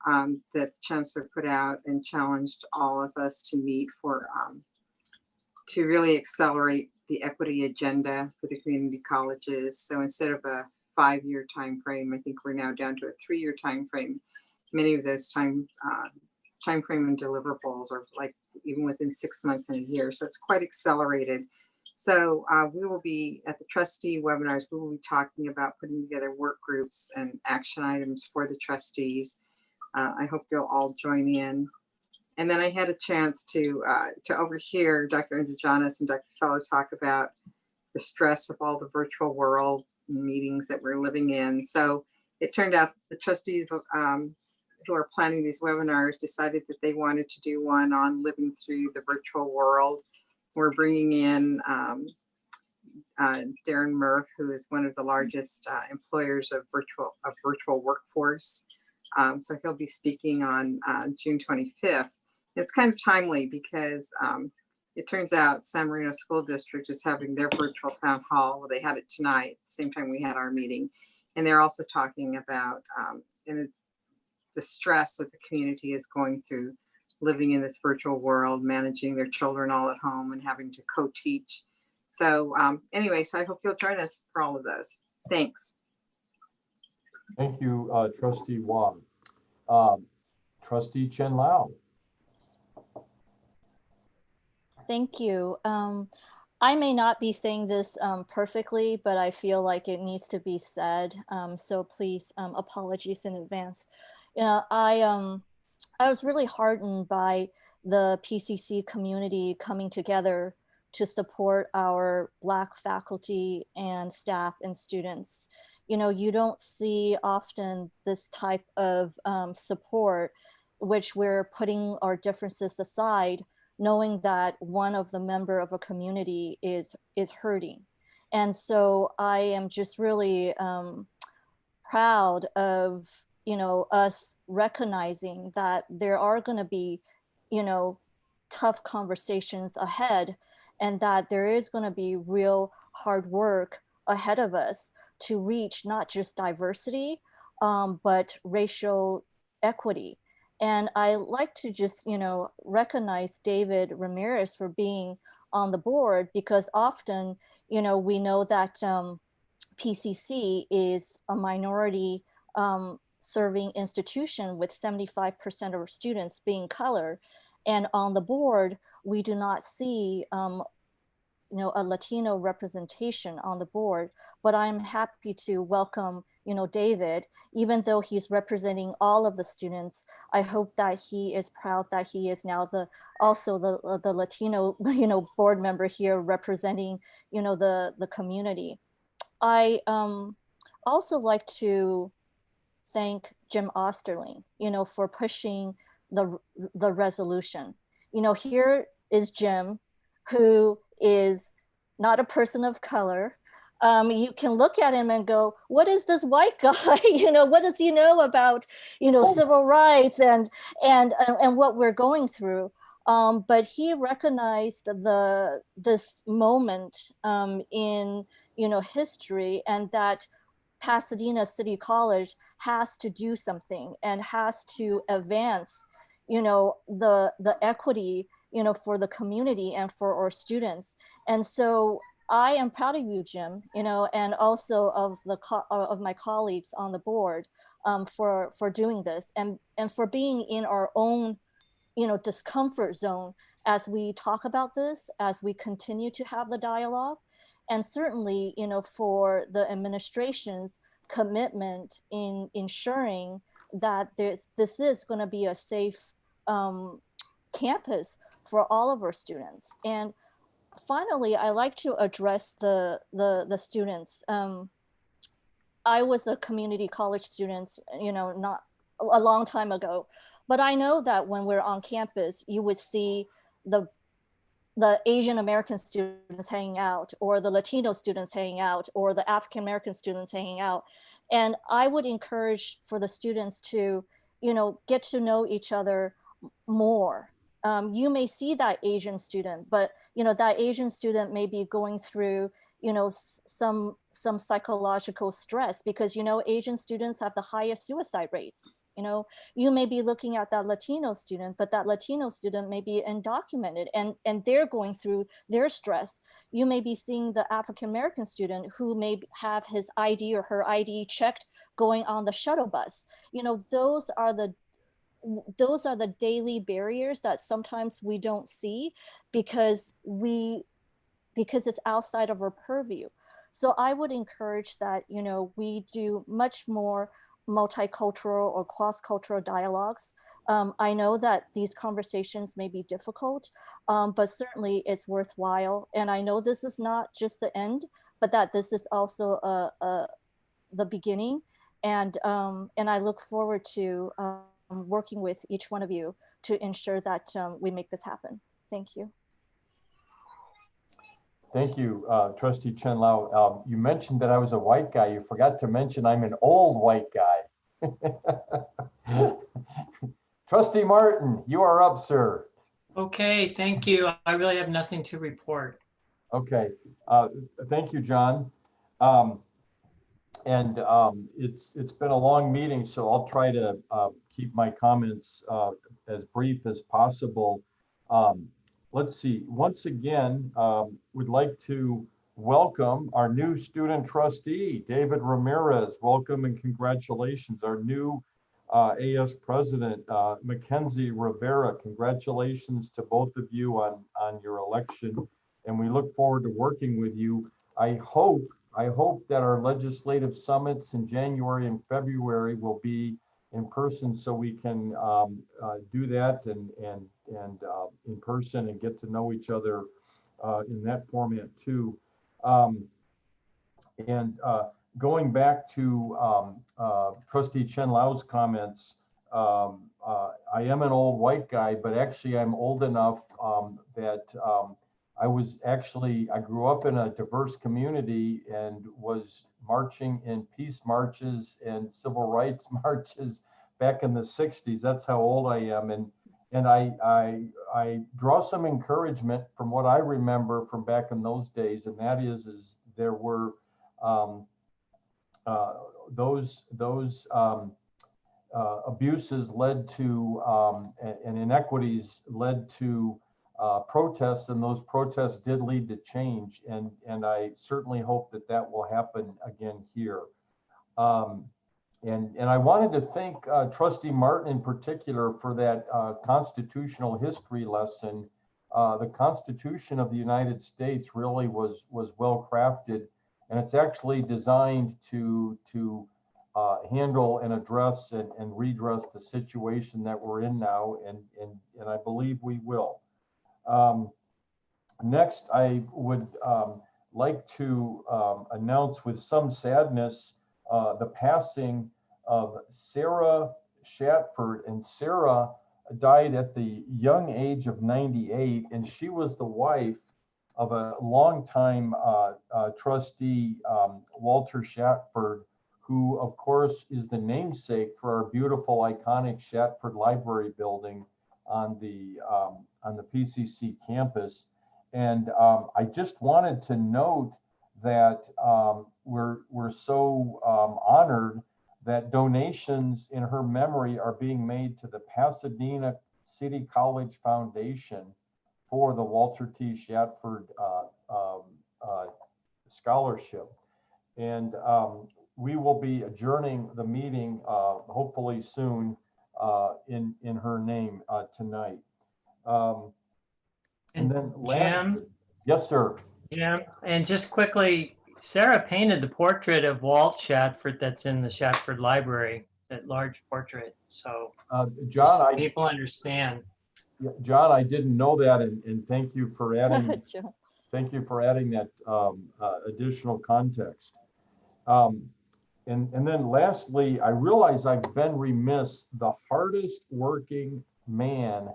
that the Chancellor put out and challenged all of us to meet for to really accelerate the equity agenda for the community colleges. So instead of a 5-year time frame, I think we're now down to a 3-year time frame. Many of those time frame and deliverables are like even within 6 months and a year. So it's quite accelerated. So we will be at the trustee webinars, we will be talking about putting together work groups and action items for the trustees. I hope you'll all join in. And then I had a chance to overhear Dr. Androgenis and Dr. Fellow talk about the stress of all the virtual world meetings that we're living in. So it turned out the trustees who are planning these webinars decided that they wanted to do one on living through the virtual world. We're bringing in Darren Murph, who is one of the largest employers of virtual workforce. So he'll be speaking on June 25th. It's kind of timely because it turns out San Marino School District is having their virtual town hall. Well, they had it tonight, same time we had our meeting. And they're also talking about and it's the stress that the community is going through living in this virtual world, managing their children all at home and having to co-teach. So anyway, so I hope you'll join us for all of those. Thanks. Thank you, Trustee Wong. Trustee Chen Lao. Thank you. I may not be saying this perfectly, but I feel like it needs to be said. So please, apologies in advance. You know, I was really heartened by the PCC community coming together to support our Black faculty and staff and students. You know, you don't see often this type of support, which we're putting our differences aside, knowing that one of the member of a community is hurting. And so I am just really proud of, you know, us recognizing that there are going to be, you know, tough conversations ahead, and that there is going to be real hard work ahead of us to reach not just diversity, but racial equity. And I like to just, you know, recognize David Ramirez for being on the board, because often, you know, we know that PCC is a minority serving institution with 75% of our students being color. And on the board, we do not see you know, a Latino representation on the board, but I'm happy to welcome, you know, David, even though he's representing all of the students. I hope that he is proud that he is now also the Latino, you know, board member here representing, you know, the community. I also like to thank Jim Osterling, you know, for pushing the resolution. You know, here is Jim, who is not a person of color, you can look at him and go, what is this white guy? What does he know about, civil rights and what we're going through? But he recognized this moment in, history, and that Pasadena City College has to do something and has to advance, the equity, for the community and for our students. And so I am proud of you, Jim, and also of of my colleagues on the board, for doing this, and for being in our own, discomfort zone as we talk about this, as we continue to have the dialogue, and certainly, for the administration's commitment in ensuring that this is going to be a safe campus for all of our students. And finally, I like to address the students. I was a community college student, not a long time ago, but I know that when we're on campus, you would see the Asian American students hanging out, or the Latino students hanging out, or the African American students hanging out. And I would encourage for the students to, get to know each other more. You may see that Asian student, but that Asian student may be going through, some psychological stress, because Asian students have the highest suicide rates. You may be looking at that Latino student, but that Latino student may be undocumented, and they're going through their stress. You may be seeing the African American student who may have his ID or her ID checked going on the shuttle bus. Those are the daily barriers that sometimes we don't see because it's outside of our purview. So I would encourage that, we do much more multicultural or cross-cultural dialogues. I know that these conversations may be difficult, but certainly it's worthwhile. And I know this is not just the end, but that this is also the beginning. And I look forward to working with each one of you to ensure that we make this happen. Thank you. Thank you, Trustee Chen Lao. You mentioned that I was a white guy. You forgot to mention I'm an old white guy. Trustee Martin, you are up, sir. Okay, thank you. I really have nothing to report. Okay, thank you, John. It's been a long meeting, so I'll try to keep my comments as brief as possible. Let's see, once again, we'd like to welcome our new student trustee, David Ramirez. Welcome and congratulations. Our new AS president, Mackenzie Rivera. Congratulations to both of you on your election, and we look forward to working with you. I hope that our legislative summits in January and February will be in person, so we can do that and in person and get to know each other in that format too. Going back to Trustee Chen Lao's comments, I am an old white guy, but actually I'm old enough that I grew up in a diverse community and was marching in peace marches and civil rights marches back in the 60s. That's how old I am. And I draw some encouragement from what I remember from back in those days. And that is there were those abuses led to and inequities led to protests, and those protests did lead to change, and I certainly hope that will happen again here. And I wanted to thank Trustee Martin in particular for that constitutional history lesson. The Constitution of the United States really was well crafted, and it's actually designed to handle and address and redress the situation that we're in now, and I believe we will. Next, I would like to announce with some sadness the passing of Sarah Shatford. And Sarah died at the young age of 98, and she was the wife of a longtime trustee, Walter Shatford, who of course is the namesake for our beautiful, iconic Shatford Library building on the PCC campus. And I just wanted to note that we're so honored that donations in her memory are being made to the Pasadena City College Foundation for the Walter T. Shatford scholarship. And we will be adjourning the meeting hopefully soon in her name tonight. And then Jim? Yes, sir. Jim, and just quickly, Sarah painted the portrait of Walt Shatford that's in the Shatford Library, that large portrait. So John, people understand. John, I didn't know that, and thank you for adding. Thank you for adding that additional context. And then lastly, I realize I've been remiss. The hardest working man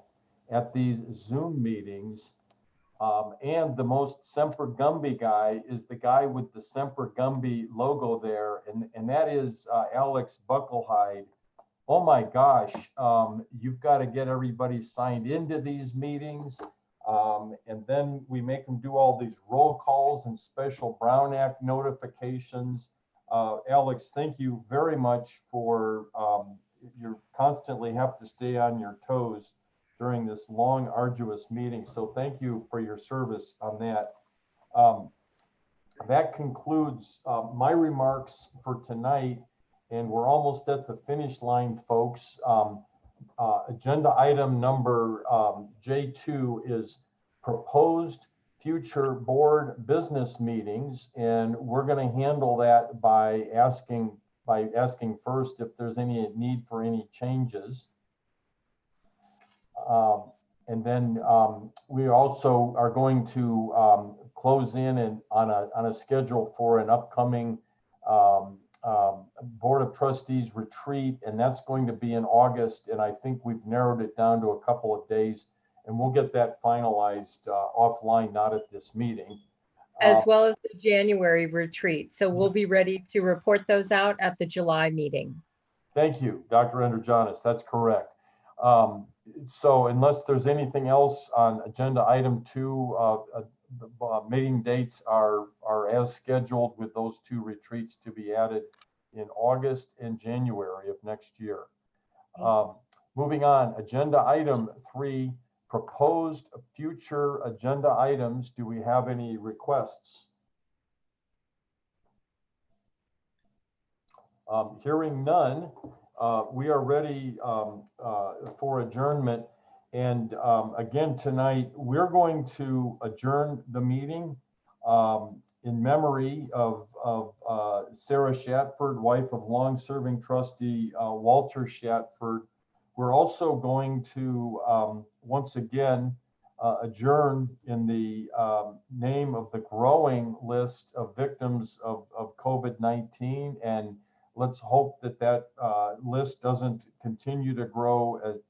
at these Zoom meetings and the most Semper Gumby guy is the guy with the Semper Gumby logo there, and that is Alex Bucklehide. Oh my gosh, you've got to get everybody signed into these meetings. And then we make them do all these roll calls and special Brown Act notifications. Alex, thank you very much for, you constantly have to stay on your toes during this long, arduous meeting. So thank you for your service on that. That concludes my remarks for tonight, and we're almost at the finish line, folks. Agenda item number J2 is proposed future board business meetings, and we're going to handle that by asking first if there's any need for any changes. And then we also are going to close in and on a schedule for an upcoming Board of Trustees retreat, and that's going to be in August, and I think we've narrowed it down to a couple of days, and we'll get that finalized offline, not at this meeting. As well as the January retreat. So we'll be ready to report those out at the July meeting. Thank you, Dr. Androgenis, that's correct. So unless there's anything else on agenda item 2, the meeting dates are as scheduled, with those 2 retreats to be added in August and January of next year. Moving on, agenda item 3, proposed future agenda items. Do we have any requests? Hearing none, we are ready for adjournment. And again, tonight, we're going to adjourn the meeting in memory of Sarah Shatford, wife of long-serving trustee Walter Shatford. We're also going to once again adjourn in the name of the growing list of victims of COVID-19, and let's hope that that list doesn't continue to grow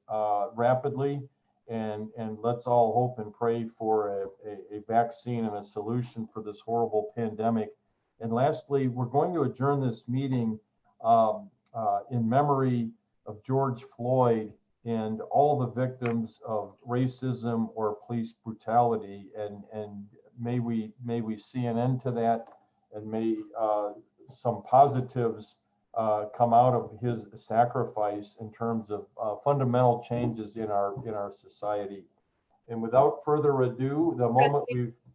rapidly, and let's all hope and pray for a vaccine and a solution for this horrible pandemic. And lastly, we're going to adjourn this meeting in memory of George Floyd and all the victims of racism or police brutality, and may we see an end to that, and may some positives come out of his sacrifice in terms of fundamental changes in our society. And without further ado, the moment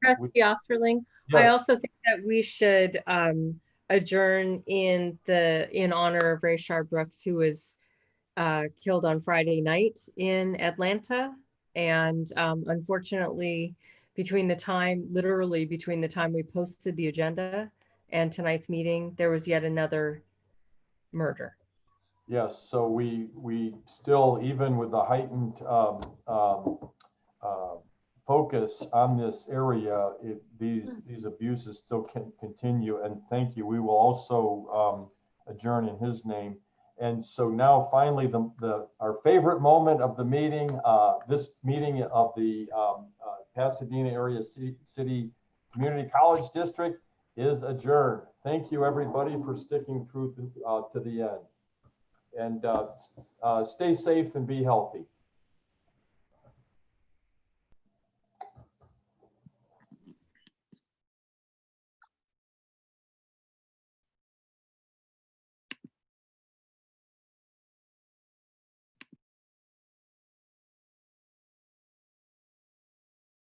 Trustee Osterling, yes. I also think that we should adjourn in honor of Rayshard Brooks, who was killed on Friday night in Atlanta. And unfortunately, literally between the time we posted the agenda and tonight's meeting, there was yet another murder. Yes, so we still, even with the heightened focus on this area, these abuses still can continue. And thank you. We will also adjourn in his name. And so now finally, our favorite moment of the meeting, this meeting of the Pasadena Area City Community College District is adjourned. Thank you, everybody, for sticking through to the end. And stay safe and be healthy.